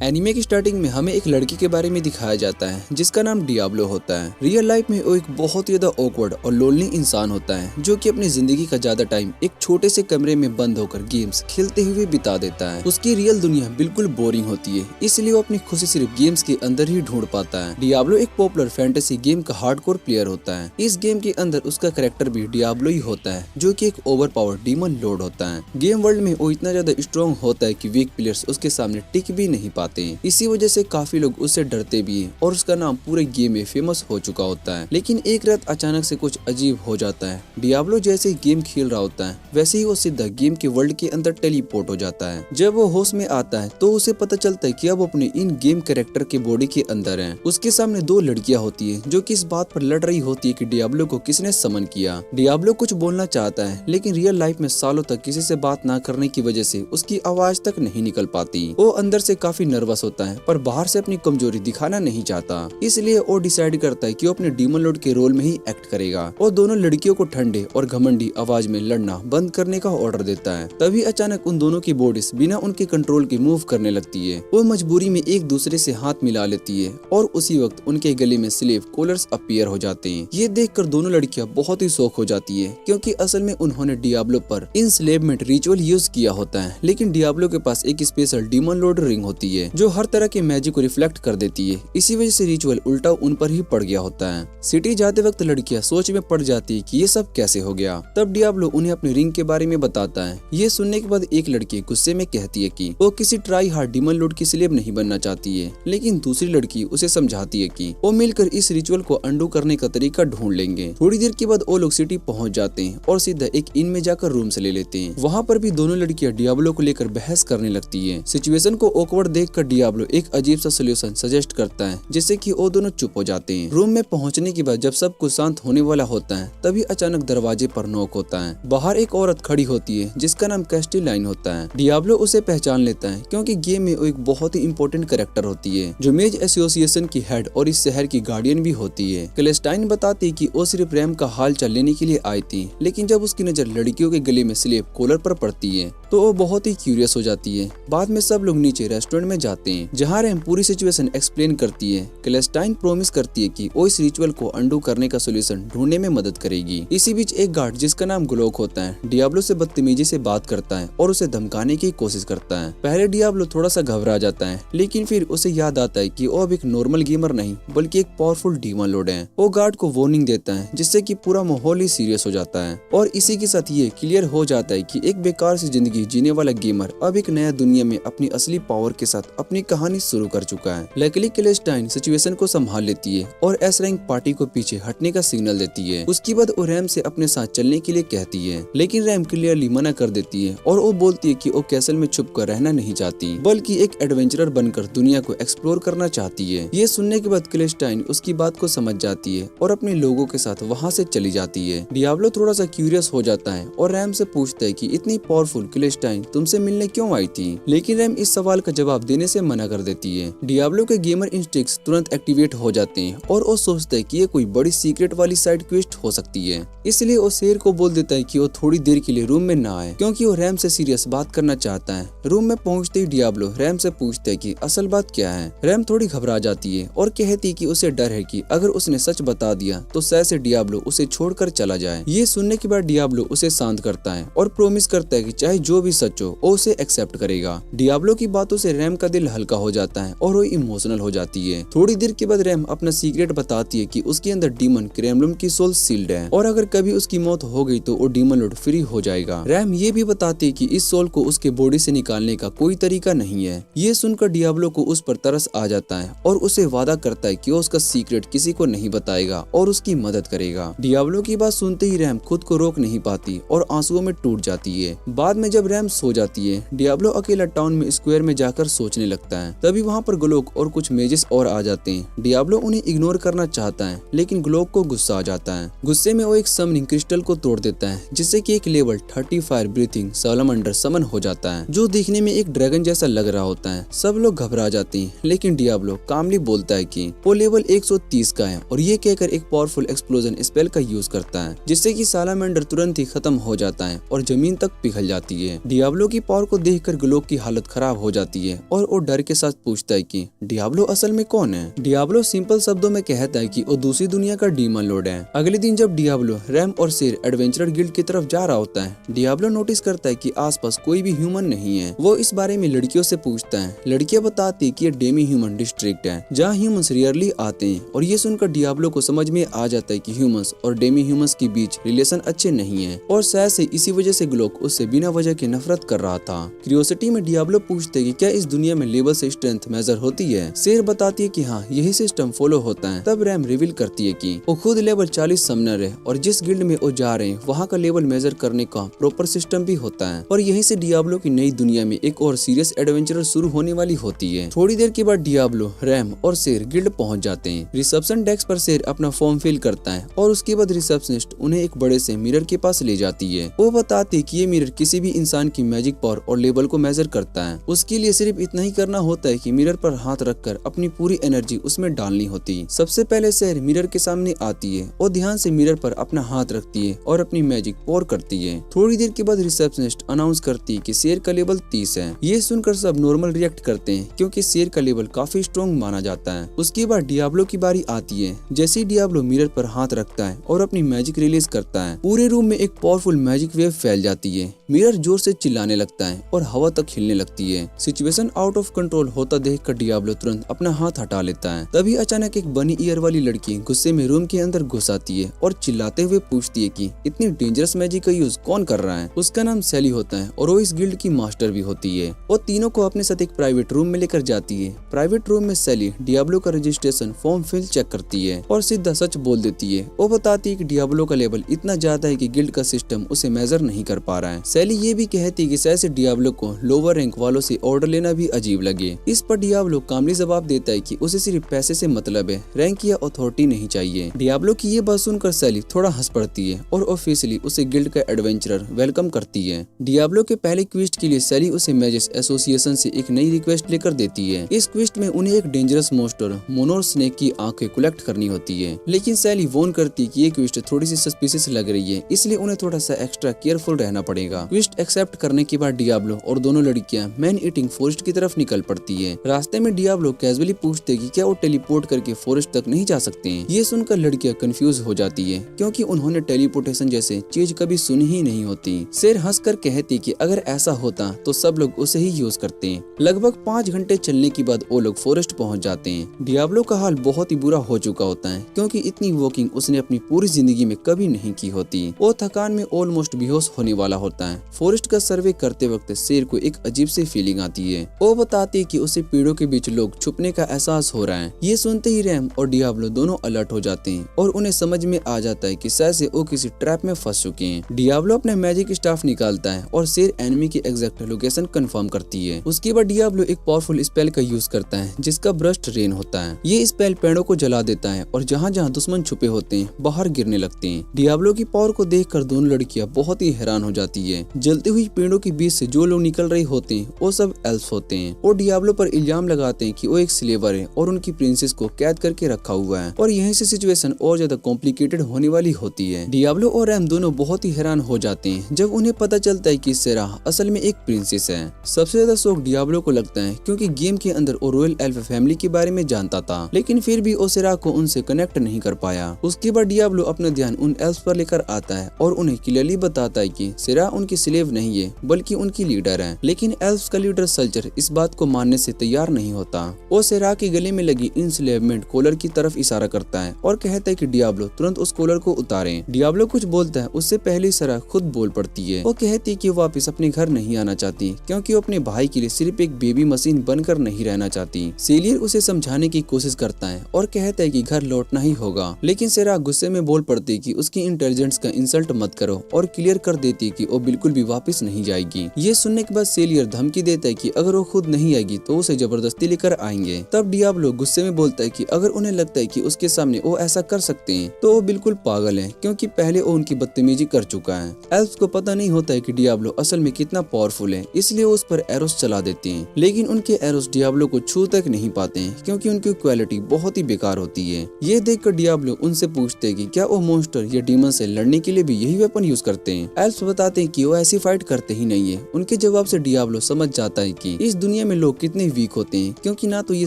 Anime की starting में हमें एक लड़की के बारे में दिखाया जाता है जिसका नाम डियाब्लो होता है। रियल लाइफ में वो एक बहुत ही ज्यादा ऑकवर्ड और लोनली इंसान होता है जो कि अपनी जिंदगी का ज्यादा टाइम एक छोटे से कमरे में बंद होकर गेम्स खेलते हुए बिता देता है। उसकी रियल दुनिया बिल्कुल बोरिंग होती है, इसलिए वो अपनी खुशी सिर्फ गेम्स के अंदर ही ढूंढ पाता है। डियाब्लो एक पॉपुलर फैंटेसी गेम का हार्डकोर प्लेयर होता है। इस गेम के अंदर उसका कैरेक्टर भी डियाब्लो ही होता है जो कि एक ओवर पावर डीमन लॉर्ड होता है। गेम वर्ल्ड में वो इतना ज्यादा स्ट्रॉन्ग होता है कि वीक प्लेयर्स उसके सामने टिक भी नहीं पाते हैं। इसी वजह से काफी लोग उससे डरते भी हैं और उसका नाम पूरे गेम में फेमस हो चुका होता है। लेकिन एक रात अचानक से कुछ अजीब हो जाता है। डियाब्लो जैसे ही गेम खेल रहा होता है वैसे ही वो सीधा गेम के वर्ल्ड के अंदर टेलीपोर्ट हो जाता है। जब वो होश में आता है तो उसे पता चलता है कि अब अपने इन गेम कैरेक्टर के बॉडी के अंदर है। उसके सामने दो लड़कियां होती है जो कि इस बात पर लड़ रही होती है कि डियाब्लो को किसने समन किया। डियाब्लो कुछ बोलना चाहता है लेकिन रियल लाइफ में सालों तक किसी से बात ना करने की वजह से उसकी आवाज तक नहीं निकल पाती। वो अंदर से काफी नर्वस होता है पर बाहर से अपनी कमजोरी दिखाना नहीं चाहता, इसलिए वो डिसाइड करता है कि वो अपने डीमन लॉर्ड के रोल में ही एक्ट करेगा। वो दोनों लड़कियों को ठंडे और घमंडी आवाज में लड़ना बंद करने का ऑर्डर देता है। तभी अचानक उन दोनों की बॉडीज बिना उनके कंट्रोल के मूव करने लगती है। वो मजबूरी में एक दूसरे से हाथ मिला लेती है और उसी वक्त उनके गले में स्लेव कॉलर्स अपीयर हो जाते हैं। ये देखकर दोनों लड़कियां बहुत ही शॉक हो जाती है क्योंकि असल में उन्होंने डियाब्लो पर इंस्लेवमेंट रिचुअल यूज किया होता है। लेकिन डियाब्लो के पास एक स्पेशल डीमन लॉर्ड रिंग होती है जो हर तरह के मैजिक को रिफ्लेक्ट कर देती है। इसी वजह से रिचुअल उल्टा उन पर ही पड़ गया होता है। सिटी जाते वक्त लड़कियां सोच में पड़ जाती है कि ये सब कैसे हो गया। तब डियाब्लो उन्हें अपनी रिंग के बारे में बताता है। ये सुनने के बाद एक लड़की गुस्से में कहती है कि वो किसी ट्राई हार्ड डीमन लॉर्ड की स्लेव नहीं बनना चाहती है, लेकिन दूसरी लड़की उसे समझाती है कि वो मिलकर इस रिचुअल को अंडू करने का तरीका ढूंढ लेंगे। थोड़ी देर के बाद वो लोग सिटी पहुंच जाते हैं और सीधा एक इन में जाकर रूम से ले लेते हैं। वहाँ पर भी दोनों लड़कियां डियाब्लो को लेकर बहस करने लगती है। सिचुएशन को ऑकवर्ड देखकर डियाब्लो एक अजीब सा सोल्यूशन सजेस्ट करता है जिससे कि वो दोनों चुप हो जाते हैं। रूम में पहुंचने के बाद जब सब कुछ शांत होने वाला होता है तभी अचानक दरवाजे पर नॉक होता है। बाहर एक औरत खड़ी होती है जिसका नाम कैस्टिलाइन होता है। डियाब्लो उसे पहचान लेता है क्योंकि गेम में वो एक बहुत ही इंपॉर्टेंट कैरेक्टर होती है जो मेज एसोसिएशन की हेड और इस शहर की गार्डियन भी होती है। कैस्टिलाइन बताती है कि वो सिर्फ रैम का हाल चाल लेने के लिए आई थी, लेकिन जब उसकी नजर लड़कियों के गले में स्लेव कॉलर पर पड़ती है तो वो बहुत ही क्यूरियस हो जाती है। बाद में सब लोग नीचे रेस्टोरेंट में जाते हैं जहाँ रैम पूरी सिचुएशन एक्सप्लेन करती है। कैस्टिलाइन प्रॉमिस करती है कि वो इस रिचुअल को अंडू करने का सोल्यूशन ढूंढने में मदद करेगी। इसी बीच एक गार्ड जिसका नाम ग्लोक होता है डियाब्लो से बदतमीजी से बात करता है और उसे धमकाने की कोशिश करता है। पहले डियाब्लो थोड़ा सा घबरा जाता है लेकिन फिर उसे याद आता है कि वो अब एक नॉर्मल गेमर नहीं बल्कि एक पावरफुल डीमन लॉर्ड है। वो गार्ड को वार्निंग देता है जिससे कि पूरा माहौल ही सीरियस हो जाता है और इसी के साथ ये क्लियर हो जाता है कि एक बेकार सी जिंदगी जीने वाला गेमर अब एक नया दुनिया में अपनी असली पावर के साथ अपनी कहानी शुरू कर चुका है। लकीली कैस्टिलाइन सिचुएशन को संभाल लेती है और एस रैंक पार्टी को पीछे हटने का सिग्नल देती है। उसके बाद वो रैम से अपने साथ चलने के लिए कहती है लेकिन रैम क्लियरली मना कर देती है और वो बोलती है कि वो कैसल में छुप कर रहना नहीं चाहती बल्कि एक एडवेंचरर बनकर दुनिया को एक्सप्लोर करना चाहती है। ये सुनने के बाद कैस्टिलाइन उसकी बात को समझ जाती है और अपने लोगों के साथ वहाँ से चली जाती है। डियाब्लो थोड़ा सा क्यूरियस हो जाता है और रैम से पूछता है कि इतनी पावरफुल कैस्टिलाइन तुमसे मिलने क्यों आई थी, लेकिन रैम इस सवाल का जवाब देने से मना कर देती है। डियाब्लो के गेमर इंस्टिंक्ट्स तुरंत एक्टिवेट हो जाते हैं और वो सोचता है कि ये कोई बड़ी सीक्रेट वाली साइड क्वेस्ट हो सकती है, इसलिए वो शेर को बोल देता है कि वो थोड़ी देर के लिए रूम में ना आए क्योंकि वो रैम से सीरियस बात करना चाहता है। रूम में पहुंचते ही डियाब्लो रैम से पूछता है कि असल बात क्या है। रैम थोड़ी घबरा जाती है और कहती है कि उसे डर है कि अगर उसने सच बता दिया तो शायद से डियाब्लो उसे छोड़कर चला जाए। ये सुनने के बाद डियाब्लो उसे शांत करता है और प्रॉमिस करता है कि चाहे जो भी सच हो वो उसे एक्सेप्ट करेगा। डियाब्लो की बातों से रैम का दिल हल्का हो जाता है और वो इमोशनल हो जाती है। थोड़ी देर के बाद रैम अपना सीक्रेट बताती है कि उसके अंदर डीमन क्रेमलम की सोल सील्ड है और अगर कभी उसकी मौत हो गई तो वो डीमन लॉर्ड फ्री हो जाएगा। रैम ये भी बताती है कि इस सोल को उसके बॉडी से निकालने का कोई तरीका नहीं है। ये सुनकर डियाब्लो को उस पर तरस आ जाता है और उसे वादा करता है कि वो उसका सीक्रेट किसी को नहीं बताएगा और उसकी मदद करेगा। डियाब्लो की बात सुनते ही रैम खुद को रोक नहीं पाती और आंसुओं में टूट जाती है। बाद में जब रैम सो जाती है डियाब्लो अकेला टाउन में स्क्वायर में जाकर सोचने लगता है। तभी वहाँ पर ग्लोक और कुछ मेजेस और आ जाते हैं। डियाब्लो उन्हें इग्नोर करना चाहता है लेकिन ग्लोक को गुस्सा आ जाता है। गुस्से में वो एक समनिंग क्रिस्टल को तोड़ देता है जिससे कि एक लेवल 30 फायर ब्रीथिंग सालामंडर समन हो जाता है जो दिखने में एक ड्रैगन जैसा लग रहा होता है। सब लोग घबरा जाते हैं लेकिन डियाब्लो कामली बोलता है कि वो लेवल 130 का है और ये कहकर एक पावरफुल एक्सप्लोजन स्पेल का यूज करता है जिससे कि सालामंडर तुरंत ही खत्म हो जाता है और जमीन तक पिघल जाती है। डियाब्लो की पावर को देखकर ग्लोक की हालत खराब हो जाती है और और डर के साथ पूछता है कि डियाब्लो असल में कौन है। डियाब्लो सिंपल शब्दों में कहता है कि वो दूसरी दुनिया का डीमन लॉर्ड है। अगले दिन जब डियाब्लो, रैम और सेर एडवेंचरर गिल्ड की तरफ जा रहा होता है, डियाब्लो नोटिस करता है कि आसपास कोई भी ह्यूमन नहीं है। वो इस बारे में लड़कियों से पूछता है। लड़कियां बताती है कि ये डेमी ह्यूमन डिस्ट्रिक्ट है जहाँ ह्यूमंस रेयरली आते हैं, और ये सुनकर डियाब्लो को समझ में आ जाता है कि ह्यूमंस और डेमी ह्यूमंस के बीच रिलेशन अच्छे नहीं है, और शायद से इसी वजह से ग्लोक उससे बिना वजह के नफरत कर रहा था। क्यूरियोसिटी में डियाब्लो पूछते हैं कि क्या इस दुनिया में लेवल से स्ट्रेंथ मेजर होती है। शेर बताती है कि हाँ, यही सिस्टम फॉलो होता है। तब रैम रिवील करती है कि वो खुद लेवल 40 समनर है, और जिस गिल्ड में वो जा रहे हैं वहाँ का लेवल मेजर करने का प्रॉपर सिस्टम भी होता है। और यहीं से डियाब्लो की नई दुनिया में एक और सीरियस एडवेंचर शुरू होने वाली होती है। थोड़ी देर के बाद डियाब्लो, रैम और शेर गिल्ड पहुंच जाते हैं। रिसेप्शन डेस्क पर शेर अपना फॉर्म फिल करता है, और उसके बाद रिसेप्शनिस्ट उन्हें एक बड़े से मिरर के पास ले जाती है। वो बताती है कि ये मिरर किसी भी इंसान की मैजिक पावर और लेवल को मेजर करता है। उसके लिए सिर्फ इतना ही करना होता है कि मिरर पर हाथ रखकर अपनी पूरी एनर्जी उसमें डालनी होती। सबसे पहले शेर मिरर के सामने आती है और ध्यान से मिरर पर अपना हाथ रखती है और अपनी मैजिक पॉर करती है। थोड़ी देर के बाद रिसेप्शनिस्ट अनाउंस करती है कि शेर का लेवल 30 है। ये सुनकर सब नॉर्मल रिएक्ट करते हैं, क्योंकि शेर का लेवल काफी स्ट्रॉन्ग माना जाता है। उसके बाद डियाब्लो की बारी आती है। जैसे ही डियाब्लो मिरर पर हाथ रखता है और अपनी मैजिक रिलीज करता है, पूरे रूम में एक पावरफुल मैजिक वेव फैल जाती है। मिरर जोर से चिल्लाने लगता है और हवा तक हिलने लगती है। सिचुएशन आउट ऑफ कंट्रोल होता देखकर डियाब्लो तुरंत अपना हाथ हटा लेता है। तभी अचानक एक बनी ईयर वाली लड़की गुस्से में रूम के अंदर घुस आती है और चिल्लाते हुए पूछती है कि इतनी डेंजरस मैजिक का यूज कौन कर रहा है। उसका नाम सैली होता है और वो इस गिल्ड की मास्टर भी होती है। वो तीनों को अपने साथ एक प्राइवेट रूम में लेकर जाती है। प्राइवेट रूम में सैली डियाब्लो का रजिस्ट्रेशन फॉर्म फिल चेक करती है और सीधा सच बोल देती है। वो बताती है कि डियाब्लो का लेवल इतना ज्यादा है कि गिल्ड का सिस्टम उसे मेजर नहीं कर पा रहा है। सैली ये भी कहती है कि शायद से डियाब्लो को लोअर रैंक वालों से ऑर्डर लेना भी अजीब लगे। इस पर डियाब्लो कामली जवाब देता है कि उसे सिर्फ पैसे से मतलब है, रैंक या अथॉरिटी नहीं चाहिए। डियाब्लो की ये बात सुनकर सैली थोड़ा हंस पड़ती है और ऑफिशियली उसे गिल्ड का एडवेंचरर वेलकम करती है। डियाब्लो के पहले क्विस्ट के लिए सैली उसे मैजिस एसोसिएशन से एक नई रिक्वेस्ट लेकर देती है। इस क्विस्ट में उन्हें एक डेंजरस मोस्टर मोनोर स्नेक की आंखें कलेक्ट करनी होती है, लेकिन सैली वॉर्न करती है कि ये क्विस्ट थोड़ी सी सस्पिशियस लग रही है, इसलिए उन्हें थोड़ा सा एक्स्ट्रा केयरफुल रहना पड़ेगा। क्विस्ट एक्सेप्ट करने के बाद डियाब्लो और दोनों लड़कियां मैन ईटिंग फॉरेस्ट की तरफ निकल पड़ती है। रास्ते में डियाब्लो कैजुअली पूछते कि क्या वो टेलीपोर्ट करके फॉरेस्ट तक नहीं जा सकते हैं। ये सुनकर लड़कियां कंफ्यूज हो जाती है, क्योंकि उन्होंने टेलीपोर्टेशन जैसे चीज कभी सुनी ही नहीं होती। शेर हंसकर कहती कि अगर ऐसा होता तो सब लोग उसे ही यूज करते हैं। लगभग 5 घंटे चलने के बाद वो लोग फॉरेस्ट पहुंच जाते हैं। डियाब्लो का हाल बहुत ही बुरा हो चुका होता है, क्योंकि इतनी वॉकिंग उसने अपनी पूरी जिंदगी में कभी नहीं की होती। वो थकान में ऑलमोस्ट बेहोश होने वाला होता है। फॉरेस्ट का सर्वे करते वक्त शेर को एक अजीब सी फीलिंग आती है। वो बताती है कि उसे पेड़ों के बीच लोग छुपने का एहसास हो रहा है। ये सुनते ही रैम और डियाब्लो दोनों अलर्ट हो जाते हैं और उन्हें समझ में आ जाता है कि शायद से वो किसी ट्रैप में फंस चुके हैं। डियाब्लो अपने मैजिक स्टाफ निकालता है और शेर एनिमी की एग्जैक्ट लोकेशन कंफर्म करती है। उसके बाद डियाब्लो एक पावरफुल स्पेल का यूज करता है, जिसका ब्रस्ट रेन होता है। ये स्पेल पेड़ों को जला देता है और जहाँ जहाँ दुश्मन छुपे होते हैं बाहर गिरने लगते हैं। डियाब्लो की पावर को देखकर दोनों लड़कियां बहुत ही हैरान हो जाती है। जलती हुई पेड़ों के बीच से जो लोग निकल रहे होते हैं वो सब एल्फ होते हैं। वो डियाब्लो पर इल्जाम लगाते हैं कि वो एक स्लेवर है और उनकी प्रिंसेस को कैद करके रखा हुआ है, और यहीं से सिचुएशन और ज्यादा कॉम्प्लिकेटेड होने वाली होती है। डियाब्लो और रैम दोनों बहुत ही हैरान हो जाते हैं जब उन्हें पता चलता है कि सेरा असल में एक प्रिंसेस है। सबसे ज्यादा शौक डियाब्लो को लगता है, क्योंकि गेम के अंदर वो रॉयल एल्फ फैमिली के बारे में जानता था, लेकिन फिर भी वो सेरा को उनसे कनेक्ट नहीं कर पाया। उसके बाद डियाब्लो अपना ध्यान उन एल्फ पर लेकर आता है और उन्हें क्लियरली बताता है कि सेरा उनकी स्लेव नहीं है बल्कि उनकी लीडर है। लेकिन एल्फ का लीडर सल्चर इस बात को मानने से तैयार नहीं होता। वो सेरा के गले में लगी इंस्लेवमेंट कॉलर की तरफ इशारा करता है और कहता है कि डियाब्लो तुरंत उस कॉलर को उतारें। डियाब्लो कुछ बोलता है, उससे पहले सेरा खुद बोल पड़ती है। वो कहती है कि वो वापस अपने घर नहीं आना चाहती, क्योंकि वो अपने भाई के लिए सिर्फ एक बेबी मशीन बनकर नहीं रहना चाहती। सेलियर उसे समझाने की कोशिश करता है और कहता है कि घर लौटना ही होगा, लेकिन सेरा गुस्से में बोल पड़ती है कि उसकी इंटेलिजेंस का इंसल्ट मत करो और क्लियर कर देती है कि वो बिल्कुल भी वापस नहीं जाएगी। ये सुनने के बाद सेलियर धमकी देता है कि अगर वो खुद नहीं आएगी तो उसे जबरदस्ती लेकर आएंगे। तब डियाब्लो गुस्से में बोलता है कि अगर उन्हें लगता है कि उसके सामने वो ऐसा कर सकते हैं तो वो बिल्कुल पागल है, क्योंकि पहले वो उनकी बदतमीजी कर चुका है। एल्फ्स को पता नहीं होता है कि डियाब्लो असल में कितना पावरफुल है, इसलिए वो उस पर एरोस चला देते हैं, लेकिन उनके एरोस डियाब्लो को छू तक नहीं पाते हैं, क्योंकि उनकी क्वालिटी बहुत ही बेकार होती है। ये देखकर डियाब्लो उनसे पूछते हैं कि क्या वो मॉन्स्टर या डीमन से लड़ने के लिए भी यही वेपन यूज करते हैं। एल्फ्स बताते हैं कि वो ऐसी फाइट करते ही नहीं है। उनके जवाब से डियाब्लो समझ जाता है कि इस दुनिया दुनिया में लोग कितने वीक होते हैं, क्योंकि ना तो ये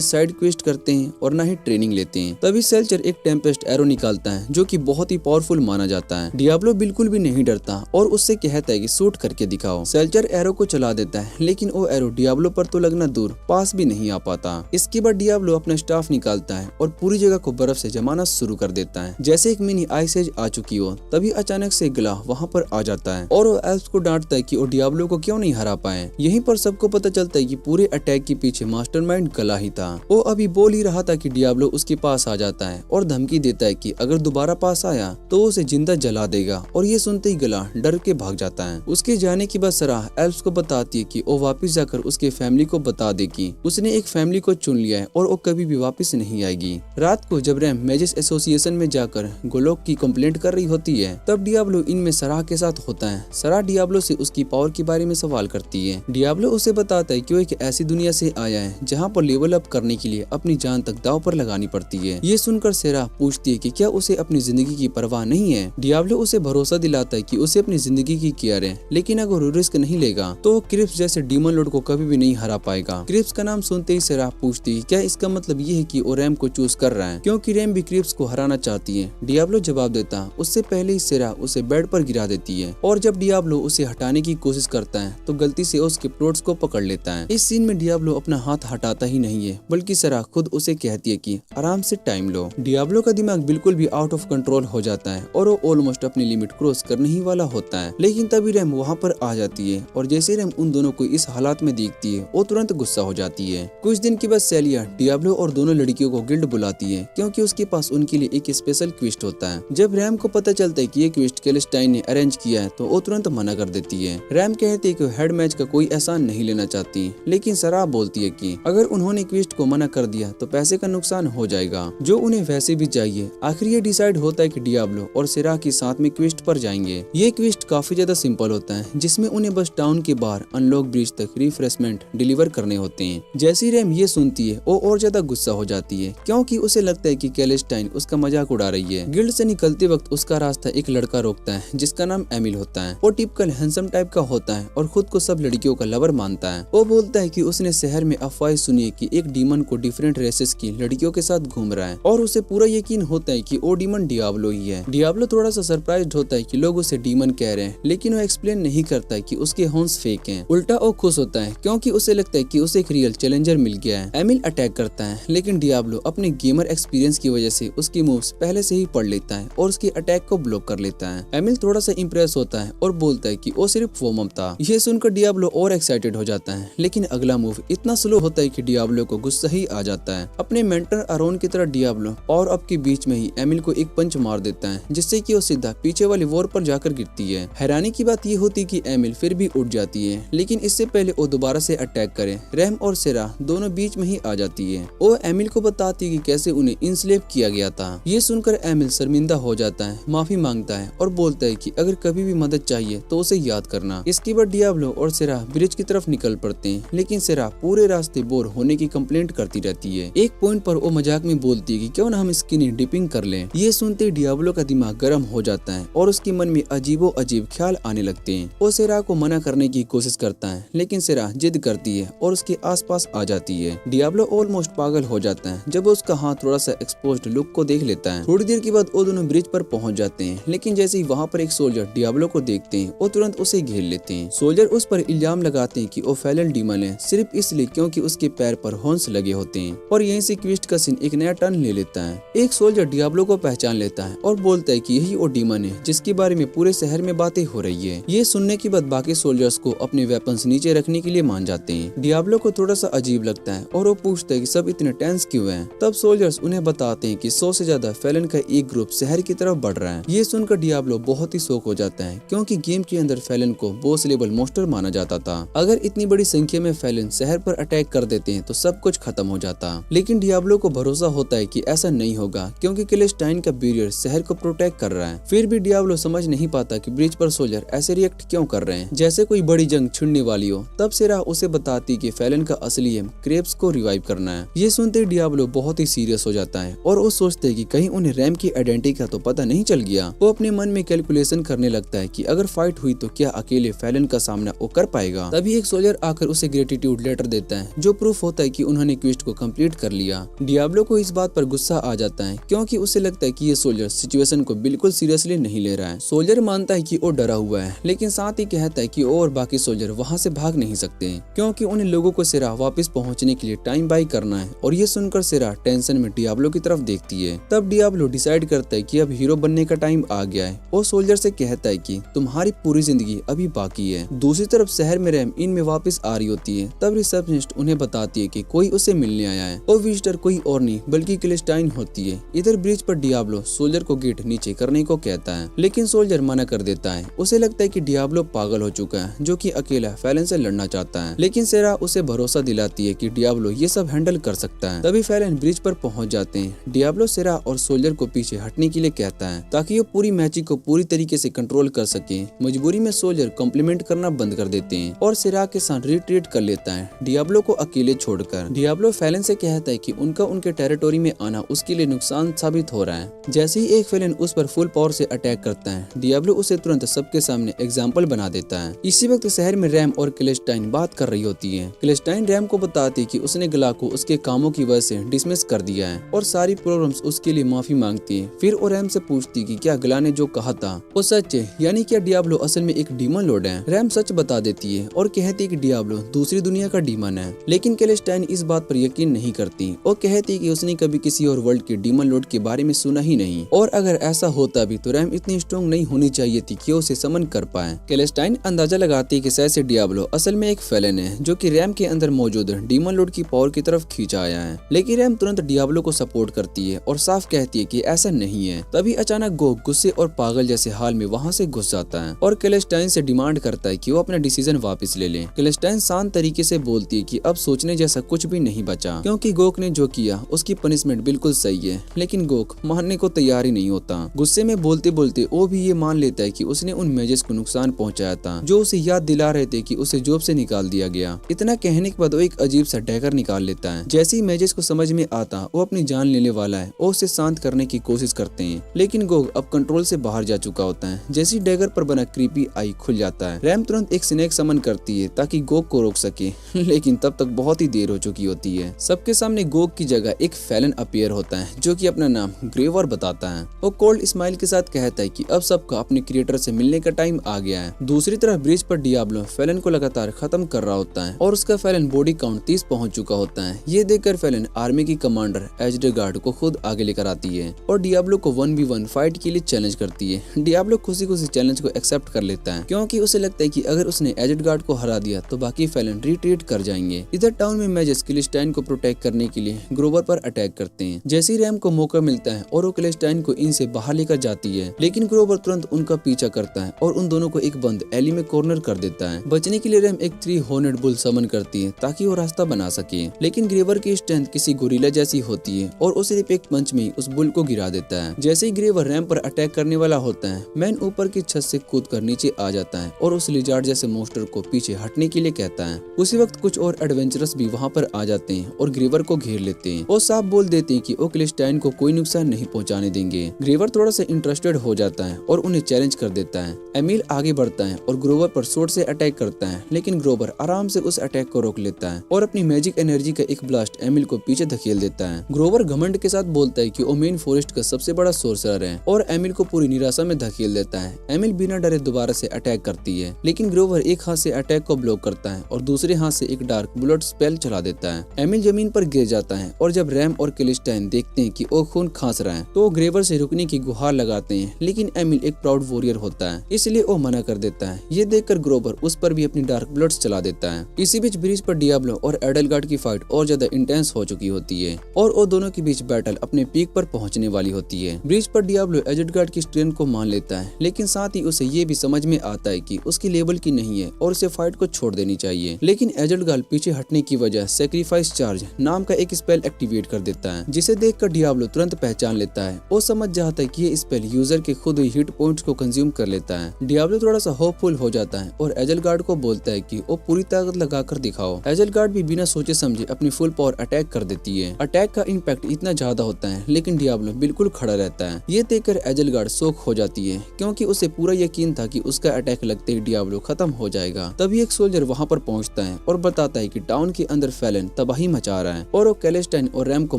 साइड क्वेस्ट करते हैं और ना ही ट्रेनिंग लेते हैं। तभी सेल्चर एक टेम्पेस्ट एरो निकालता है जो कि बहुत ही पावरफुल माना जाता है। डियाब्लो बिल्कुल भी नहीं डरता और उससे कहता है कि शूट करके दिखाओ। सेल्चर एरो को चला देता है, लेकिन वो एरो डियाब्लो पर तो लगना दूर, पास भी नहीं आ पाता। इसके बाद डियाब्लो अपना स्टाफ निकालता है और पूरी जगह को बर्फ से जमाना शुरू कर देता है, जैसे एक मिनी आइस एज आ चुकी हो। तभी अचानक से गला वहाँ पर आ जाता है और वो एल्फ्स को डांटता है कि वो डियाब्लो को क्यों नहीं हरा पाए। यहीं पर सबको पता चलता है कि पूरे अटैक के पीछे मास्टरमाइंड गला ही था। वो अभी बोल ही रहा था कि डियाब्लो उसके पास आ जाता है और धमकी देता है कि अगर दोबारा पास आया तो उसे जिंदा जला देगा। और ये सुनते ही गला डर के भाग जाता है। उसके जाने के बाद सराह एल्फ्स को बताती है कि वो वापस जाकर उसके फैमिली को बता दे कि उसने एक फैमिली को चुन लिया है और वो कभी भी वापस नहीं आएगी। रात को जब रैम मैजिस एसोसिएशन में जाकर गोलोक की कंप्लेंट कर रही होती है, तब डियाब्लो इनमें सराह के साथ होता है। सराह डियाब्लो से उसकी पावर के बारे में सवाल करती है। डियाब्लो उसे बताता है कि वो एक ऐसी दुनिया से आया है जहाँ पर लेवल अप करने के लिए अपनी जान तक दांव पर लगानी पड़ती है। ये सुनकर सराह पूछती है कि क्या उसे अपनी जिंदगी की परवाह नहीं है। डियाब्लो उसे भरोसा दिलाता है कि उसे अपनी जिंदगी की केयर है, लेकिन अगर वो रिस्क नहीं लेगा तो वो क्रिप्स जैसे डीमन लॉर्ड को कभी भी नहीं हरा पाएगा। क्रिप्स का नाम सुनते ही सराह पूछती है क्या इसका मतलब ये है कि वो रैम को चूज कर रहा है, क्योंकि रैम भी क्रिप्स को हराना चाहती है। डियाब्लो जवाब देता उससे पहले ही सराह उसे बेड पर गिरा देती है और जब डियाब्लो उसे हटाने की कोशिश करता है तो गलती से उसके प्रोट्स को पकड़ लेता है। इस सीन में डियाब्लो अपना हाथ हटाता ही नहीं है, बल्कि सराह खुद उसे कहती है कि आराम से टाइम लो। डियाब्लो का दिमाग बिल्कुल भी आउट ऑफ कंट्रोल हो जाता है और वो ऑलमोस्ट अपनी लिमिट क्रॉस करने ही वाला होता है, लेकिन तभी रैम वहाँ पर आ जाती है और जैसे रैम उन दोनों को इस हालात में देखती है वो तुरंत गुस्सा हो जाती है। कुछ दिन के बाद सेलिया डियाब्लो और दोनों लड़कियों को गिल्ड बुलाती है, क्योंकि उसके पास उनके लिए एक स्पेशल क्विस्ट होता है। जब रैम को पता चलता है कि ये क्विस्ट कैलेस्टाइन ने अरेंज किया है तो वो तुरंत मना कर देती है। रैम कहती है कि हेड मैच का कोई एहसान नहीं लेना चाहती, लेकिन सराह बोलती है कि अगर उन्होंने क्विस्ट को मना कर दिया तो पैसे का नुकसान हो जाएगा, जो उन्हें वैसे भी चाहिए। आखिर ये डिसाइड होता है कि डियाब्लो और सराह के साथ में क्विस्ट पर जाएंगे। ये क्विस्ट काफी ज्यादा सिंपल होता है, जिसमें उन्हें बस टाउन के बाहर अनलॉक ब्रिज तक रिफ्रेशमेंट डिलीवर करने होते हैं। जैसी रैम ये सुनती है वो और ज्यादा गुस्सा हो जाती है, क्योंकि उसे लगता है कि कैलेस्टाइन उसका मजाक उड़ा रही है। गिल्ड से निकलते वक्त उसका रास्ता एक लड़का रोकता है जिसका नाम एमिल होता है। वो टिपिकल हैंडसम टाइप का होता है और खुद को सब लड़कियों का लवर मानता है। वो बोलता है कि उसने शहर में अफवाह सुनी है कि एक डीमन को डिफरेंट रेसेस की लड़कियों के साथ घूम रहा है और उसे पूरा यकीन होता है कि वो डीमन डियाब्लो ही है। डियाब्लो थोड़ा सा सरप्राइज्ड होता है कि लोग उसे डीमन कह रहे हैं, लेकिन वो एक्सप्लेन नहीं करता है कि उसके हॉर्न्स फेक हैं। उल्टा वो खुश होता है क्योंकि उसे लगता है कि उसे एक रियल चैलेंजर मिल गया है। एमिल अटैक करता है, लेकिन डियाब्लो अपने गेमर एक्सपीरियंस की वजह से उसकी मूव्स पहले से ही पढ़ लेता है और उसकी अटैक को ब्लॉक कर लेता है। एमिल थोड़ा सा इम्प्रेस होता है और बोलता है कि वो सिर्फ वार्म अप था। ये सुनकर डियाब्लो और एक्साइटेड हो जाता है, लेकिन अगला मूव इतना स्लो होता है कि डियाब्लो को गुस्सा ही आ जाता है। अपने मेंटर अरोन की तरह डियाब्लो और अब के बीच में ही एमिल को एक पंच मार देता है, जिससे कि वो सीधा पीछे वाली वॉर पर जाकर गिरती है। हैरानी की बात ये होती है कि एमिल फिर भी उठ जाती है, लेकिन इससे पहले वो दोबारा से अटैक करे। रैम और सराह दोनों बीच में ही आ जाती है। वो एमिल को बताती है कि कैसे उन्हें इंस्लेव किया गया था। ये सुनकर एमिल शर्मिंदा हो जाता है, माफी मांगता है और बोलता है कि अगर कभी भी मदद चाहिए तो उसे याद करना। इसके बाद डियाब्लो और सराह ब्रिज की तरफ निकल पड़ते हैं, लेकिन सराह पूरे रास्ते बोर होने की कंप्लेंट करती रहती है। एक पॉइंट पर वो मजाक में बोलती है कि क्यों ना हम स्किनी डिपिंग कर लें। ये सुनते डियाब्लो का दिमाग गर्म हो जाता है और उसके मन में अजीबो अजीब ख्याल आने लगते हैं। वो सराह को मना करने की कोशिश करता है, लेकिन सराह जिद करती है और उसके आसपास आ जाती है। डियाब्लो ऑलमोस्ट पागल हो जाता है जब उसका हाथ थोड़ा सा एक्सपोज्ड लुक को देख लेता है। थोड़ी देर के बाद वो दोनों ब्रिज पर पहुंच जाते हैं, लेकिन जैसे ही वहाँ पर एक सोल्जर डियाब्लो को देखते हैं वो तुरंत उसे घेर लेते हैं। सोल्जर उस पर इल्जाम लगाते हैं कि वो फैलन डीमन है, सिर्फ इसलिए क्योंकि उसके पैर पर हॉर्न्स लगे होते हैं। और यहीं से क्विस्ट का सीन एक नया टर्न ले लेता है। एक सोल्जर डियाब्लो को पहचान लेता है और बोलता है कि यही वो डीमन है जिसके बारे में पूरे शहर में बातें हो रही है। ये सुनने के बाद बाकी सोल्जर्स को अपने वेपन्स नीचे रखने के लिए मान जाते हैं। डियाब्लो को थोड़ा सा अजीब लगता है और वो पूछता है कि सब इतने टेंस क्यों हैं। तब सोल्जर्स उन्हें बताते हैं कि 100 से ज्यादा फैलन का एक ग्रुप शहर की तरफ बढ़ रहा है। ये सुनकर डियाब्लो बहुत ही शॉक हो जाता है, क्योंकि गेम के अंदर फैलन को बॉस लेवल मोस्टर माना जाता था। अगर इतनी बड़ी संख्या में फैलन शहर पर अटैक कर देते हैं तो सब कुछ खत्म हो जाता। लेकिन डियाब्लो को भरोसा होता है कि ऐसा नहीं होगा, क्योंकि कैलेस्टाइन का बैरियर शहर को प्रोटेक्ट कर रहा है। फिर भी डियाब्लो समझ नहीं पाता कि ब्रिज पर सोल्जर ऐसे रिएक्ट क्यों कर रहे हैं, जैसे कोई बड़ी जंग छिड़ने वाली हो। तब सराह उसे बताती कि फैलन का असली एम क्रेप्स को रिवाइव करना है। ये सुनते डियाब्लो बहुत ही सीरियस हो जाता है और वो सोचते है कि कहीं उन्हें रैम की आइडेंटिटी का तो पता नहीं चल गया। वो अपने मन में कैलकुलेशन करने लगता है कि अगर फाइट हुई तो क्या अकेले फैलन का सामना वो कर पाएगा। तभी एक सोल्जर आकर उसे ग्रेटिट्यूड ग्रेटिट्यूड लेटर देता है जो प्रूफ होता है कि उन्होंने क्वेस्ट को कंप्लीट कर लिया। डियाब्लो को इस बात पर गुस्सा आ जाता है क्योंकि उसे लगता है कि ये सोल्जर सिचुएशन को बिल्कुल सीरियसली नहीं ले रहा है। सोल्जर मानता है कि वो डरा हुआ है, लेकिन साथ ही कहता है कि वो और बाकी सोल्जर वहाँ से भाग नहीं सकते क्योंकि उन्हें लोगों को सिरा वापस पहुँचने के लिए टाइम बाय करना है। और ये सुनकर सिरा टेंशन में डियाब्लो की तरफ देखती है। तब डियाब्लो डिसाइड करता है कि अब हीरो बनने का टाइम आ गया है। वो सोल्जर से कहता है कि तुम्हारी पूरी जिंदगी अभी बाकी है। दूसरी तरफ शहर में रैम इन में वापस आ रही होती है। तब रिसेप्शनिस्ट उन्हें बताती है कि कोई उसे मिलने आया है। वो विजिटर कोई और नहीं बल्कि क्लेस्टाइन होती है। इधर ब्रिज पर डियाब्लो सोल्जर को गेट नीचे करने को कहता है, लेकिन सोल्जर मना कर देता है। उसे लगता है कि डियाब्लो पागल हो चुका है जो कि अकेला फैलन से लड़ना चाहता है, लेकिन सेरा उसे भरोसा दिलाती है कि डियाब्लो ये सब हैंडल कर सकता है। तभी फैलन ब्रिज पर पहुंच जाते हैं। डियाब्लो सेरा और सोल्जर को पीछे हटने के लिए कहता है ताकि वो पूरी मैजिक को पूरी तरीके से कंट्रोल कर सके। मजबूरी में सोल्जर कॉम्प्लीमेंट करना बंद कर देते हैं और सेरा के साथ रिट्रीट कर लेता है, डियाब्लो को अकेले छोड़कर। डियाब्लो फैलन से कहता है कि उनका उनके टेरिटोरी में आना उसके लिए नुकसान साबित हो रहा है। जैसे ही एक फैलन उस पर फुल पावर से अटैक करता है, डियाब्लो उसे तुरंत सबके सामने एग्जाम्पल बना देता है। इसी वक्त शहर में रैम और क्लेस्टाइन बात कर रही होती है। क्लेस्टाइन रैम को बताती है कि उसने गला को उसके कामों की वजह से डिसमिस कर दिया है और सारी प्रॉब्लम्स उसके लिए माफी मांगती है। फिर वो रैम से पूछती कि क्या गला ने जो कहा था वो सच है, यानी क्या डियाब्लो असल में एक डीमन लॉर्ड है। रैम सच बता देती है और कहती है कि डियाब्लो दूसरी दुनिया का डीमन है, लेकिन क्लेस्टाइन इस बात पर यकीन नहीं करती। वो कहती है कि उसने कभी किसी और वर्ल्ड के डीमन लॉर्ड के बारे में सुना ही नहीं, और अगर ऐसा होता भी तो रैम इतनी स्ट्रॉन्ग नहीं होनी चाहिए थी कि उसे समन कर पाए। क्लेस्टाइन अंदाजा लगाती है कि शायद से डियाब्लो असल में एक फैलन है जो कि रैम के अंदर मौजूद डीमन लॉर्ड की पावर की तरफ खींचा आया है, लेकिन रैम तुरंत डियाब्लो को सपोर्ट करती है और साफ कहती है कि ऐसा नहीं है। तभी अचानक गोग गुस्से और पागल जैसे हाल में वहाँ से घुस जाता है और क्लेस्टाइन से डिमांड करता है कि वो अपना डिसीजन वापस ले ले। क्लेस्टाइन शांत तरीके से बोलती है कि अब सोचने जैसा कुछ भी नहीं बचा क्योंकि गोग ने जो किया उसकी पनिशमेंट बिल्कुल सही है, लेकिन गोग मानने को तैयार ही नहीं होता। गुस्से में बोलते बोलते वो भी ये मान लेता है कि उसने उन मेजेस को नुकसान पहुंचाया था जो उसे याद दिला रहे थे कि उसे जॉब से निकाल दिया गया। इतना कहने के बाद वो एक अजीब सा डैगर निकाल लेता है। जैसे ही मेजेस को समझ में आता वो अपनी जान लेने वाला है और उसे शांत करने की कोशिश करते हैं, लेकिन गोग अब कंट्रोल से बाहर जा चुका होता है। जैसे डैगर पर बना क्रीपी आई खुल जाता है, रैम तुरंत एक स्नेक समन करती है ताकि गोग को रोक सके, लेकिन तब तक बहुत ही देर हो चुकी होती है। सबके सामने गोग की जगह एक फैलन अपीयर होता है जो कि अपना नाम ग्रेवर बताता है। वो कोल्ड स्माइल के साथ कहता है कि अब सबका अपने क्रिएटर से मिलने का टाइम आ गया है। दूसरी तरफ ब्रिज पर डियाब्लो फैलन को लगातार खत्म कर रहा होता है और उसका फैलन बॉडी काउंट 30 पहुंच चुका होता है। ये देखकर फैलन आर्मी की कमांडर एजडगार्ड को खुद आगे लेकर आती है और डियाब्लो को 1v1 फाइट के लिए चैलेंज करती है। डियाब्लो खुशी खुशी चैलेंज को एक्सेप्ट कर लेता है क्योंकि उसे लगता है कि अगर उसने एजडगार्ड को हरा दिया तो बाकी फैलन रिट्रीट कर जाएंगे। इधर टाउन में मैजेस क्लेस्टाइन को प्रोटेक्ट करने के लिए ग्रोवर पर अटैक करते हैं। जैसे ही रैम को मौका मिलता है और वो क्लेस्टाइन को इनसे बाहर लेकर जाती है, लेकिन ग्रोवर तुरंत उनका पीछा करता है और उन दोनों को एक बंद एली में कॉर्नर कर देता है। बचने के लिए रैम एक 3 हॉर्नेड बुल समन करती है ताकि वो रास्ता बना सके, लेकिन ग्रेवर की स्ट्रेंथ किसी गोरिल्ला जैसी होती है और वो सिर्फ एक पंच में उस बुल को गिरा देता है। जैसे ही ग्रेवर रैम पर अटैक करने वाला होता है, मैन ऊपर की छत से कूद कर नीचे आ जाता है और उस लिजार्ड जैसे मॉन्स्टर को पीछे हटने के लिए कहता है। उसी वक्त कुछ और एडवेंचरस भी वहाँ पर आ जाते हैं और ग्रेवर को घेर लेते हैं। वो साफ बोल देते हैं कि वो क्लेस्टाइन को कोई नुकसान नहीं पहुँचाने देंगे। ग्रेवर थोड़ा सा इंटरेस्टेड हो जाता है और उन्हें चैलेंज कर देता है। एमिल आगे बढ़ता है और ग्रोवर पर स्वॉर्ड से अटैक करता है, लेकिन ग्रोवर आराम से उस अटैक को रोक लेता है और अपनी मैजिक एनर्जी का एक ब्लास्ट एमिल को पीछे धकेल देता है। ग्रोवर घमंड के साथ बोलता है कि वो मेन फॉरेस्ट का सबसे बड़ा सोर्सरर है और एमिल को पूरी निराशा में धकेल देता है। एमिल बिना डरे दोबारा से अटैक करती है, लेकिन ग्रोवर एक हाथ से अटैक को ब्लॉक करता है और दूसरे हाथ से एक डार्क बुलेट स्पेल चला देता है। एमिल जमीन पर गिर जाता है और जब रैम और क्लेस्टाइन देखते हैं कि वो खून खांस रहा है तो वो ग्रेवर से रुकने की गुहार लगाते हैं, लेकिन एमिल एक प्राउड वॉरियर होता है इसलिए वो मना कर देता है। ये देखकर ग्रोवर उस पर भी अपनी डार्क बुलेट्स चला देता है। इसी बीच ब्रिज पर डियाब्लो और एडलगार्ड की फाइट और ज्यादा इंटेंस हो चुकी होती है और वो दोनों के बीच बैटल अपने पीक पर पहुंचने वाली होती है। ब्रिज पर डियाब्लो एडलगार्ड की स्ट्रेंथ को मान लेता है, लेकिन साथ ही उसे ये भी समझ में आता है कि उसकी लेवल की नहीं है और उसे फाइट को छोड़ देनी चाहिए। लेकिन एडलगार्ड पीछे हटने की वजह सैक्रिफाइस चार्ज नाम का एक स्पेल एक्टिवेट कर देता है, जिसे देखकर डियाब्लो तुरंत पहचान लेता है। वो समझ जाता है कि ये स्पेल यूजर के खुद ही हिट पॉइंट्स को कंज्यूम कर लेता है। डियाब्लो थोड़ा सा होपफुल हो जाता है और एडलगार्ड को बोलता है कि वो पूरी ताकत लगाकर दिखाओ। एडलगार्ड भी बिना सोचे समझे अपनी फुल पावर अटैक कर देती है। अटैक का इम्पैक्ट इतना ज्यादा होता है, लेकिन डियाब्लो बिल्कुल खड़ा रहता है। ये देखकर एडलगार्ड शॉक हो जाती है क्योंकि उसे पूरा यकीन था कि उसका अटैक लगते ही डियाब्लो खत्म हो जाएगा। तभी एक सोल्जर वहाँ पर पहुँचता है और बताता है कि टाउन के अंदर फैलन तबाही मचा रहा है और वो कैलेस्टाइन और रैम को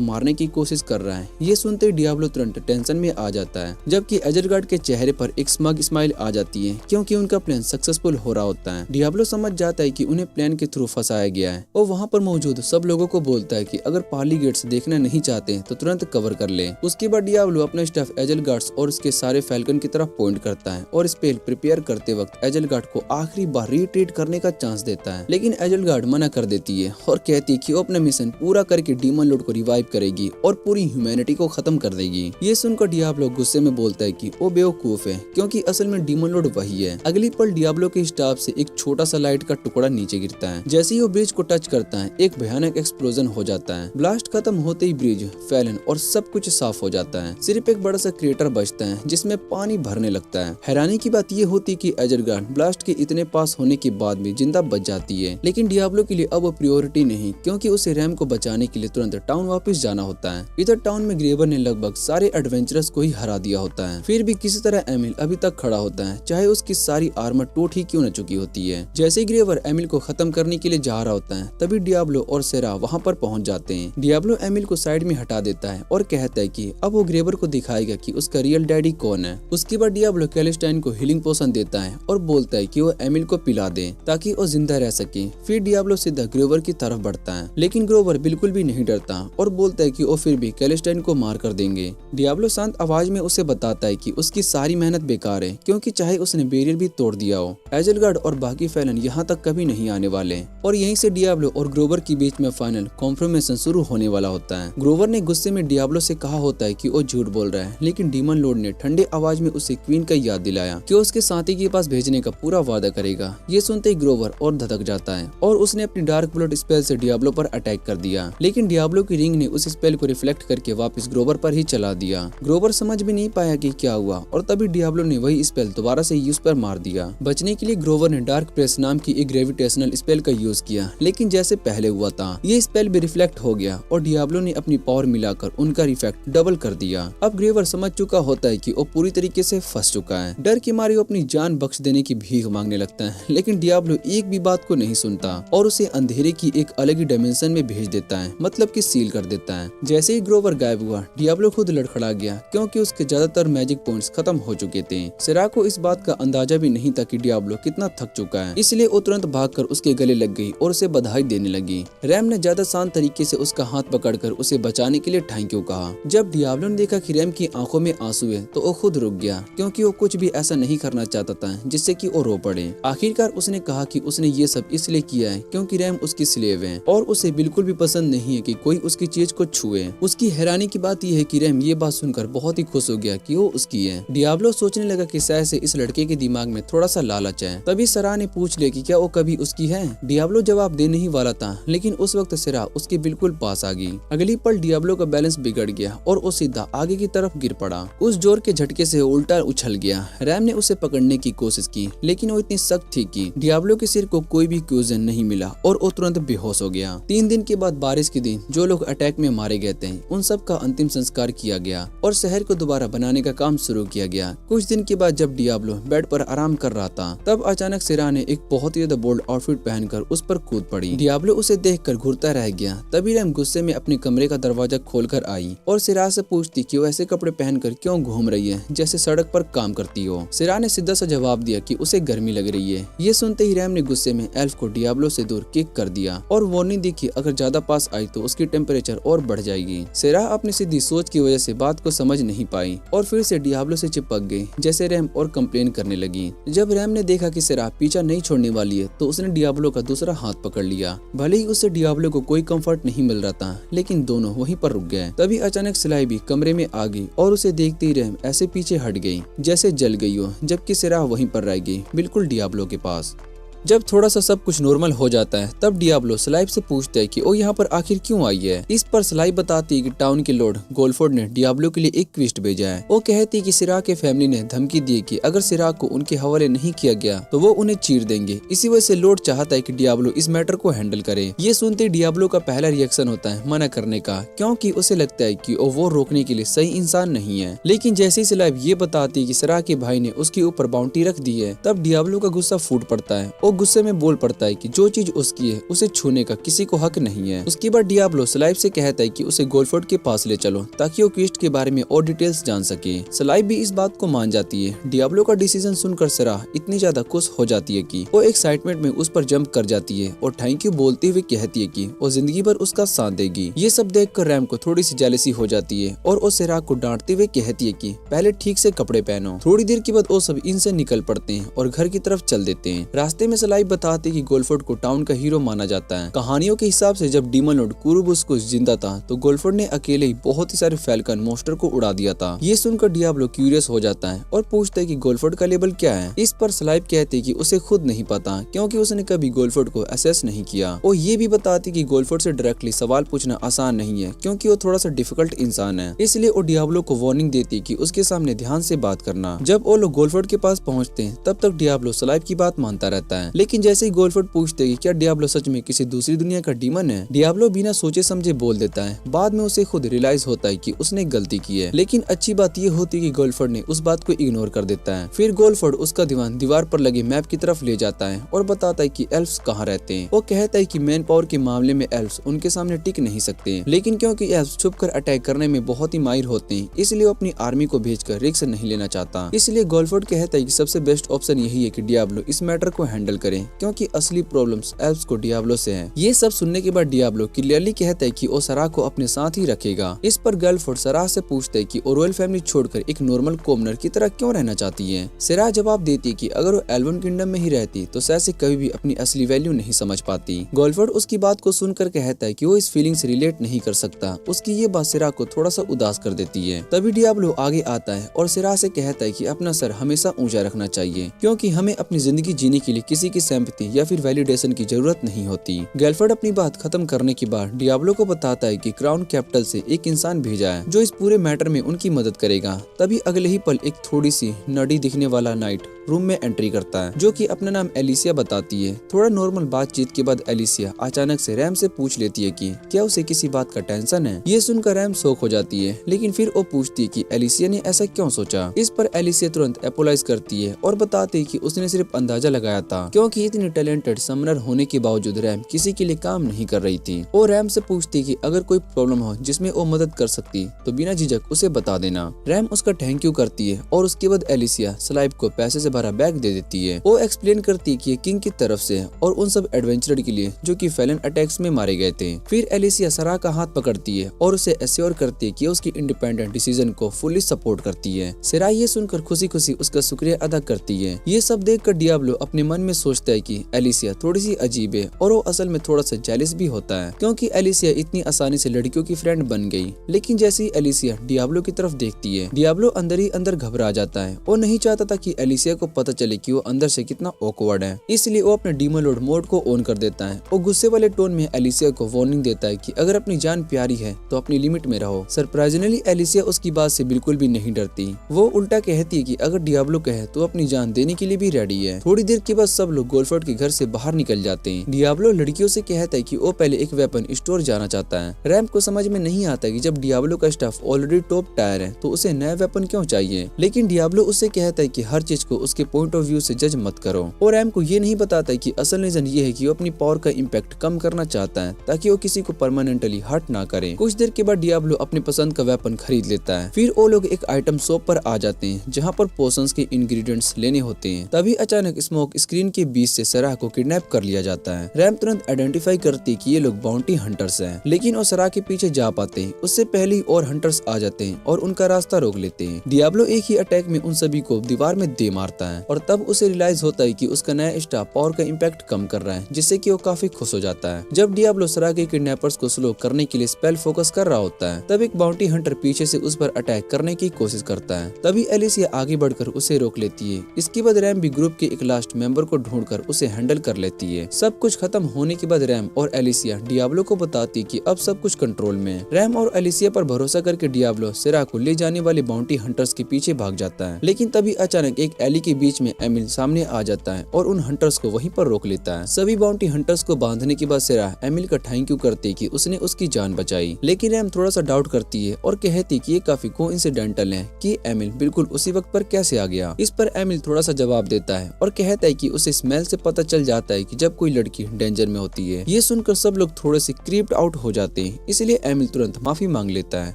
मारने की कोशिश कर रहा है। ये सुनते ही डियाब्लो तुरंत टेंशन में आ जाता है, जबकि एजलगार्ड के चेहरे पर एक स्मग स्माइल आ जाती है क्योंकि उनका प्लान सक्सेसफुल हो रहा होता है। डियाब्लो समझ जाता है कि उन्हें प्लान के थ्रू फंसाया गया है और वहाँ पर मौजूद सब लोगों को बोलता है कि अगर पार्ली गेट्स देखना नहीं चाहते तो तुरंत कवर कर ले। उसके बाद डियाब्लो अपना स्टाफ एजलगार्ड्स और उसके सारे फैल्कन की तरफ पॉइंट करता है और स्पेल प्रिपेयर करते वक्त एजलगार्ड को आखिरी बार रिट्रीट करने का चांस देता है, लेकिन एजलगार्ड मना कर देती है और कहती है कि वो अपना मिशन पूरा करके डीमन लॉर्ड को रिवाइव करेगी और पूरी ह्यूमैनिटी को खत्म कर देगी। ये सुनकर डियाब्लो गुस्से में बोलता है कि वो बेवकूफ है क्योंकि असल में डीमन लॉर्ड वही है। अगली पल डियाब्लो के स्टाफ से एक छोटा सा लाइट का टुकड़ा नीचे गिरता है। जैसे ही वो ब्रिज को टच करता है एक भयानक एक्सप्लोजन हो जाता है। ब्लास्ट खत्म होते ही ब्रिज, फैलन और सब कुछ साफ हो जाता है। सिर्फ एक बड़ा सा क्रेटर बचता है जिसमें पानी भरने लगता है। हैरानी की बात ये होती है कि एजलगार्ड ब्लास्ट के इतने पास होने के बाद भी जिंदा बच जाती है, लेकिन डियाब्लो के लिए अब वो प्रायोरिटी नहीं क्योंकि उसे रैम को बचाने के लिए तुरंत टाउन वापस जाना होता है। इधर टाउन में ग्रेवर ने लगभग सारे एडवेंचरर्स को ही हरा दिया होता है, फिर भी किसी तरह एमिल अभी तक खड़ा होता है चाहे उसकी सारी आर्मर टूट ही क्यों न चुकी होती है। जैसे ही ग्रेवर एमिल को खत्म करने के लिए जा रहा होता है तभी डियाब्लो और सेरा वहाँ पर पहुँच जाते हैं। डियाब्लो एमिल को साइड में हटा देता है और कहता है कि अब वो ग्रेवर को दिखाएगा कि उसका रियल डैडी कौन है। उसके बाद डियाब्लो कैलेस्टाइन को हीलिंग पोशन देता है और बोलता है कि वो एमिल को पिला दे ताकि वो जिंदा रह सके। फिर डियाब्लो सीधा ग्रोवर की तरफ बढ़ता है, लेकिन ग्रोवर बिल्कुल भी नहीं डरता और बोलता है कि वो फिर भी कैलेस्टाइन को मार कर देंगे। डियाब्लो शांत आवाज में उसे बताता है कि उसकी सारी मेहनत बेकार है क्योंकि चाहे उसने बैरियर भी तोड़ दिया हो, एजलगार्ड और बाकी फैलन यहाँ तक कभी नहीं आने वाले। और यहीं से डियाब्लो और ग्रोवर के बीच में फाइनल कॉन्फ्रमेशन शुरू होने वाला होता है। ग्रोवर ने गुस्से में डियाब्लो से कहा होता है कि वो झूठ बोल रहा है, लेकिन डीमन लॉर्ड ने ठंडे आवाज में उसे क्वीन का याद दिलाया कि उसके साथी के पास भेजने का पूरा वादा करेगा। ये सुनते ही ग्रोवर और धधक जाता है और उसने अपनी डार्क ब्लड स्पेल से डियाब्लो पर अटैक कर दिया, लेकिन डियाब्लो की रिंग ने उस स्पेल को रिफ्लेक्ट करके वापस ग्रोवर पर ही चला दिया। ग्रोवर समझ भी नहीं पाया कि क्या हुआ और तभी डियाब्लो ने वही स्पेल दोबारा से यूज पर मार दिया। बचने के लिए ग्रोवर ने डार्क प्रेस नाम की एक ग्रेविटेशनल स्पेल का यूज किया, लेकिन जैसे पहले हुआ था ये स्पेल भी रिफ्लेक्ट हो गया और डियाब्लो ने अपनी पावर मिलाकर उनका इफेक्ट डबल कर दिया। अब ग्रेवर समझ चुका होता है कि वो पूरी तरीके से फंस चुका है। डर के मारे वो अपनी जान बख्श देने की भीख मांगने लगता है, लेकिन डियाब्लो एक भी बात को नहीं सुनता और उसे अंधेरे की एक अलग ही डायमेंशन में भेज देता है, मतलब कि सील कर देता है। जैसे ही ग्रोवर गायब हुआ डियाब्लो खुद लड़खड़ा गया क्योंकि उसके ज्यादातर मैजिक पॉइंट्स खत्म हो चुके थे। सेरा को इस बात का अंदाजा भी नहीं था कि डियाब्लो कितना थक चुका है, इसलिए वो तुरंत भागकर उसके गले लग गई और उसे बधाई देने लगी। रैम ने ज्यादा शांत तरीके से उसका हाथ पकड़कर उसे बचाने के लिए थैंक यू कहा। जब डियाब्लो ने देखा कि रैम की आंखों में आंसू है तो वो खुद रुक गया क्योंकि वो कुछ भी ऐसा नहीं करना चाहता था जिससे कि वो रो पड़े। आखिरकार उसने कहा कि उसने ये सब इसलिए किया है क्योंकि रैम उसकी स्लेव है और उसे बिल्कुल भी पसंद नहीं है कि कोई उसकी चीज को छुए। उसकी हैरानी की बात यह है कि रैम ये बात सुनकर बहुत ही खुश हो गया कि वो उसकी है। डियाब्लो सोचने लगा कि शायद से इस लड़के के दिमाग में थोड़ा सा लालच है। तभी सेरा ने पूछ लिया कि क्या वो कभी उसकी है। डियाब्लो जवाब देने ही वाला था, लेकिन उस वक्त सेरा उसके बिल्कुल पास आ गई। अगली पल डियाब्लो का बैलेंस बिगड़ गया और वो सीधा आगे की तरफ गिर पड़ा। उस जोर के झटके से उल्टा उछल गया। रैम ने उसे पकड़ने की कोशिश की, लेकिन वो इतनी सख्त थी कि डियाब्लो के सिर को कोई भी क्यूजन नहीं मिला और वो तुरंत बेहोश हो गया। 3 दिन के बाद बारिश के दिन जो लोग अटैक में मारे गए थे उन सब का अंतिम संस्कार किया गया और शहर को दोबारा बनाने का काम शुरू किया गया। कुछ दिन के बाद जब डियाब्लो बेड पर आराम कर रहा था तब अचानक सेरा ने एक बहुत ही ज्यादा बोल्ड आउटफिट पहनकर उस पर कूद पड़ी। डियाब्लो उसे देखकर घूरता रह गया। तभी रैम गुस्से में अपने कमरे का दरवाजा खोलकर आई और सेरा से पूछती कि वो ऐसे कपड़े पहनकर क्यों घूम रही है जैसे सड़क पर काम करती हो। सेरा ने सीधा सा जवाब दिया कि उसे गर्मी लग रही है। ये सुनते ही रैम ने गुस्से में एल्फ को डियाब्लो से दूर किक कर दिया और वार्निंग दी कि अगर ज्यादा पास आई तो उसकी टेम्परेचर और बढ़ जाएगी। सेरा अपनी सीधी सोच की वजह से बात को समझ नहीं पाई और फिर से डियाब्लो से चिपक गई जैसे रैम और कंप्लेन करने लगी। जब रैम ने देखा कि सेरा पीछा नहीं छोड़ने वाली है तो उसने डियाब्लो का दूसरा हाथ पकड़ लिया। भले ही उससे डियाब्लो को कोई कंफर्ट नहीं मिल रहा था, लेकिन दोनों वहीं पर रुक गए। तभी अचानक सिलाई भी कमरे में आ गई और उसे देखते ही रैम ऐसे पीछे हट गई जैसे जल गई हो, जबकि सेरा वहीं पर रह गई बिल्कुल डियाब्लो के पास। जब थोड़ा सा सब कुछ नॉर्मल हो जाता है तब डियाब्लो स्लाइव से पूछता है कि वो यहाँ पर आखिर क्यों आई है। इस पर स्लाइव बताती है कि टाउन के लॉर्ड गोल्फोर्ड ने डियाब्लो के लिए एक क्वेस्ट भेजा है। वो कहती है कि सिराक के फैमिली ने धमकी दी कि अगर सिराक को उनके हवाले नहीं किया गया तो वो उन्हें चीर देंगे। इसी वजह से लॉर्ड चाहता है कि डियाब्लो इस मैटर को हैंडल करे। ये सुनते डियाब्लो का पहला रिएक्शन होता है मना करने का, क्योंकि उसे लगता है कि वो रोकने के लिए सही इंसान नहीं है। लेकिन जैसे ही स्लाइव ये बताती है कि सिराक के भाई ने उसके ऊपर बाउंटी रख दी है तब डियाब्लो का गुस्सा फूट पड़ता है। वो गुस्से में बोल पड़ता है कि जो चीज उसकी है उसे छूने का किसी को हक नहीं है। उसके बाद डियाब्लो सलाइव से कहता है कि उसे गोल्फोर्ड के पास ले चलो ताकि वो क्विस्ट के बारे में और डिटेल्स जान सके। सलाइव भी इस बात को मान जाती है। डियाब्लो का डिसीजन सुनकर सेरा इतनी ज्यादा खुश हो जाती है कि वो एक्साइटमेंट में उस पर जंप कर जाती है और थैंक यू बोलते हुए कहती है कि वो जिंदगी भर उसका साथ देगी। ये सब देखकर रैम को थोड़ी सी जेलसी हो जाती है और वो सेरा को डांटते हुए कहती है कि पहले ठीक से कपड़े पहनो। थोड़ी देर के बाद वो सब इनसे निकल पड़ते हैं और घर की तरफ चल देते हैं। रास्ते में सलाइव बताते कि गोल्फोर्ड को टाउन का हीरो माना जाता है। कहानियों के हिसाब से जब डीमन लॉर्ड कुरुबुस्कुस जिंदा था तो गोल्फोर्ड ने अकेले ही बहुत ही सारे फैल्कन मॉन्स्टर को उड़ा दिया था। ये सुनकर डियाब्लो क्यूरियस हो जाता है और पूछता है कि गोल्फोर्ड का लेवल क्या है। इस पर सलाइव कहते कि उसे खुद नहीं पता क्योंकि उसने कभी गोल्फोर्ड को असेस नहीं किया। वो ये भी बताती कि गोल्फोर्ड से डायरेक्टली सवाल पूछना आसान नहीं है क्योंकि वो थोड़ा सा डिफिकल्ट इंसान है। इसलिए वो डियाब्लो को वार्निंग देती कि उसके सामने ध्यान से बात करना। जब वो लोग गोल्फोर्ड के पास पहुंचते हैं तब तक डियाब्लो सलाइव की बात मानता रहता है। लेकिन जैसे ही गोल्फोर्ड पूछते कि क्या डियाब्लो सच में किसी दूसरी दुनिया का डीमन है, डियाब्लो बिना सोचे समझे बोल देता है। बाद में उसे खुद रियलाइज होता है कि उसने गलती की है। लेकिन अच्छी बात ये होती है कि गोल्फोर्ड ने उस बात को इग्नोर कर देता है। फिर गोल्फोर्ड उसका ध्यान दीवार पर लगे मैप की तरफ ले जाता है और बताता है कि एल्फ्स कहाँ रहते हैं। वो कहता है कि मैन पावर के मामले में एल्फ्स उनके सामने टिक नहीं सकते, लेकिन क्योंकि एल्फ्स छुपकर अटैक करने में बहुत ही माहिर होते हैं इसलिए वो अपनी आर्मी को भेजकर रिस्क नहीं लेना चाहता। इसलिए गोल्फोर्ड कहता है कि सबसे बेस्ट ऑप्शन यही है कि डियाब्लो इस मैटर को हैंडल करे क्योंकि असली प्रॉब्लम्स एल्फ्स को डियाब्लो से है। ये सब सुनने के बाद डियाब्लो क्लियरली कहता है कि वो सराह को अपने साथ ही रखेगा। इस पर गोल्फोर्ड सराह से पूछता है कि वो रॉयल फैमिली छोड़कर एक नॉर्मल कॉमनर की तरह क्यों रहना चाहती है। सराह जवाब देती है कि अगर वो एल्वन किंगडम में ही रहती तो शायद से कभी भी अपनी असली वैल्यू नहीं समझ पाती। गोल्फोर्ड उसकी बात को सुनकर कहता है कि वो इस फीलिंग से रिलेट नहीं कर सकता। उसकी ये बात सराह को थोड़ा सा उदास कर देती है। तभी डियाब्लो आगे आता है और सराह से कहता है कि अपना सर हमेशा ऊंचा रखना चाहिए क्योंकि हमें अपनी जिंदगी जीने के लिए किसी की सिंपैथी या फिर वैलिडेशन की जरूरत नहीं होती। गोल्फोर्ड अपनी बात खत्म करने के बाद डियाब्लो को बताता है कि क्राउन कैपिटल से एक इंसान भेजा है जो इस पूरे मैटर में उनकी मदद करेगा। तभी अगले ही पल एक थोड़ी सी नर्डी दिखने वाला नाइट रूम में एंट्री करता है जो कि अपना नाम एलिसिया बताती है। थोड़ा नॉर्मल बातचीत के बाद एलिसिया अचानक से रैम से पूछ लेती है कि क्या उसे किसी बात का टेंशन है। ये सुनकर रैम शॉक हो जाती है, लेकिन फिर वो पूछती है कि एलिसिया ने ऐसा क्यों सोचा। इस पर एलिसिया तुरंत अपोलाइज करती है और बताती है कि उसने सिर्फ अंदाजा लगाया था क्योंकि इतनी टैलेंटेड समनर होने के बावजूद रैम किसी के लिए काम नहीं कर रही थी। वो रैम से पूछती कि अगर कोई प्रॉब्लम हो जिसमें वो मदद कर सकती तो बिना झिझक उसे बता देना। रैम उसका थैंक यू करती है और उसके बाद एलिसिया सलाइव को पैसे से भरा बैग दे देती है। वो एक्सप्लेन करती है कि ये किंग की तरफ से है और उन सब एडवेंचरर के लिए जो कि फेलन अटैक्स में मारे गए थे। फिर एलिसिया सराह का हाथ पकड़ती है और उसे एश्योर करती है कि उसकी इंडिपेंडेंट डिसीजन को फुली सपोर्ट करती है। सराह ये सुनकर खुशी खुशी उसका शुक्रिया अदा करती है। ये सब देखकर डियाब्लो अपने मन में सोचता है कि एलिसिया थोड़ी सी अजीब है और वो असल में थोड़ा सा जेलस भी होता है क्योंकि एलिसिया इतनी आसानी से लड़कियों की फ्रेंड बन गई। लेकिन जैसे ही एलिसिया डियाब्लो की तरफ देखती है डियाब्लो अंदर ही अंदर घबरा जाता है। वो नहीं चाहता था कि एलिसिया को पता चले कि वो अंदर से कितना ऑकवर्ड है, इसलिए वो अपने डीमन लॉर्ड मोड को ऑन कर देता है। वो गुस्से वाले टोन में एलिसिया को वार्निंग देता है कि अगर अपनी जान प्यारी है तो अपनी लिमिट में रहो। सरप्राइजिंगली एलिसिया उसकी बात से बिल्कुल भी नहीं डरती। वो उल्टा कहती है कि अगर डियाब्लो कहे तो अपनी जान देने के लिए भी रेडी है। थोड़ी देर के बाद सब लोग गोल्फोर्ड के घर से बाहर निकल जाते हैं। डियाब्लो लड़कियों से कहता है कि वो पहले एक वेपन स्टोर जाना चाहता है। रैम को समझ में नहीं आता कि जब डियाब्लो का स्टाफ ऑलरेडी टॉप टायर है तो उसे नया वेपन क्यों चाहिए। लेकिन डियाब्लो उससे कहता है कि हर चीज को उसके पॉइंट ऑफ व्यू से जज मत करो। और रैम को ये नहीं बताता है कि असल रीजन ये है कि वो अपनी पावर का इम्पैक्ट कम करना चाहता है ताकि वो किसी को परमानेंटली हर्ट ना करे। कुछ देर के बाद डियाब्लो अपने पसंद का वेपन खरीद लेता है। फिर वो लोग एक आइटम शॉप पर आ जाते हैं जहाँ पर पोशंस के इंग्रेडिएंट्स लेने होते हैं। तभी अचानक स्मोक स्क्रीन के बीच से सराह को किडनैप कर लिया जाता है। रैम तुरंत आइडेंटिफाई करती है कि ये लोग बाउंटी हंटर्स हैं, लेकिन वो सराह के पीछे जा पाते हैं उससे पहले ही और हंटर्स आ जाते हैं और उनका रास्ता रोक लेते हैं। डियाब्लो एक ही अटैक में उन सभी को दीवार में दे मारता है और तब उसे रियलाइज होता है कि उसका नया स्टाफ पावर का इम्पैक्ट कम कर रहा है, जिससे कि वो काफी खुश हो जाता है। जब डियाब्लो सराह के किडनैपर्स को स्लो करने के लिए स्पेल फोकस कर रहा होता है तब एक बाउंटी हंटर पीछे से उस पर अटैक करने की कोशिश करता है। तभी एलिसिया आगे बढ़कर उसे रोक लेती है। इसके बाद रैम भी ग्रुप के एक लास्ट मेंबर को ढूंढकर उसे हैंडल कर लेती है। सब कुछ खत्म होने के बाद रैम और एलिसिया डियाब्लो को बताती कि अब सब कुछ कंट्रोल में है। रैम और एलिसिया पर भरोसा करके डियाब्लो सराह को ले जाने वाले बाउंटी हंटर्स के पीछे भाग जाता है। लेकिन तभी अचानक एक एली के बीच में एमिल सामने आ जाता है और उन हंटर्स को वहीं पर रोक लेता है। सभी बाउंटी हंटर्स को बांधने के बाद सेरा एमिल का थैंक यू करती कि उसने उसकी जान बचाई, लेकिन रैम थोड़ा सा डाउट करती है और कहती कि ये काफी कोइंसिडेंटल है कि एमिल बिल्कुल उसी वक्त पर कैसे आ गया। इस पर एमिल थोड़ा सा जवाब देता है और कहता है कि उसे स्मेल से पता चल जाता है कि जब कोई लड़की डेंजर में होती है। ये सुनकर सब लोग थोड़े से क्रीप्ड आउट हो जाते हैं, इसलिए एमिल तुरंत माफी मांग लेता है।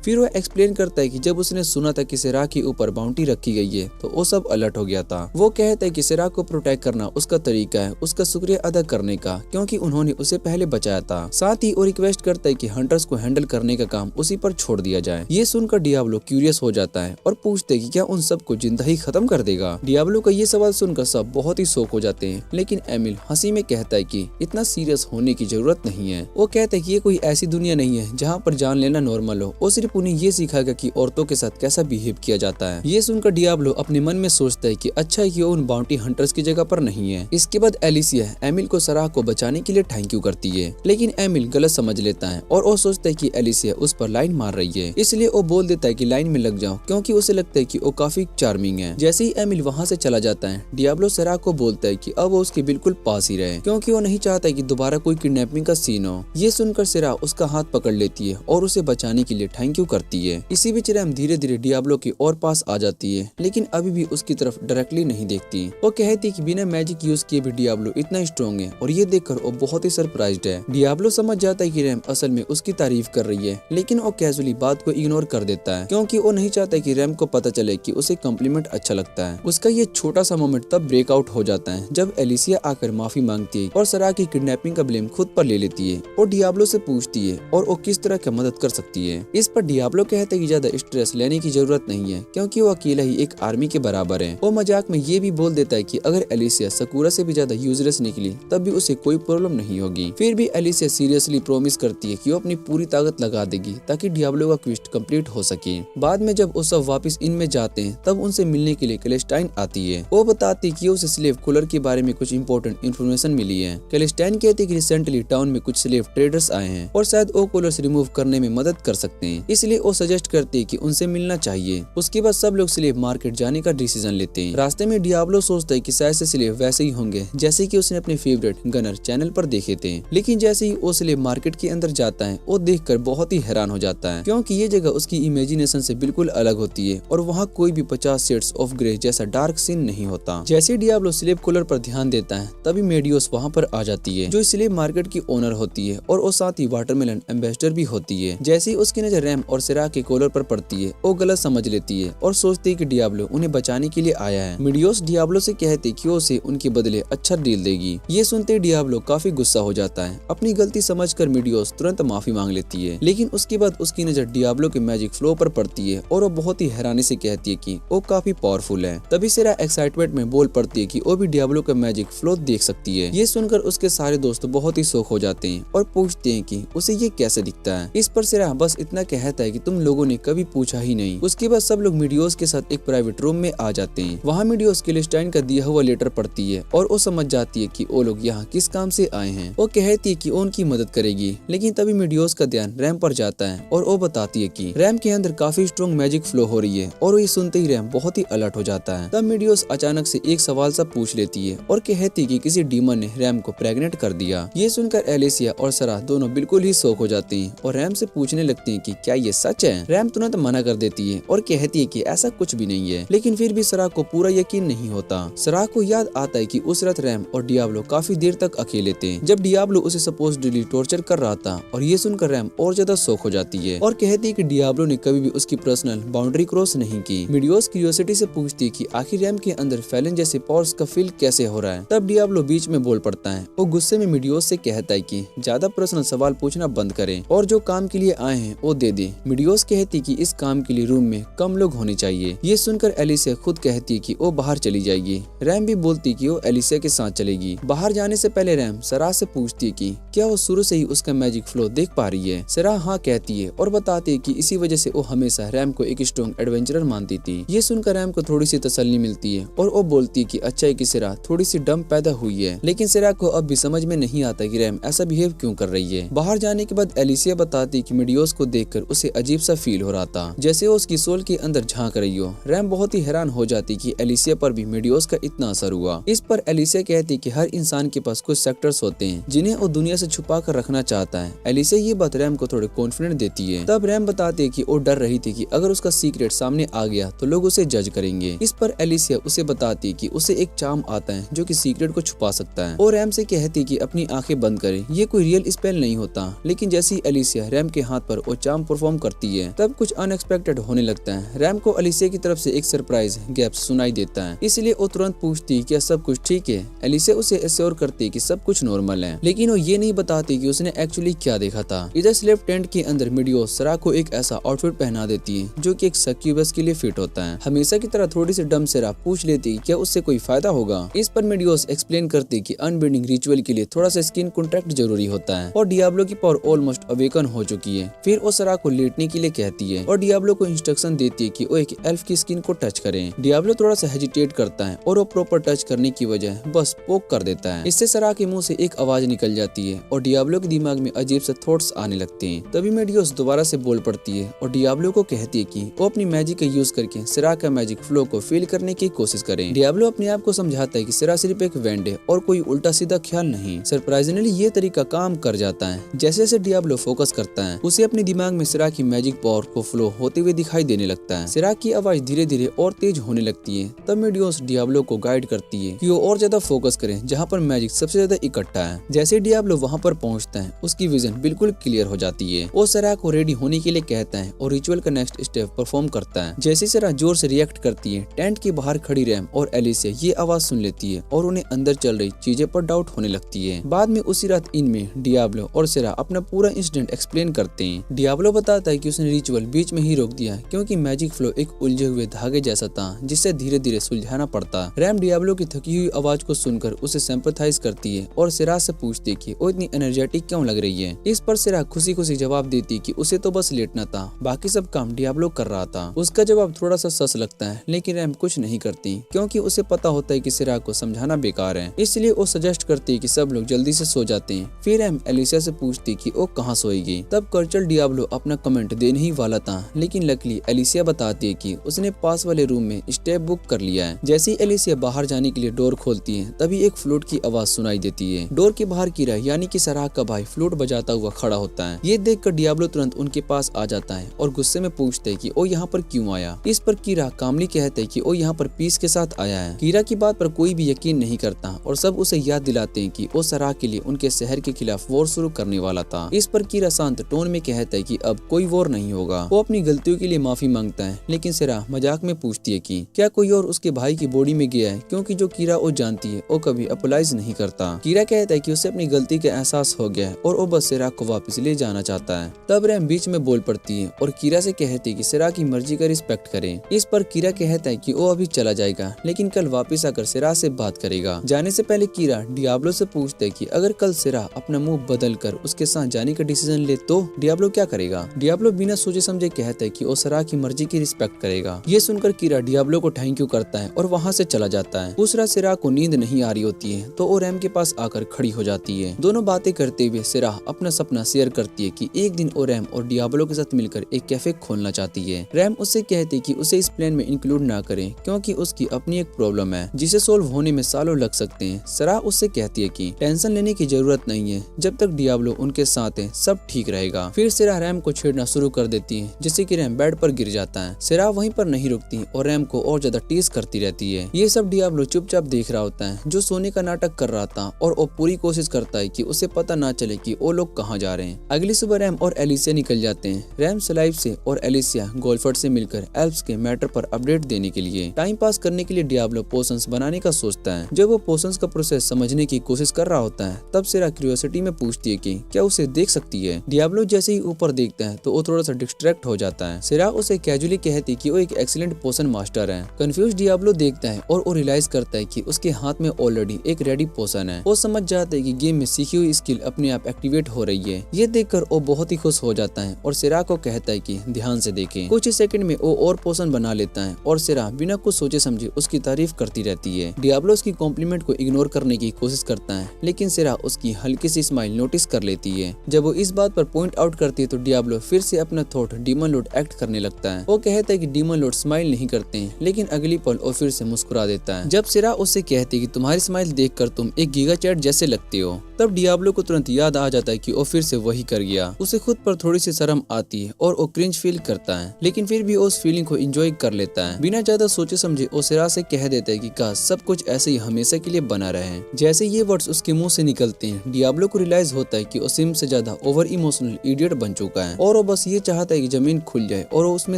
फिर वो एक्सप्लेन करता है कि जब उसने सुना था कि सेरा के ऊपर बाउंटी रखी गई है तो वो सब अलर्ट हो गया था। वो कहता है कि सेरा को प्रोटेक्ट करना उसका तरीका है उसका शुक्रिया अदा करने का, क्योंकि उन्होंने उसे पहले बचाया था। साथ ही वो रिक्वेस्ट करता है कि हंटर्स को हैंडल करने का काम उसी पर छोड़ दिया जाए। ये सुनकर डियाब्लो क्यूरियस हो जाता है और पूछते हैं कि क्या उन सबको जिंदा ही खत्म कर देगा। डियाब्लो का ये सवाल सुनकर सब बहुत ही शॉक हो जाते हैं, लेकिन एमिल हंसी में कहता है कि इतना सीरियस होने की जरूरत नहीं है। वो कहता है कि ये कोई ऐसी दुनिया नहीं है जहाँ पर जान लेना नॉर्मल हो, वो सिर्फ उन्हें ये सिखाएगा कि औरतों के साथ कैसा बिहेव किया जाता है। ये सुनकर डियाब्लो अपने मन में सोचता है कि अच्छा है कि वो उन बाउंटी हंटर्स की जगह पर नहीं है। इसके बाद एलिसिया एमिल को सराह को बचाने के लिए थैंक यू करती है, लेकिन एमिल गलत समझ लेता है और वो सोचता है कि एलिसिया उस पर लाइन मार रही है, इसलिए वो बोल देता है कि लाइन में लग जाओ, क्योंकि उसे लगता है कि वो काफी चार्मिंग है। जैसे ही एमिल वहाँ से चला जाता है, डियाब्लो सराह को बोलता है कि अब वो उसके बिल्कुल पास ही रहे, क्योंकि वो नहीं चाहता कि दोबारा कोई किडनैपिंग का सीन हो। ये सुनकर सेरा उसका हाथ पकड़ लेती है और उसे बचाने के लिए थैंक यू करती है। इसी बीच रैम धीरे धीरे डियाब्लो के और पास आ जाती है, लेकिन अभी भी उसकी तरफ डायरेक्टली नहीं देखती। वो कहती है कि बिना मैजिक यूज किए भी डियाब्लो इतना स्ट्रॉन्ग है, और ये देखकर वो बहुत ही सरप्राइज्ड है। डियाब्लो समझ जाता है कि रैम असल में उसकी तारीफ कर रही है, लेकिन वो कैजुअली बात को इग्नोर कर देता है, क्योंकि वो नहीं चाहता कि रैम को पता चले कि उसे कॉम्प्लीमेंट अच्छा लगता है। उसका ये छोटा सा मोमेंट तब ब्रेकआउट हो जाता है जब एलिसिया आकर माफी मांगती है और सराह की किडनैपिंग का ब्लेम खुद पर ले लेती है और डियाब्लो से पूछती है और वो किस तरह की मदद कर सकती है। इस पर डियाब्लो कहता है कि ज्यादा स्ट्रेस लेने की जरूरत नहीं है, क्योंकि वो अकेला ही एक आर्मी के बराबर है। वो मजाक में ये भी बोल देता है कि अगर एलिसिया सकूरा से भी ज्यादा यूजलेस निकली तब भी उसे कोई प्रॉब्लम नहीं होगी। फिर भी एलिसिया सीरियसली प्रॉमिस करती है कि वो अपनी पूरी ताकत लगा देगी ताकि डियाब्लो का क्वेस्ट कंप्लीट हो सके। बाद में जब वो सब वापस इन में जाते हैं तब उनसे मिलने के लिए कैलेस्टाइन आती है। वो बताती है कि उसे स्लेव कूलर के बारे में कुछ इंपॉर्टेंट इन्फॉर्मेशन मिली है। कैलेस्टाइन कहती है कि रिसेंटली टाउन में कुछ स्लेव ट्रेडर्स आए हैं और शायद वो कूलर्स रिमूव करने में मदद कर सकते हैं, इसलिए वो सजेस्ट करती है कि उनसे मिलना चाहिए। उसके बाद सब लोग स्लेव मार्केट जाने का डिसीजन लेते हैं। रास्ते में डियाब्लो सोचता है कि शायद से स्लेव वैसे ही होंगे जैसे कि उसने अपने फेवरेट गनर चैनल पर देखे थे, लेकिन जैसे ही वो स्लेव मार्केट के अंदर जाता है वो देखकर बहुत ही हैरान हो जाता है, क्योंकि ये जगह उसकी इमेजिनेशन से बिल्कुल अलग होती है और वहाँ कोई भी 50 शेड्स ऑफ ग्रे जैसा डार्क सीन नहीं होता। जैसे डियाब्लो स्लेव कूलर पर ध्यान देता है तभी मेडियोस वहाँ पर आ जाती है, जो स्लेव मार्केट की ओनर होती है और वो साथ ही वाटरमेलन एम्बेसडर भी होती है। जैसे ही उसकी नजर रैम और सेरा के कॉलर पर पड़ती है वो गलत समझ लेती है और सोचती है कि डियाब्लो उन्हें बचाने के लिए आया है। मेडियोस डियाब्लो से कहते कि वो उसे उनके बदले अच्छा डील देगी। ये सुनते डियाब्लो काफी गुस्सा हो जाता है। अपनी गलती समझकर मेडियोस तुरंत माफी मांग लेती है, लेकिन उसके बाद उसकी नजर डियाब्लो के मैजिक फ्लो पर पड़ती है और वो बहुत ही हैरानी से कहती है कि वो काफी पावरफुल है। तभी सेरा एक्साइटमेंट में बोल पड़ती है कि वो भी डियाब्लो का मैजिक फ्लो देख सकती है। ये सुनकर उसके सारे दोस्त बहुत ही शौक हो जाते हैं और पूछते हैं कि उसे ये कैसे दिखता है। इस पर सेरा बस इतना कहता है कि तुम लोगों ने कभी पूछा ही नहीं। उसके बाद सब लोग मेडियोस के साथ एक प्राइवेट रूम में आ जाते हैं। वहाँ मेडियोस कैलेस्टाइन का दिया हुआ लेटर पढ़ती है और वो समझ जाती है कि वो लोग यहाँ किस काम से आए हैं। वो कहती है कि वो उनकी मदद करेगी, लेकिन तभी मेडियोस का ध्यान रैम पर जाता है और वो बताती है कि रैम के अंदर काफी स्ट्रॉन्ग मैजिक फ्लो हो रही है और ये सुनते ही रैम बहुत ही अलर्ट हो जाता है। तब मेडियोस अचानक से एक सवाल सा पूछ लेती है और कहती है कि किसी डीमन ने रैम को प्रेग्नेंट कर दिया। ये सुनकर एलिसिया और सराह दोनों बिल्कुल ही शौक हो जाते हैं और रैम से पूछने लगते हैं कि क्या ये सच है। रैम तुरंत मना कर देती है और कहती है कि ऐसा कुछ भी नहीं है, लेकिन फिर भी सराह को पूरा यकीन नहीं होता। सराह को याद आता है कि उस रात रैम और डियाब्लो काफी देर तक अकेले थे जब डियाब्लो उसे सपोज्डली टॉर्चर कर रहा था, और ये सुनकर रैम और ज्यादा शौक हो जाती है और कहती है कि डियाब्लो ने कभी भी उसकी पर्सनल बाउंड्री क्रॉस नहीं की। मेडियोस क्यूरियोसिटी से पूछती है कि आखिर रैम के अंदर फैलन जैसे पावर्स का फील कैसे हो रहा है। तब डियाब्लो बीच में बोल पड़ता है। वो गुस्से में मेडियोस से कहता है कि ज्यादा पर्सनल सवाल पूछना बंद करें और जो काम के लिए आए हैं वो दे दे। मेडियोस कहती कि इस काम के लिए रूम में कम लोग होने चाहिए। ये सुनकर एलिसिया खुद कहती है कि वो बाहर चली जाएगी। रैम भी बोलती कि वो एलिसिया के साथ चलेगी। बाहर जाने से पहले रैम सराह से पूछती है कि क्या वो शुरू से ही उसका मैजिक फ्लो देख पा रही है। सराह हाँ कहती है और बताती है कि इसी वजह से वो हमेशा रैम को एक स्ट्रॉन्ग एडवेंचरर मानती थी। ये सुनकर रैम को थोड़ी सी तसल्ली मिलती है और वो बोलती है कि अच्छा है कि सराह थोड़ी सी डम पैदा हुई है, लेकिन सराह को अब भी समझ में नहीं आता कि रैम ऐसा बिहेव क्यों कर रही है। बाहर जाने के बाद एलिसिया बताती है कि मेडियोस को देखकर उसे अजीब सा फील हो रहा था, जैसे वो उसकी सोल के अंदर झांक रही हो। रैम बहुत ही हैरान हो जाती कि एलिसिया एलिसिया पर भी मेडियोस का इतना असर हुआ। इस पर एलिसिया कहती है कि हर इंसान के पास कुछ सेक्टर्स होते हैं जिन्हें वो दुनिया से छुपा कर रखना चाहता है। एलिसिया ये बात रैम को थोड़े कॉन्फिडेंट देती है। तब रैम बताते है कि वो डर रही थी कि अगर उसका सीक्रेट सामने आ गया तो लोग उसे जज करेंगे। इस पर एलिसिया उसे बताती है कि उसे एक चार्म आता है जो कि सीक्रेट को छुपा सकता है। और रैम से कहती है कि अपनी आंखें बंद करे, ये कोई रियल स्पेल नहीं होता। लेकिन जैसे ही एलिसिया रैम के हाथ पर वो चार्म परफॉर्म करती है तब कुछ अनएक्सपेक्टेड होने लगता है। रैम को एलिसिया की तरफ से एक सरप्राइज गैप सुनाई देता है, इसलिए वो तुरंत पूछती है क्या सब कुछ ठीक है। एलिसिया उसे एश्योर करती है कि सब कुछ नॉर्मल है, लेकिन वो ये नहीं बताती कि उसने एक्चुअली क्या देखा था। इधर स्लेव टेंट के अंदर मेडियोस सरा को एक ऐसा आउटफिट पहना देती है जो कि एक सक्यूबस के लिए फिट होता है। हमेशा की तरह थोड़ी सी डम सरा पूछ लेती है क्या उससे कोई फायदा होगा। इस पर मेडियोस एक्सप्लेन करती है कि अनबीडिंग रिचुअल के लिए थोड़ा सा स्किन कॉन्ट्रैक्ट जरूरी होता है और डियाब्लो की पावर ऑलमोस्ट अवेकन हो चुकी है। फिर वो सरा को लेटने के लिए कहती है और डियाब्लो को इंस्ट्रक्शन देती है कि वो एक एल्फ की स्किन को टच करें। डियाब्लो थोड़ा सा हेजिटेट करता है और वो प्रॉपर टच करने की वजह बस पोक कर देता है। इससे सरा के मुंह से एक आवाज निकल जाती है और डियाब्लो के दिमाग में अजीब से थॉट्स आने लगते हैं। तभी मेडियोस दोबारा से बोल पड़ती है और डियाब्लो को कहती है कि वो अपनी मैजिक का यूज करके सरा का मैजिक फ्लो को फील करने की कोशिश करें। डियाब्लो अपने आप को समझाता है कि सरा सिर्फ एक वेंड है और कोई उल्टा सीधा ख्याल नहीं। सरप्राइजिंगली ये तरीका काम कर जाता है। जैसे जैसे डियाब्लो फोकस करता है उसे अपने दिमाग में सरा की मैजिक पावर को फ्लो होते हुए दिखाई देने लगता है। सरा की आवाज धीरे धीरे और तेज होने लगती है। तब मेडियोस डियाब्लो को गाइड करती है कि वो और ज्यादा फोकस करे जहाँ पर मैजिक सबसे ज्यादा इकट्ठा है। जैसे डियाब्लो वहाँ पर पहुँचता है उसकी विजन बिल्कुल क्लियर हो जाती है। वो सरा को रेडी होने के लिए कहता है और रिचुअल का नेक्स्ट स्टेप परफॉर्म करता है। जैसे सरा जोर से रिएक्ट करती है टेंट के बाहर खड़ी रैम और एलिसिया ये आवाज सुन लेती है और उन्हें अंदर चल रही चीजें पर डाउट होने लगती है। बाद में उसी रात इनमें डियाब्लो और सरा अपना पूरा इंसिडेंट एक्सप्लेन करते हैं। डियाब्लो बताता है कि उसने रिचुअल बीच में ही रोक दिया क्योंकि मैजिक फ्लो एक उलझे हुए धागे जैसा था जिससे धीरे धीरे सुलझाना पड़ता। रैम डियाब्लो की थकी हुई आवाज को सुनकर उसे सिंपैथाइज करती है और सरा से पूछती है कि वो इतनी एनर्जेटिक क्यों लग रही है। इस पर सरा खुशी खुशी जवाब देती कि उसे तो बस लेटना था, बाकी सब काम डियाब्लो कर रहा था। उसका जवाब थोड़ा सा सस लगता है लेकिन रैम कुछ नहीं करती क्योंकि उसे पता होता है कि सरा को समझाना बेकार है। इसलिए वो सजेस्ट करती है कि सब लोग जल्दी से सो जाते हैं। फिर रैम एलिसिया से पूछती कि वो कहाँ सोएगी। तब कर्चल डियाब्लो अपना कमेंट देने ही वाला था लेकिन लकीली एलिसिया बताती है कि उसने पास वाले रूम में स्टेप बुक कर लिया है। जैसे ही एलिसिया बाहर जाने के लिए डोर खोलती है तभी एक फ्लूट की आवाज सुनाई देती है। डोर के बाहर कीरा यानी कि सरा का भाई फ्लूट बजाता हुआ खड़ा होता है। ये देखकर डियाब्लो तुरंत उनके पास आ जाता है और गुस्से में पूछते है कि वो यहाँ पर क्यों आया। इस पर कीरा कामली कहते है कि वो यहाँ पर पीस के साथ आया है। कीरा की बात पर कोई भी यकीन नहीं करता और सब उसे याद दिलाते हैं कि वो सरा के लिए उनके शहर के खिलाफ वॉर शुरू करने वाला था। इस पर कीरा शांत टोन में कहता है कि अब कोई वॉर नहीं होगा। वो अपनी गलतियों के लिए माफी मांगता है लेकिन सरा मजाक में पूछती है कि क्या कोई और उसके भाई की बॉडी में गया है क्योंकि जो कीरा वो जानती है वो कभी अपोलाइज नहीं करता। कीरा कहता है कि उसे अपनी गलती का एहसास हो गया है और वो बस सरा को वापस ले जाना चाहता है। तब रैम बीच में बोल पड़ती है और कीरा से कहती है कि सरा की मर्जी का रिस्पेक्ट करे। इस पर कीरा कहता है कि वो अभी चला जाएगा लेकिन कल वापस आकर सरा से बात करेगा। जाने से पहले कीरा डियाब्लो से पूछता है कि अगर कल सरा अपना मुंह बदल कर उसके साथ जाने का डिसीजन ले तो डियाब्लो क्या करेगा। डियाब्लो बिना सोचे समझे कहता है कि वो सरा की मर्जी की रिस्पेक्ट करेगा। ये सुनकर कीरा डियाब्लो को थैंक यू करता है और वहाँ से चला जाता है। दूसरा सरा को नींद नहीं आ रही होती है तो वो रैम के पास आकर खड़ी हो जाती है। दोनों बातें करते हुए सरा अपना सपना शेयर करती है कि एक दिन वो रैम और डियाब्लो के साथ मिलकर एक कैफे खोलना चाहती है। रैम उससे कहती है कि उसे इस प्लान में इंक्लूड ना करे क्योंकि उसकी अपनी एक प्रॉब्लम है जिसे सोल्व होने में सालों लग सकते हैं। सरा उससे कहती है कि टेंशन लेने की जरूरत नहीं है, जब तक डियाब्लो उनके साथ है सब ठीक रहेगा। फिर सरा रैम को छेड़ना शुरू कर देती है जिससे कि रैम बेड पर गिर जाता है। सरा वहीं पर नहीं रुकती और रैम को और ज्यादा टीज करती रहती है। ये सब डियाब्लो चुपचाप देख रहा होता है जो सोने का नाटक कर रहा था और वो पूरी कोशिश करता है कि उसे पता ना चले कि वो लोग कहाँ जा रहे हैं। अगली सुबह रैम और एलिसिया निकल जाते हैं। रैम स्लाइव से और एलिसिया गोल्फर्ड से मिलकर एल्फ्स के मैटर पर अपडेट देने के लिए टाइम पास करने के लिए डियाब्लो पोशंस बनाने का सोचता है। जब वो पोशंस का प्रोसेस समझने की कोशिश कर रहा होता है तब सरा क्यूरियोसिटी में पूछती है कि क्या उसे देख सकती है। डियाब्लो जैसे ही ऊपर देखता है तो वो थोड़ा सा डिस्ट्रैक्ट हो जाता है। सरा उसे कैजुअली कहती कि वो एक एक्सीलेंट पोशन मास्टर है। कंफ्यूज डियाब्लो देखता है और वो रियलाइज करता है कि उसके हाथ में ऑलरेडी एक रेडी पोशन है। वो समझ जाता है कि गेम में सीखी हुई स्किल अपने आप एक्टिवेट हो रही है। ये देखकर वो बहुत ही खुश हो जाता है और सरा को कहता है कि ध्यान से देखें। कुछ ही सेकंड में वो और पोशन बना लेता है और सरा बिना कुछ सोचे समझे उसकी तारीफ करती रहती है। डियाब्लो उसकी कॉम्प्लीमेंट को इग्नोर करने की कोशिश करता है लेकिन सरा उसकी हल्की सी स्माइल नोटिस कर लेती है। जब वो इस बात पर पॉइंट आउट करती है तो डियाब्लो फिर से अपना थॉट डीमन लॉर्ड एक्ट करने लगता है। वो कहता है कि डीमन लॉर्ड स्माइल नहीं करते हैं लेकिन अगली पल पल और फिर से मुस्कुरा देता है। जब सिरा उससे कहती है कि तुम्हारी स्माइल देखकर तुम एक गीगा चैट जैसे लगते हो, तब डियाब्लो को तुरंत याद आ जाता है कि वो फिर से वही कर गया। उसे खुद पर थोड़ी सी शर्म आती है और वो क्रिंज फील करता है, लेकिन फिर भी उस फीलिंग को एंजॉय कर लेता है। बिना ज्यादा सोचे समझे वो सिरा से कह देता है कि काश सब कुछ ऐसे ही हमेशा के लिए बना रहे। जैसे ये वर्ड्स उसके मुंह से निकलते हैं, डियाब्लो को रियलाइज होता है कि वो सिम से ज्यादा ओवर इमोशनल इडियट बन चुका है और वो बस ये चाहता है कि जमीन खुल जाए और वो उसमें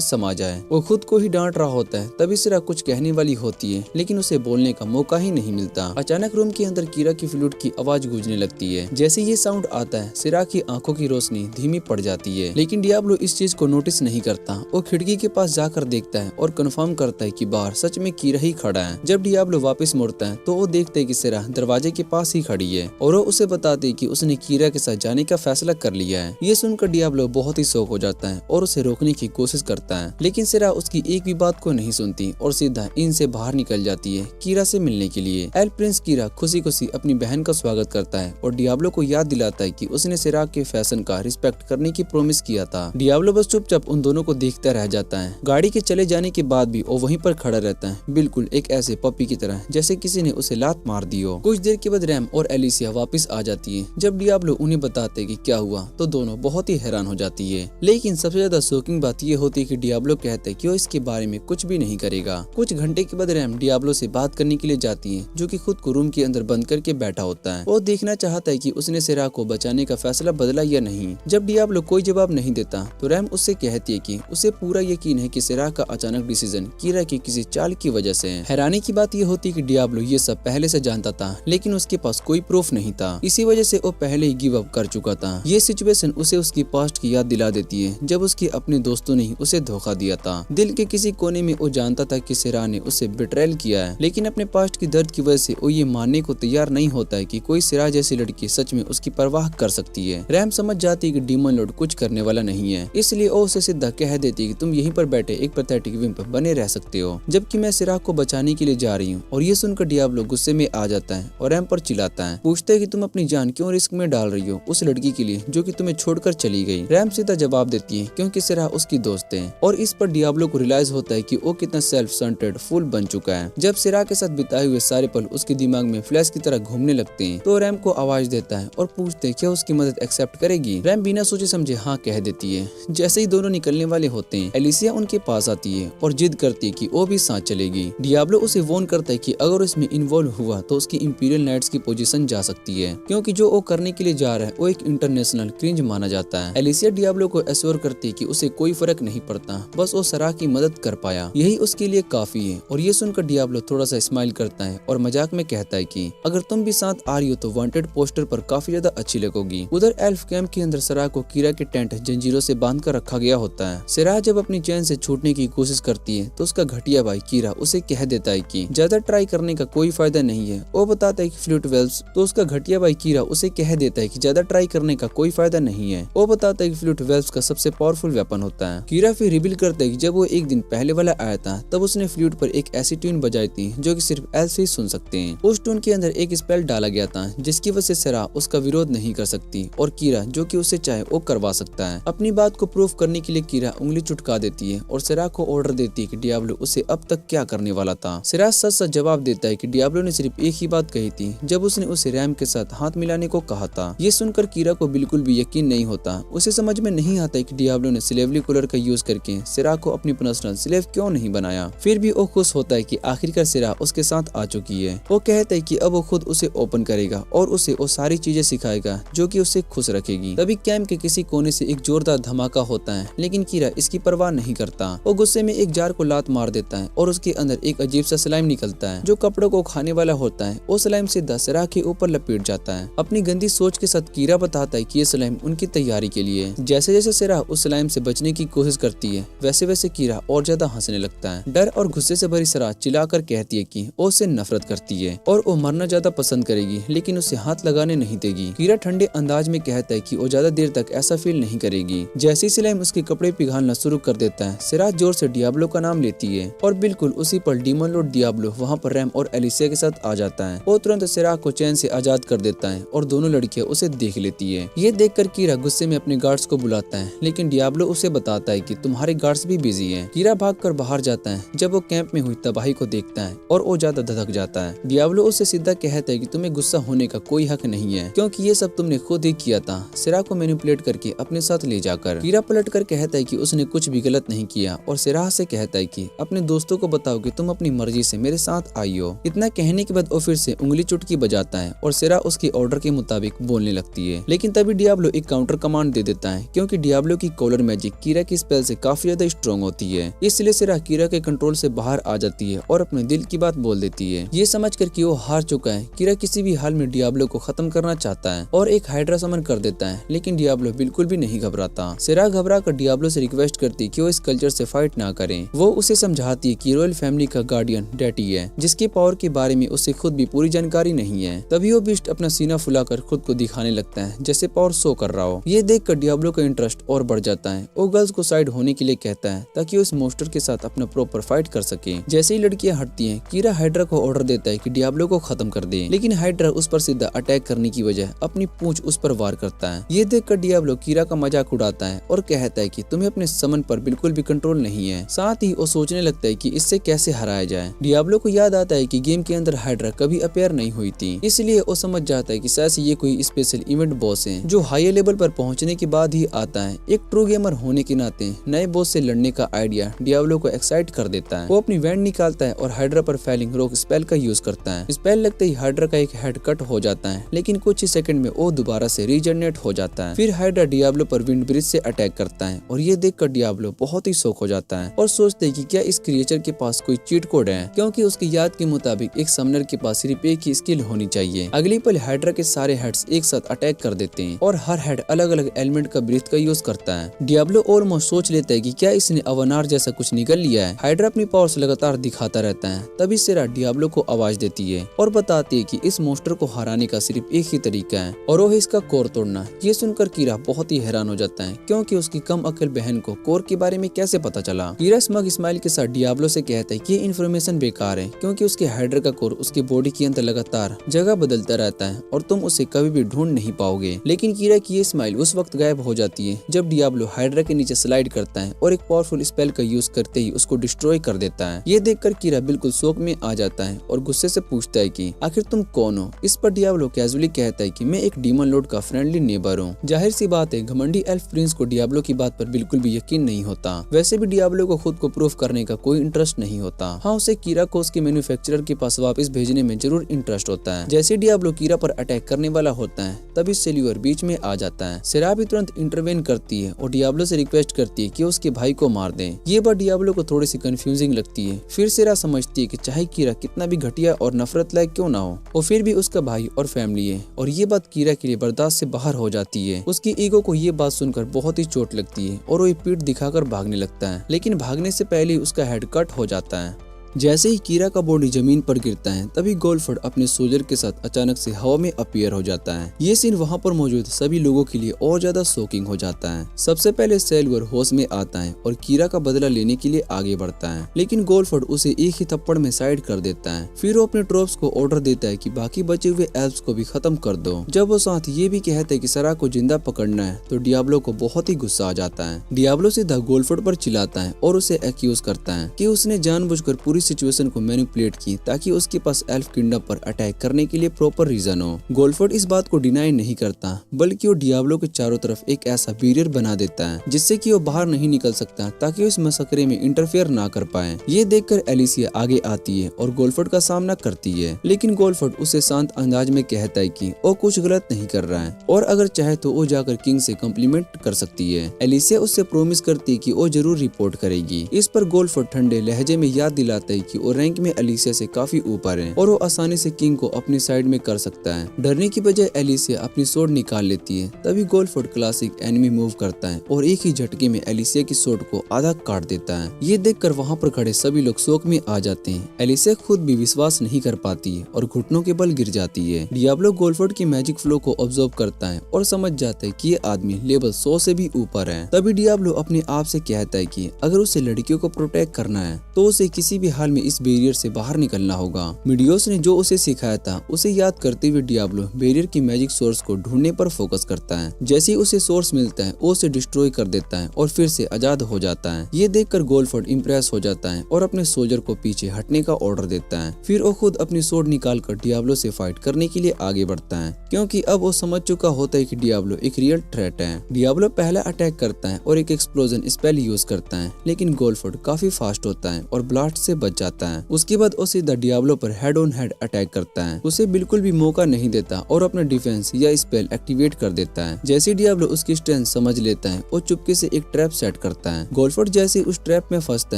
समा जाए। वो खुद को ही डांट रहा होता है, तभी सिरा कुछ कहने वाली होती है, लेकिन उसे बोलने का मौका ही नहीं मिलता। अचानक रूम के अंदर कीरा की फ्लूट की आवाज गूंजने लगती है। जैसे ये साउंड आता है, सिरा की आंखों की रोशनी धीमी पड़ जाती है, लेकिन डियाब्लो इस चीज को नोटिस नहीं करता। वो खिड़की के पास जाकर देखता है और कंफर्म करता है कि बाहर सच में कीरा ही खड़ा है। जब डियाब्लो वापस मुड़ता है तो वो देखता है कि सिरा दरवाजे के पास ही खड़ी है और वो उसे बताती है कि उसने कीरा के साथ जाने का फैसला कर लिया है। ये सुनकर डियाब्लो बहुत ही शॉक हो जाता है और उसे रोकने की कोशिश करता है, लेकिन सिरा उसकी एक भी बात को नहीं सुनती और सीधा इनसे बाहर निकल जाती है कीरा से मिलने के लिए। एल प्रिंस कीरा खुशी खुशी अपनी बहन का स्वागत करता है और डियाब्लो को याद दिलाता है कि उसने सिरा के फैशन का रिस्पेक्ट करने की प्रॉमिस किया था। डियाब्लो बस चुपचाप उन दोनों को देखता रह जाता है। गाड़ी के चले जाने के बाद भी वो वहीं पर खड़ा रहता है, बिल्कुल एक ऐसे पपी की तरह जैसे किसी ने उसे लात मार दी हो। कुछ देर के बाद रैम और एलिसिया वापस आ जाती है। जब डियाब्लो उन्हें बताते हैं कि क्या हुआ तो दोनों बहुत ही हैरान हो जाती है, लेकिन सबसे ज्यादा शॉकिंग बात ये होती है कि डियाब्लो कहते हैं कि वो इसके बारे में कुछ भी नहीं करेगा। कुछ घंटे के बाद रैम डियाब्लो से बात करने के लिए जाती है, जो कि खुद को रूम के अंदर बंद करके बैठा होता है। वो देखना चाहता है कि उसने सिरा को बचाने का फैसला बदला या नहीं। जब डियाब्लो कोई जवाब नहीं देता तो रैम उससे कहती है कि उसे पूरा यकीन है कि सिरा का अचानक डिसीजन कीरा की किसी चाल की वजह से है। हैरानी की बात यह होती है कि डियाब्लो ये सब पहले से जानता था, लेकिन उसके पास कोई प्रूफ नहीं था। इसी वजह से वो पहले ही गिव अप कर चुका था। ये सिचुएशन उसे उसकी पास्ट की याद दिला देती है, जब उसके अपने दोस्तों ने उसे धोखा दिया था। दिल के किसी कोने में वो जानता था कि सिरा ने उसे बिट्रेल किया है, लेकिन अपने पास्ट की दर्द की वजह से वो ये मानने को तैयार नहीं होता है कि कोई सिरा जैसी लड़की सच में उसकी परवाह कर सकती है। रैम समझ जाती है कि डीमन लॉर्ड कुछ करने वाला नहीं है, इसलिए वो उसे सीधा कह देती है कि तुम यहीं पर बैठे एक पैथेटिक विम्प बने रह सकते हो, जबकि मैं सिरा को बचाने के लिए जा रही हूँ। और ये सुनकर डियाब्लो गुस्से में आ जाता है और रैम पर चिल्लाता है, पूछता है कि तुम अपनी जान क्यों रिस्क में डाल रही हो उस लड़की के लिए जो कि तुम्हें छोड़कर चली गई। रैम सीधा जवाब देती है क्योंकि सिरा उसकी दोस्त है, और इस पर डियाब्लो को रियलाइज होता है कि वो कितना सेल्फ सेंटर्ड फूल बन चुका है। जब सिरा के साथ बिताए हुए सारे पल उसके दिमाग में फ्लैश की तरह घूमने लगते हैं तो रैम को आवाज देता है और पूछते हैं क्या उसकी मदद एक्सेप्ट करेगी। रैम बिना सोचे समझे हाँ कह देती है। जैसे ही दोनों निकलने वाले होते हैं, एलिसिया उनके पास आती है और जिद करती है कि वो भी साथ चलेगी। डियाब्लो उसे वॉर्न करता है कि अगर इसमें इन्वॉल्व हुआ तो उसकी इंपीरियल नाइट्स की पोजीशन जा सकती है, क्योंकि जो वो करने के लिए जा रहा है वो एक इंटरनेशनल क्रिंज माना जाता है। एलिसिया डियाब्लो को एश्योर करती है कि उसे कोई फर्क नहीं पड़ता, बस वो सरा की मदद कर पाया यही उसके लिए काफी है। और ये सुनकर डियाब्लो थोड़ा सा स्माइल करता है और मजाक में कहता है कि अगर तुम भी साथ आ रही हो तो वांटेड पोस्टर पर काफी ज्यादा अच्छी लगोगी। उधर एल्फ कैंप के अंदर सरा को कीरा के टेंट जंजीरों से बांध कर रखा गया होता है। सिरा जब अपनी चैन से छूटने की कोशिश करती है तो उसका घटिया भाई कीरा उसे कह देता है कि ज्यादा ट्राई करने का कोई फायदा नहीं है। वो बताता है कि फ्लूट वेल्व्स, तो उसका घटिया भाई कीरा उसे कह देता है कि ज्यादा ट्राई करने का कोई फायदा नहीं है। वो बताता है कि फ्लूट वेल्व्स का सबसे पावरफुल वेपन होता है। कीरा फिर रिवील करता है कि जब वो एक दिन पहले वाला आया था तब उसने फ्लूट पर एक ऐसी ट्यून बजाई थी जो कि सिर्फ एल्फ ही सुन सकते हैं। उस ट्यून के अंदर एक स्पेल डाला गया था जिसकी वजह से सिरा उसका विरोध नहीं कर सकती और कीरा जो कि उसे चाहे वो करवा सकता है। अपनी बात को प्रूफ करने के लिए कीरा उंगली चुटका देती है और सिरा को ऑर्डर देती है कि डियाब्लो उसे अब तक क्या करने वाला था। सिरा सच सच जवाब देता है कि डियाब्लो ने सिर्फ एक ही बात कही थी जब उसने उसे रैम के साथ हाथ मिलाने को कहा था। ये सुनकर कीरा को बिल्कुल भी यकीन नहीं होता। उसे समझ में नहीं आता कि डियाब्लो ने स्लेवली कूलर का यूज करके सिरा को अपनी पर्सनल स्लेव क्यों नहीं बनाया। फिर भी वो खुश होता है कि आखिरकार सिरा उसके साथ आ चुकी है। वो कहता है कि अब वो खुद उसे ओपन करेगा और उसे वो सारी चीजें सिखाएगा जो कि उसे खुश रखेगी। तभी कैंप के किसी कोने से एक जोरदार धमाका होता है, लेकिन कीरा इसकी परवाह नहीं करता। वो गुस्से में एक जार को लात मार देता है और उसके अंदर एक अजीब सा स्लाइम निकलता है जो कपड़ों को खाने वाला होता है। वो स्लाइम सीधा सिरा के ऊपर लपेट जाता है। अपनी गंदी सोच के साथ कीरा बताता है कि ये स्लाइम उनकी तैयारी के लिए। जैसे जैसे सिरा उस स्लाइम से बचने की कोशिश करती है वैसे वैसे कीरा और ज्यादा हंसने लगता है। डर और गुस्से से भरी सिरा चिल्लाकर कहती है कि वो उससे नफरत करती है और वो मरना ज्यादा पसंद करेगी, लेकिन उसे हाथ लगाने नहीं देगी। कीरा ठंडे अंदाज में कहता है कि वो ज्यादा देर तक ऐसा फील नहीं करेगी। जैसे ही स्लाइम उसके कपड़े पिघालना शुरू कर देता है, सिरा जोर से डियाब्लो का नाम लेती है और बिल्कुल उसी पर डीमन लॉर्ड डियाब्लो वहाँ पर रैम और एलिसिया के साथ आ जाता है। वो तुरंत सिरा को चैन से आजाद कर देता है और दोनों लड़कियां उसे देख लेती है। ये देखकर कीरा गुस्से में अपने गार्ड्स को बुलाता है, लेकिन डियाब्लो उसे बताता है कि तुम्हारे गार्ड्स भी बिजी हैं। कीरा भागकर बाहर जाता है। जब वो कैंप कैंप में हुई तबाही को देखता है और वो ज्यादा धधक जाता है। डियाब्लो उससे सीधा कहता है कि तुम्हें गुस्सा होने का कोई हक नहीं है, क्योंकि ये सब तुमने खुद ही किया था, सेरा को मैनिपुलेट करके अपने साथ ले जाकर। कीरा पलट कर कहता है कि उसने कुछ भी गलत नहीं किया और सेरा से कहता है कि अपने दोस्तों को बताओ कि तुम अपनी मर्जी से मेरे साथ आई हो। इतना कहने के बाद वो फिर से उंगली चुटकी बजाता है और सेरा उसके ऑर्डर के मुताबिक बोलने लगती है। लेकिन तभी डियाब्लो एक काउंटर कमांड दे देता है, क्योंकि डियाब्लो की कॉलर मैजिक कीरा की स्पेल से काफी ज्यादा स्ट्रॉन्ग होती है। इसलिए सेरा कीरा के कंट्रोल से बाहर आ जाती है और अपने दिल की बात बोल देती है। ये समझकर कि वो हार चुका है, कीरा किसी भी हाल में डियाब्लो को खत्म करना चाहता है और एक हाइड्रा समन कर देता है। लेकिन डियाब्लो बिल्कुल भी नहीं घबराता। सेरा घबरा कर डियाब्लो से रिक्वेस्ट करती कि वो इस कल्चर से फाइट ना करें। वो उसे समझाती है कि रॉयल फैमिली का गार्डियन डैटी है, जिसकी पावर के बारे में उसे खुद भी पूरी जानकारी नहीं है। तभी वो बीस्ट अपना सीना फुलाकर खुद को दिखाने लगता है जैसे पावर शो कर रहा हो। ये देखकर डियाब्लो का इंटरेस्ट और बढ़ जाता है। वो गर्ल्स को साइड होने के लिए कहता है ताकि वो इस मोस्टर के साथ अपना प्रॉपर फाइट कर सके। जैसे ही लड़कियां हटती हैं, कीरा हाइड्रा को ऑर्डर देता है कि डियाब्लो को खत्म कर दे, लेकिन हाइड्रा उस पर सीधा अटैक करने की वजह अपनी पूंछ उस पर वार करता है। ये देखकर डियाब्लो कीरा का मजाक उड़ाता है और कहता है कि तुम्हें अपने समन पर बिल्कुल भी कंट्रोल नहीं है। साथ ही वो सोचने लगता है कि इससे कैसे हराया जाए। डियाब्लो को याद आता है कि गेम के अंदर हाइड्रा कभी अपेयर नहीं हुई थी, इसलिए वो समझ जाता है कि शायद ये कोई स्पेशल इवेंट बॉस है जो हाई लेवल पर पहुंचने के बाद ही आता है। एक ट्रू गेमर होने के नाते नए बॉस से लड़ने का आइडिया डियाब्लो को एक्साइट कर देता है। वो अपनी वैंड निकालता है और हाइड्रा पर फैलिंग रॉक स्पेल का यूज करता है। स्पेल लगते ही हाइड्रा का एक हेड कट हो जाता है, लेकिन कुछ ही सेकंड में वो दोबारा से रीजनरेट हो जाता है। फिर हाइड्रा डियाब्लो पर विंड ब्रिज से अटैक करता है और ये देखकर डियाब्लो बहुत ही शॉक हो जाता है और सोचते हैं कि क्या इस क्रिएचर के पास कोई चीट कोड है, क्योंकि उसकी याद के मुताबिक एक समनर के पास सिर्फ एक ही स्किल होनी चाहिए। अगली पल हाइड्रा के सारे हेड्स एक साथ अटैक कर देते हैं और हर हेड अलग अलग एलिमेंट का ब्रीथ का यूज करता है। डियाब्लो ऑलमोस्ट सोच लेता है कि क्या इसने अवनार जैसा कुछ निकल लिया है। हाइड्रा अपनी पावर्स लगातार दिखाता रहता है। तभी सेरा डियाब्लो को आवाज देती है और बताती है कि इस मोस्टर को हराने का सिर्फ एक ही तरीका है और वो है इसका कोर तोड़ना। ये सुनकर कीरा बहुत ही हैरान हो जाता है, क्योंकि उसकी कम अकल बहन को कोर के बारे में कैसे पता चला। कीरा स्मग स्माइल के साथ डियाब्लो से कहता है कि ये इन्फॉर्मेशन बेकार है, क्योंकि उसके हाइड्रा का कोर उसके बॉडी के अंदर लगातार जगह बदलता रहता है और तुम उसे कभी भी ढूंढ नहीं पाओगे। लेकिन कीरा की ये स्माइल उस वक्त गायब हो जाती है जब डियाब्लो हाइड्रा के नीचे स्लाइड करता है और एक पावरफुल स्पेल का यूज करते ही उसको डिस्ट्रॉय कर देता है। ये देखकर कीरा बिल्कुल शौक में आ जाता है और गुस्से से पूछता है कि आखिर तुम कौन हो। इस पर डियाब्लो कैजुअली कहता है कि मैं एक डीमन लॉर्ड का फ्रेंडली नेबर हूँ। जाहिर सी बात है, घमंडी एल्फ प्रिंस को डियाब्लो की बात पर बिल्कुल भी यकीन नहीं होता। वैसे भी डियाब्लो को खुद को प्रूफ करने का कोई इंटरेस्ट नहीं होता। हाँ, उसे कीरा को उसके मैन्युफैक्चरर के पास वापस भेजने में जरूर इंटरेस्ट होता है। जैसे डियाब्लो कीरा पर अटैक करने वाला होता है, तभी सेल्यूअर बीच में आ जाता है। सेरा भी तुरंत इंटरवेन करती है और डियाब्लो से रिक्वेस्ट करती है कि उसके भाई को मार दे। ये बात डियाब्लो को थोड़ी सी कंफ्यूजिंग लगती है। फिर सेरा समझती है कि चाहे कीरा कितना भी घटिया और नफरत लायक क्यों ना हो, वो फिर भी उसका भाई और फैमिली है और ये बात कीरा के लिए बर्दाश्त से बाहर हो जाती है। उसकी ईगो को ये बात सुनकर बहुत ही चोट लगती है और वो पीठ दिखाकर भागने लगता है, लेकिन भागने से पहले उसका हेड कट हो जाता है। जैसे ही कीरा का बॉडी जमीन पर गिरता है, तभी गोल्डफोर्ड अपने सोल्जर के साथ अचानक से हवा में अपीयर हो जाता है। ये सीन वहाँ पर मौजूद सभी लोगों के लिए और ज्यादा शॉकिंग हो जाता है। सबसे पहले सेल्वर होश में आता है और कीरा का बदला लेने के लिए आगे बढ़ता है, लेकिन गोल्डफोर्ड उसे एक ही थप्पड़ में साइड कर देता है। फिर वो अपने ट्रोप्स को ऑर्डर देता है कि बाकी बचे हुए एल्फ्स को भी खत्म कर दो। जब वो साथ ये भी कहते हैं कि सरा को जिंदा पकड़ना है, तो डियाब्लो को बहुत ही गुस्सा आ जाता है। डियाब्लो सीधा गोल्डफोर्ड पर चिल्लाता है और उसे एक्यूज करता है कि उसने जानबूझकर पूरी सिचुएशन को मैनिपुलेट की ताकि उसके पास एल्फ किंगडम पर अटैक करने के लिए प्रॉपर रीजन हो। गोल्डफोर्ड इस बात को डिनाई नहीं करता, बल्कि वो डियाब्लो के चारों तरफ एक ऐसा बैरियर बना देता है जिससे कि वो बाहर नहीं निकल सकता, ताकि वो इस मसकरे में इंटरफेयर ना कर पाए। ये देखकर एलिसिया आगे आती है और गोल्डफोर्ड का सामना करती है, लेकिन गोल्डफोर्ड उसे शांत अंदाज में कहता है कि वो कुछ गलत नहीं कर रहा है और अगर चाहे तो वो जाकर किंग से कॉम्प्लीमेंट कर सकती है। एलिसिया उससे प्रोमिस करती है कि वो जरूर रिपोर्ट करेगी। इस पर गोल्डफोर्ड ठंडे लहजे में याद दिलाता है कि वो रैंक में एलिसिया से काफी ऊपर है और वो आसानी से किंग को अपनी साइड में कर सकता है। डरने की बजाय एलिसिया अपनी सोर्ड निकाल लेती है। तभी गोल्डफोर्ड क्लासिक एनिमी मूव करता है और एक ही झटके में एलिसिया की सोर्ड को आधा काट देता है। ये देखकर वहाँ पर खड़े सभी लोग शोक में आ जाते हैं। एलिसिया खुद भी विश्वास नहीं कर पाती है और घुटनों के बल गिर जाती है। डियाब्लो गोल्डफोर्ड की मैजिक फ्लो को ऑब्जर्व करता है और समझ जाता है कि ये आदमी लेवल 100 से भी ऊपर है। तभी डियाब्लो अपने आप से कहता है कि अगर उसे लड़कियों को प्रोटेक्ट करना है तो उसे किसी भी हाल में इस बैरियर से बाहर निकलना होगा। मीडियोस ने जो उसे सिखाया था उसे याद करते हुए डियाब्लो बैरियर की मैजिक सोर्स को ढूंढने पर फोकस करता है। जैसे ही उसे सोर्स मिलता है वो उसे डिस्ट्रॉय कर देता है और फिर से आजाद हो जाता है। ये देखकर गोल्डफोर्ड इम्प्रेस हो जाता है और अपने सोल्जर को पीछे हटने का ऑर्डर देता है। फिर वो खुद अपनी सोर्ड निकालकर डियाब्लो से फाइट करने के लिए आगे बढ़ता है, क्योंकि अब वो समझ चुका होता है कि डियाब्लो एक रियल थ्रेट है। डियाब्लो पहला अटैक करता है और एक एक्सप्लोजन स्पेल यूज करता है, लेकिन गोल्डफोर्ड काफी फास्ट होता है और ब्लास्ट से बच जाता है। उसके बाद वो सीधा डियाब्लो पर हेड ऑन हेड अटैक करता है, उसे बिल्कुल भी मौका नहीं देता और अपना डिफेंस या स्पेल एक्टिवेट कर देता है। जैसे डियाब्लो उसकी स्ट्रेंथ समझ लेता है वो चुपके से एक ट्रैप सेट करता है। गोल्डफोर्ड जैसे उस ट्रैप में फंसता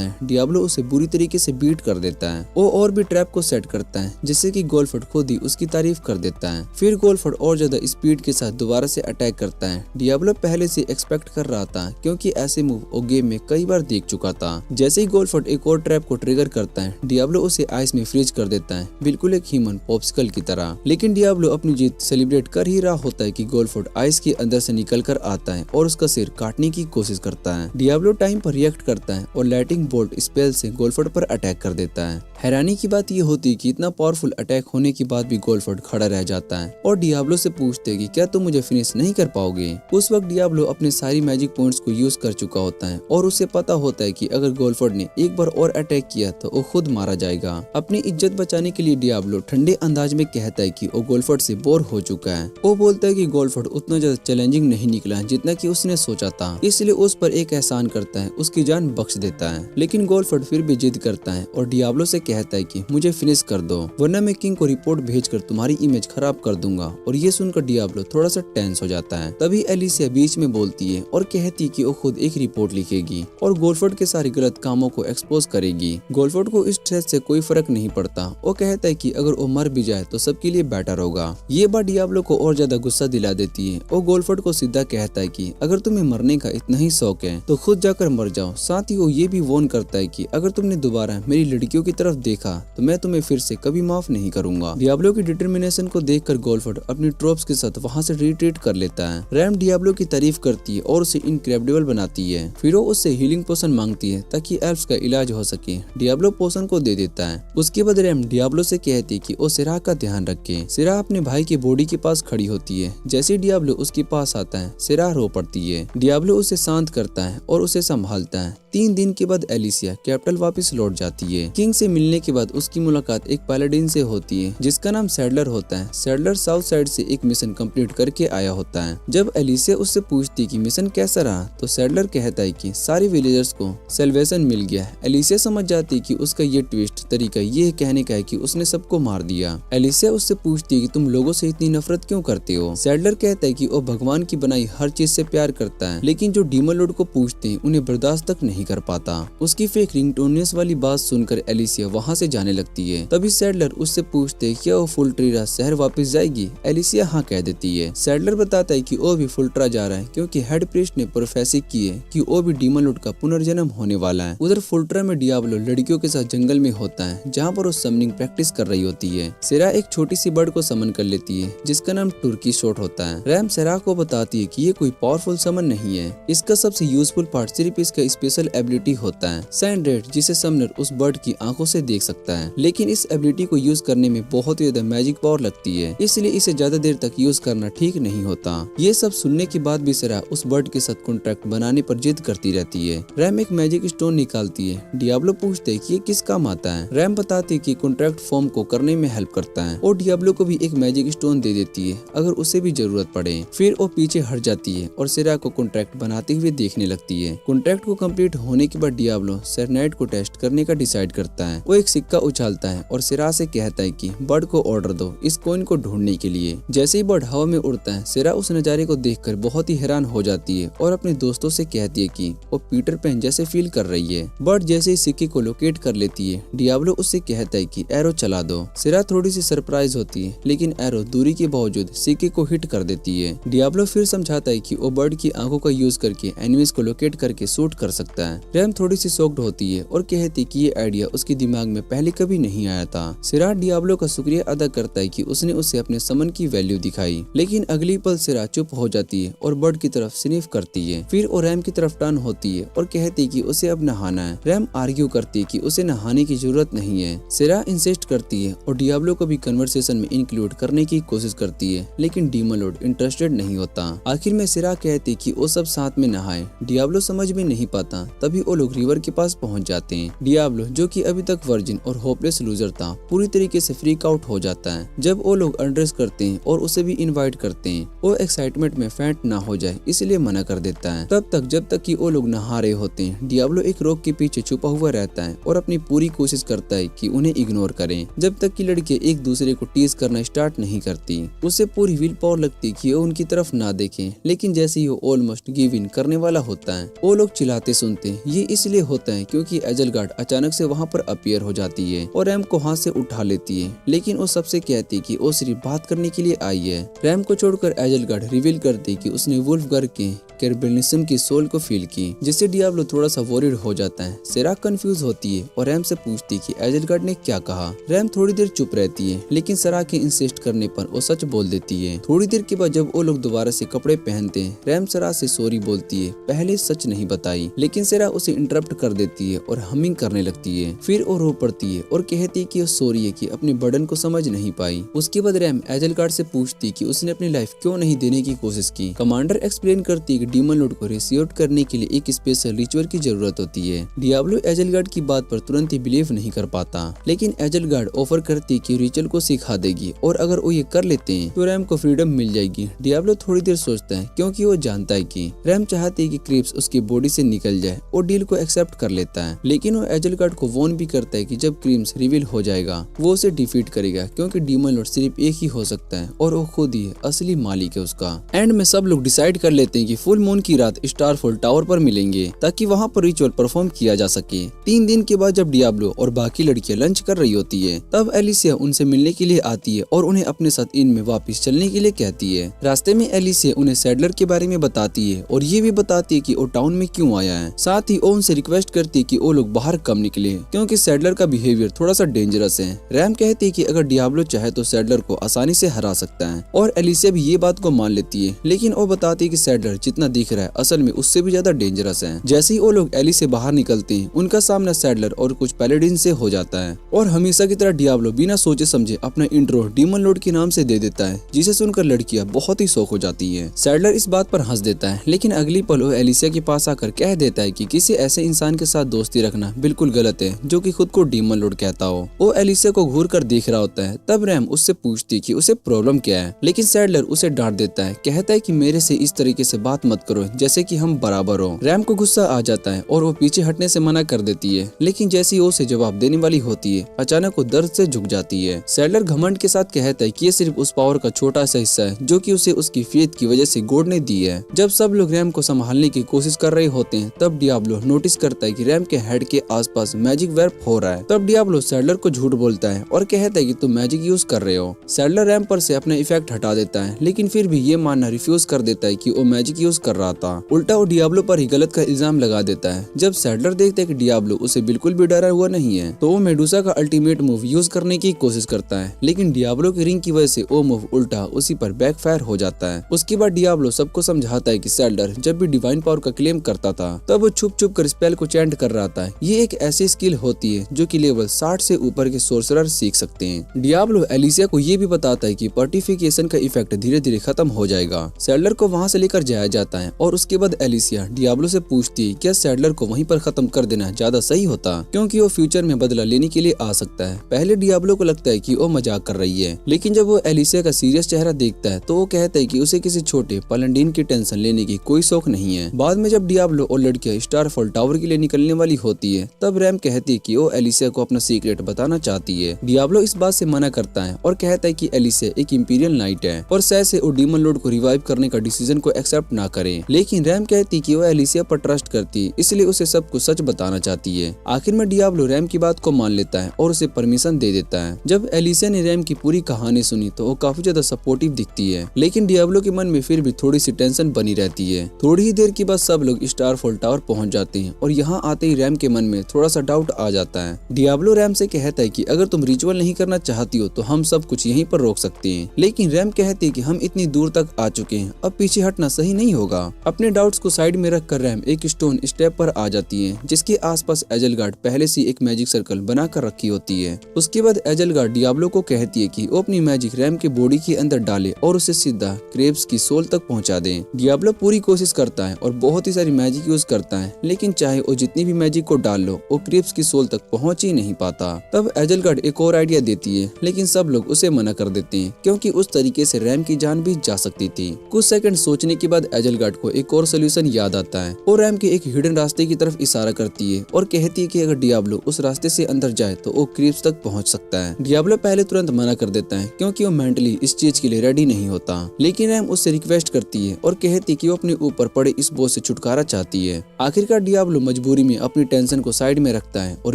है डियाब्लो उसे बुरी तरीके से बीट कर देता है। वो और भी ट्रैप को सेट करता है जिससे कि गोल्डफोर्ड खुद ही उसकी तारीफ कर देता है। फिर गोल्डफोर्ड और ज्यादा स्पीड के साथ दोबारा से अटैक करता है। डियाब्लो पहले से एक्सपेक्ट कर रहा था, क्योंकि ऐसे मूव वो गेम में कई बार देख चुका था। जैसे ही गोल्डफोर्ड एक और ट्रैप को ट्रिगर करता है डियाब्लो उसे आइस में फ्रीज कर देता है, बिल्कुल एक ह्यूमन पॉप्सिकल की तरह। लेकिन डियाब्लो अपनी जीत सेलिब्रेट कर ही रहा होता है कि गोल्डफोर्ड आइस के अंदर से निकल कर आता है और उसका सिर काटने की कोशिश करता है। डियाब्लो टाइम पर रिएक्ट करता है और लाइटिंग बोल्ट स्पेल से गोल्डफोर्ड पर अटैक कर देता है। हैरानी की बात यह होती है कि इतना पावरफुल अटैक होने के बाद भी गोल्डफोर्ड खड़ा रह जाता है और डियाब्लो से पूछते हैं कि क्या तुम मुझे फिनिश नहीं कर पाओगे। उस वक्त डियाब्लो अपने सारी मैजिक पॉइंट्स को यूज कर चुका होता है और उसे पता होता है कि अगर गोल्डफोर्ड ने एक बार और अटैक किया तो वो खुद मारा जाएगा। अपनी इज्जत बचाने के लिए डियाब्लो ठंडे अंदाज में कहता है कि वो गोल्डफोर्ड से बोर हो चुका है। वो बोलता है कि गोल्डफोर्ड उतना ज्यादा चैलेंजिंग नहीं निकला जितना कि उसने सोचा था, इसलिए उस पर एक एहसान करता है, उसकी जान बख्श देता है। लेकिन गोल्डफोर्ड फिर भी जिद करता है और डियाब्लो से कहता है कि मुझे फिनिश कर दो, वरना मैं किंग को रिपोर्ट भेजकर तुम्हारी इमेज खराब कर दूंगा। और ये सुनकर डियाब्लो थोड़ा सा टेंस हो जाता है। तभी एलिसिया बीच में बोलती है और कहती कि वो खुद एक रिपोर्ट लिखेगी और गोल्डफोर्ड के सारे गलत कामों को एक्सपोज करेगी। गोल्डफोर्ड को इस स्ट्रेस से कोई फर्क नहीं पड़ता। वो कहता है कि अगर वो मर भी जाए तो सबके लिए बेटर होगा। ये बात डियाब्लो को और ज्यादा गुस्सा दिला देती है। वो गोल्डफोर्ड को सीधा कहता है कि अगर तुम्हें मरने का इतना ही शौक है तो खुद जाकर मर जाओ। साथ ही वो ये भी वॉर्न करता है कि अगर तुमने दोबारा मेरी लड़कियों की तरफ देखा तो मैं तुम्हें फिर से कभी माफ नहीं करूंगा। डियाब्लो की डिटर्मिनेशन को देखकर गोल्डफोर्ड अपनी ट्रोप्स के साथ वहाँ से रिट्रीट कर लेता है। रैम डियाब्लो की तारीफ करती है और उसे इनक्रेडिबल बनाती है। फिर वो उससे हीलिंग पोशन मांगती है ताकि एल्फ्स का इलाज हो सके। डियाब्लो पोशन को दे देता है। उसके बाद रैम डियाब्लो से कहती है कि वो सिराह का ध्यान रखे। सिराह अपने भाई की बॉडी के पास खड़ी होती है। जैसे डियाब्लो उसके पास आता है सिराह रो पड़ती है। डियाब्लो उसे शांत करता है और उसे संभालता है। 3 दिन के बाद एलिसिया कैपिटल वापस लौट जाती है। किंग से मिलने के बाद उसकी मुलाकात एक पैलेडिन से होती है जिसका नाम सैडलर होता है। सैडलर साउथ साइड से एक मिशन कंप्लीट करके आया होता है। जब एलिसिया उससे पूछती है कि मिशन कैसा रहा तो सैडलर कहता है कि सारे विलेजर्स को सेल्वेशन मिल गया। एलिसिया समझ जाती है कि उसका ये ट्विस्ट तरीका ये कहने का है कि उसने सबको मार दिया। एलिसिया उससे पूछती है कि तुम लोगों से इतनी नफरत क्यों करते हो। सैडलर कहता है कि वो भगवान की बनाई हर चीज से प्यार करता है, लेकिन जो डीमन लॉर्ड को पूछते हैं उन्हें बर्दाश्त तक नहीं कर पाता। उसकी फेक रिंगटोनियस वाली बात सुनकर एलिसिया वहाँ से जाने लगती है। तभी सैडलर उससे पूछते हैं क्या वो फुलट्रीरा शहर वापस जाएगी। एलिसिया हाँ कह देती है। सैडलर बताता है कि वो भी फुलट्रा जा रहा है क्योंकि हेड प्रीस्ट ने प्रोफेसी की है कि वो भी डीमन लॉर्ड का पुनर्जन्म होने वाला है। उधर फुलट्रा में डियाब्लो लड़कियों के साथ जंगल में होता है जहाँ पर वो समनिंग प्रैक्टिस कर रही होती है। सिरा एक छोटी सी बर्ड को समन कर लेती है जिसका नाम टर्की शॉट होता है। रैम सिरा को बताती है कि ये कोई पावरफुल समन नहीं है, इसका सबसे यूजफुल पार्ट सिर्फ इसका स्पेशल एबिलिटी होता है सैंड रेड, जिसे समनर उस बर्ड की आंखों से देख सकता है। लेकिन इस एबिलिटी को यूज करने में बहुत ही ज्यादा मैजिक पावर लगती है, इसलिए इसे ज्यादा देर तक यूज करना ठीक नहीं होता। ये सब सुनने के बाद भी सिरा उस बर्ड के साथ कॉन्ट्रैक्ट बनाने पर जिद करती रहती है। रैम एक मैजिक स्टोन निकालती है। डियाब्लो पूछते है कि ये किस काम आता है। रैम बताती है कि कॉन्ट्रैक्ट फॉर्म को करने में हेल्प करता है और डियाब्लो को भी एक मैजिक स्टोन दे देती है अगर उसे भी जरूरत पड़े। फिर वो पीछे हट जाती है और सिरा को कॉन्ट्रैक्ट बनाते हुए देखने लगती है। कॉन्ट्रैक्ट को कंप्लीट होने के बाद डियाब्लो सेरेनाइड को टेस्ट करने का डिसाइड करता है। वो एक सिक्का उछालता है और सिरा से कहता है कि बर्ड को ऑर्डर दो इस कॉइन को ढूंढने के लिए। जैसे ही बर्ड हवा में उड़ता है सिरा उस नजारे को देखकर बहुत ही हैरान हो जाती है और अपने दोस्तों से कहती है कि वो पीटर पैन जैसे फील कर रही है। बर्ड जैसे ही सिक्के को लोकेट कर लेती है डियाब्लो उससे कहता है कि एरो चला दो। सिरा थोड़ी सी सरप्राइज होती है लेकिन एरो दूरी के बावजूद सिक्के को हिट कर देती है। डियाब्लो फिर समझाता है कि वो बर्ड की आंखों का यूज करके एनिमीज को लोकेट करके शूट कर सकता है। रैम थोड़ी सी शॉक्ड होती है और कहती कि ये आइडिया उसके दिमाग में पहले कभी नहीं आया था। सिरा डियाब्लो का शुक्रिया अदा करता है कि उसने उसे अपने समन की वैल्यू दिखाई, लेकिन अगली पल सिरा चुप हो जाती है और बर्ड की तरफ स्निफ करती है। फिर वो रैम की तरफ टर्न होती है और कहती कि उसे अब नहाना है। रैम आर्ग्यू करती है कि उसे नहाने की जरूरत जरूरत नहीं है। सेरा इंसिस्ट करती है और डियाब्लो को भी कन्वर्सेशन में इंक्लूड करने की कोशिश करती है, लेकिन डीमन लॉर्ड इंटरेस्टेड नहीं होता। आखिर में सेरा कहती कि वो सब साथ में नहाए। डियाब्लो समझ में नहीं पाता, तभी वो लोग रिवर के पास पहुंच जाते हैं। डियाब्लो, जो कि अभी तक वर्जिन और होपलेस लूजर था, पूरी तरीके से फ्रीक आउट हो जाता है जब वो लोग अनड्रेस करते हैं और उसे भी इनवाइट करते हैं। वो एक्साइटमेंट में फैंट ना हो जाए इसलिए मना कर देता है। तब तक जब तक कि वो लोग नहा रहे होते हैं, डियाब्लो एक रॉक के पीछे छुपा हुआ रहता है और अपनी पूरी कोशिश करता है कि उन्हें इग्नोर करें, जब तक कि लड़के एक दूसरे को टीज करना स्टार्ट नहीं करती। उसे पूरी विल पावर लगती कि वो उनकी तरफ ना देखें, लेकिन जैसे ही वो ऑलमोस्ट गिव इन करने वाला होता है, वो लोग चिल्लाते सुनते हैं। ये इसलिए होता है क्योंकि एजलगार्ड अचानक से वहाँ पर अपीयर हो जाती है और रैम को हाथ से उठा लेती है, लेकिन वो सबसे कहती कि वो सिर्फ बात करने के लिए आई है। रैम को छोड़कर एजलगार्ड रिवील करती कि उसने वुल्फगर के कैर्बेनिज्म की सोल को फील की, जिससे डियाब्लो थोड़ा सा वरीड हो जाता है। सेरा कंफ्यूज होती है और रैम से पूछती कि एजलगार्ड ने क्या कहा। रैम थोड़ी देर चुप रहती है, लेकिन सेरा के इंसिस्ट करने पर वो सच बोल देती है। थोड़ी देर के बाद जब वो लोग दोबारा से कपड़े पहनते हैं, रैम सेरा से सॉरी बोलती है, पहले सच नहीं बताई, लेकिन सेरा उसे इंटरप्ट कर देती है और हमिंग करने लगती है। फिर वो रो पड़ती है और कहती है कि वो सॉरी है कि अपने बर्डन को समझ नहीं पाई। उसके बाद रैम एजलगार्ड से पूछती कि उसने अपनी लाइफ क्यों नहीं देने की कोशिश की। कमांडर एक्सप्लेन करती कि डीमन लॉर्ड को रिसीव करने के लिए एक स्पेशल रिचुअल की जरूरत होती है। डियाब्लो एजलगार्ड की बात पर तुरंत ही बिलीव नहीं कर पाता, लेकिन एजलगार्ड ऑफर करती कि रिचुअल को सिखा देगी और अगर वो ये कर लेते हैं तो रैम को फ्रीडम मिल जाएगी। डियाब्लो थोड़ी देर सोचता है क्योंकि वो जानता है कि रैम चाहती है कि क्रिप्स उसकी बॉडी से निकल जाए और डील को एक्सेप्ट कर लेता है, लेकिन वो एजलगार्ड को वॉर्न भी करता है कि जब क्रिप्स रिवील हो जाएगा वो उसे डिफीट करेगा, क्योंकि डीमन लॉर्ड सिर्फ एक ही हो सकता है और वो खुद ही असली मालिक है उसका। एंड में सब लोग डिसाइड कर लेते हैं कि फुल मून की रात स्टारफॉल टावर पर मिलेंगे ताकि वहाँ पर रिचुअल परफॉर्म किया जा सके। 3 दिन के बाद जब डियाब्लो और बाकी लड़कियां लंच कर रही होती है, तब एलिसिया उनसे मिलने के लिए आती है और उन्हें अपने साथ इन में वापस चलने के लिए कहती है। रास्ते में एलिसिया उन्हें सैडलर के बारे में बताती है और ये भी बताती है कि वो टाउन में क्यों आया है। साथ ही वो उनसे रिक्वेस्ट करती है कि वो लोग बाहर कम निकले, क्योंकि सैडलर का बिहेवियर थोड़ा सा डेंजरस है। रैम कहती है कि अगर डियाब्लो चाहे तो सैडलर को आसानी से हरा सकता है और एलिसिया भी ये बात को मान लेती है, लेकिन वो बताती है कि सैडलर जितना दिख रहा है असल में उससे भी ज्यादा डेंजरस है। जैसे ही वो लोग एली से बाहर निकलते हैं, उनका सामना सैडलर और कुछ पैलेडिन से हो जाता है और हमेशा की तरह डियाब्लो बिना सोचे समझे अपना इंट्रो डीमन लॉर्ड के नाम से दे देता है, जिसे सुनकर लड़कियां बहुत ही शौक हो जाती है। सैडलर इस बात पर हंस देता है, लेकिन अगली पल वो एलिसिया के पास आकर कह देता है कि किसी ऐसे इंसान के साथ दोस्ती रखना बिल्कुल गलत है जो कि खुद को डीमन लॉर्ड कहता हो। वो एलिसिया को घूर कर देख रहा होता है। तब रैम उससे पूछती कि उसे प्रॉब्लम क्या है, लेकिन सैडलर उसे डांट देता है, कहता है कि मेरे से इस तरीके से बात मत करो जैसे कि हम बराबर हो। रैम को गुस्सा आ जाता है और वो पीछे हटने से मना कर देती है, लेकिन जैसे ही वो उसे जवाब देने वाली होती है, अचानक वो दर्द से झुक जाती है। सैडलर घमंड के साथ कहता है कि ये सिर्फ उस पावर का छोटा सा हिस्सा है जो कि उसे उसकी फेथ की वजह से गॉड ने दी है। जब सब लोग रैम को संभालने की कोशिश कर रहे होते हैं, तब डियाब्लो नोटिस करता है कि रैम के हेड के आसपास मैजिक वर्प हो रहा है। तब डियाब्लो सैडलर को झूठ बोलता है और कहता है कि तुम मैजिक यूज कर रहे हो। सैडलर रैम पर से अपना इफेक्ट हटा देता है, लेकिन फिर भी ये मानना रिफ्यूज कर देता है कि वो मैजिक यूज कर रहा था। उल्टा वो डियाब्लो पर ही गलत का इल्जाम लगा देता है। जब सैडलर देखता है कि डियाब्लो उसे बिल्कुल भी डरा हुआ नहीं है, तो वो मेडुसा का अल्टीमेट मूव यूज करने की कोशिश करता है, लेकिन डियाब्लो की रिंग की वजह से वो मूव उल्टा उसी पर बैकफायर हो जाता है। उसके बाद डियाब्लो सबको समझाता है कि सैडलर जब भी डिवाइन पावर का क्लेम करता था, तब वो छुप छुप कर स्पेल को चैंट कर रहा था। ये एक ऐसी स्किल होती है जो कि लेवल 60 से ऊपर के सोर्सरर सीख सकते हैं। डियाब्लो एलिसिया को ये भी बताता है कि पर्टिफिकेशन का इफेक्ट धीरे धीरे खत्म हो जाएगा। सैडलर को वहाँ से लेकर जाया जाता है और उसके बाद एलिसिया डियाब्लो से पूछती है क्या सैडलर को वहीं पर खत्म कर देना ज्यादा सही होता, क्योंकि वो फ्यूचर में बदला लेने के लिए आ सकता है। पहले डियाब्लो को लगता है कि वो मजाक कर रही है, लेकिन जब वो एलिसिया का सीरियस चेहरा देखता है तो वो कहता है कि उसे किसी छोटे पलंडीन की टेंशन लेने की कोई शौक नहीं है। बाद में जब डियाब्लो और लड़कियां स्टारफॉल टावर के लिए निकलने वाली होती है, तब रैम कहती है कि वो एलिसिया को अपना सीक्रेट बताना चाहती है। डियाब्लो इस बात से मना करता है और कहता है कि एलिसिया एक इंपीरियल नाइट है और से वो डीमन लॉर्ड को रिवाइव करने का डिसीजन को एक्सेप्ट ना करे। लेकिन रैम कहती कि वो एलिसिया पर ट्रस्ट करती, इसलिए उसे सब कुछ सच बताना चाहती है। आखिर में डियाब्लो रैम की बात को मान लेता है और उसे परमिशन दे देता है। जब एलिसिया ने रैम की पूरी कहानी सुनी तो वो काफी ज्यादा सपोर्टिव दिखती है, लेकिन डियाब्लो के मन में फिर भी थोड़ी सी टेंशन बनी रहती है। थोड़ी ही देर के बाद सब लोग स्टारफॉल टावर पहुंच जाते हैं और यहाँ आते ही रैम के मन में थोड़ा सा डाउट आ जाता है। डियाब्लो रैम से कहता है कि अगर तुम रिचुअल नहीं करना चाहती हो तो हम सब कुछ यहीं पर रोक सकते हैं, लेकिन रैम कहती है कि हम इतनी दूर तक आ चुके हैं, अब पीछे हटना सही नहीं होगा। अपने डाउट्स को साइड में रखकर रैम एक स्टोन स्टेप पर आ जाती है, जिसके आसपास एजलगार्ड पहले से एक मैजिक सर्कल बनाकर रखी होती है। उसके बाद एजलगार्ड डियाब्लो को कहती है कि वो अपनी मैजिक रैम के बॉडी के अंदर डाले और उसे सीधा क्रेब्स की सोल तक पहुंचा दे। डियाब्लो पूरी कोशिश करता है और बहुत ही सारी मैजिक यूज करता है, लेकिन चाहे वो जितनी भी मैजिक को डाल लो वो क्रेब्स की सोल तक पहुंच ही नहीं पाता। तब एजलगार्ड एक और आइडिया देती है, लेकिन सब लोग उसे मना कर देते हैं क्योंकि उस तरीके से रैम की जान भी जा सकती थी। कुछ सेकंड सोचने के बाद एजलगार्ड को एक और सोल्यूशन याद आता है। वो रैम के एक हिडन रास्ते की तरफ इशारा करती है और कहती है कि अगर डियाब्लो उस रास्ते से अंदर जाए तो वो क्रेब्स तक पहुंच सकता है। डियाब्लो पहले तुरंत मना कर देता है क्योंकि वो मेंटली इस चीज के लिए रेडी नहीं होता, लेकिन रैम उससे रिक्वेस्ट करती है और कहती है कि वो अपने ऊपर पड़े इस बोझ से छुटकारा चाहती है। आखिरकार डियाब्लो मजबूरी में अपनी टेंशन को साइड में रखता है और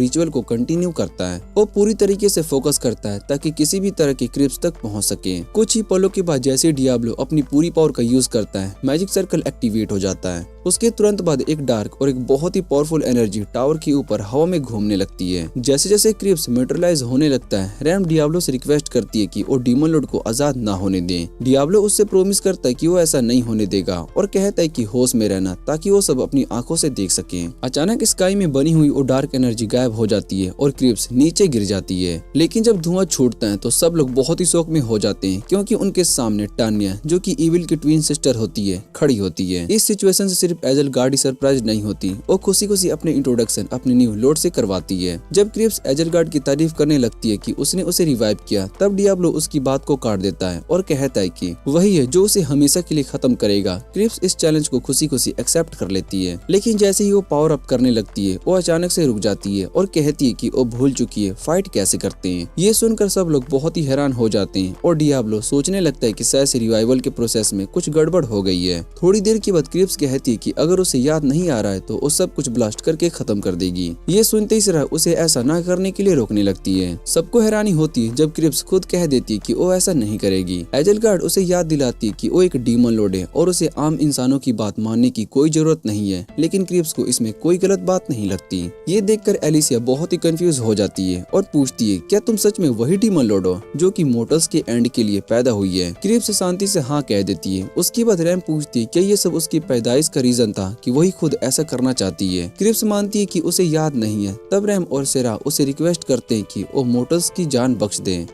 रिचुअल को कंटिन्यू करता है। वो पूरी तरीके से फोकस करता है ताकि किसी भी तरह की क्रेब्स तक पहुंच सके। कुछ ही पलों के बाद जैसे डियाब्लो अपनी पूरी पावर का यूज करता है, मैजिक सर्कल एक्टिवेट हो जाता है। उसके तुरंत बाद एक डार्क और एक बहुत ही पावरफुल एनर्जी टावर के ऊपर हवा में घूमने लगती है। जैसे जैसे क्रेब्स मेटेरियलाइज होने लगता है, रैम डियाब्लो से रिक्वेस्ट करती है कि वो डीमन लॉर्ड को आजाद ना होने दे। डियाब्लो उससे प्रॉमिस करता है कि वो ऐसा नहीं होने देगा और कहता है कि होश में रहना ताकि वो सब अपनी आंखों से देख सके। अचानक स्काई में बनी हुई वो डार्क एनर्जी गायब हो जाती है और क्रेब्स नीचे गिर जाती है। लेकिन जब धुआं छूटता है तो सब लोग बहुत ही शौक में हो जाते हैं क्योंकि उनके सामने टान्या, जो कि इविल की ट्विन सिस्टर होती है, खड़ी होती है। इस सिचुएशन से सिर्फ एजलगार्ड ही सरप्राइज नहीं होती, वो खुशी खुशी अपने इंट्रोडक्शन अपने न्यू लॉर्ड से करवाती है। जब क्रेब्स एजलगार्ड की तारीफ करने लगती है कि उसने उसे रिवाइव किया, तब डियाब्लो उसकी बात को काट देता है और कहता है कि वही है जो उसे हमेशा के लिए खत्म करेगा। क्रेब्स इस चैलेंज को खुशी खुशी एक्सेप्ट कर लेती है, लेकिन जैसे ही वो पावर अप करने लगती है वो अचानक से रुक जाती है और कहती है कि वो भूल चुकी है फाइट कैसे करते हैं। ये सुनकर सब लोग बहुत ही हैरान हो जाते हैं और डियाब्लो सोचने लगता है कि शायद से रिवाइवल के प्रोसेस में कुछ गड़बड़ हो गई है। थोड़ी देर के बाद क्रेब्स कहती है कि अगर उसे याद नहीं आ रहा है तो वो सब कुछ ब्लास्ट करके खत्म कर देगी। ये सुनते ही सिरा उसे ऐसा ना करने के लिए रोकने लगती है। सबको हैरानी होती है जब क्रेब्स खुद कह देती है कि वो ऐसा नहीं करेगी। एजलगार्ड उसे याद दिलाती है कि वो एक डीमन लॉर्ड है और उसे आम इंसानों की बात मानने की कोई जरूरत नहीं है, लेकिन क्रेब्स को इसमें कोई गलत बात नहीं लगती। ये देखकर एलिसिया बहुत ही कंफ्यूज हो जाती है और पूछती है, क्या तुम सच में वही डीमन लॉर्ड हो जो कि मोर्टल्स के एंड के लिए पैदा हुई है? क्रेब्स शांति से हाँ कह देती है। उसके बाद रैम पूछती है, क्या ये सब उसकी पैदाइश का रीजन था कि वही खुद ऐसा करना चाहती है? क्रेब्स मानती है कि उसे याद नहीं है। तब रैम और सेरा उसे रिक्वेस्ट करते हैं कि वो मोर्टल्स की जान बख्श दें।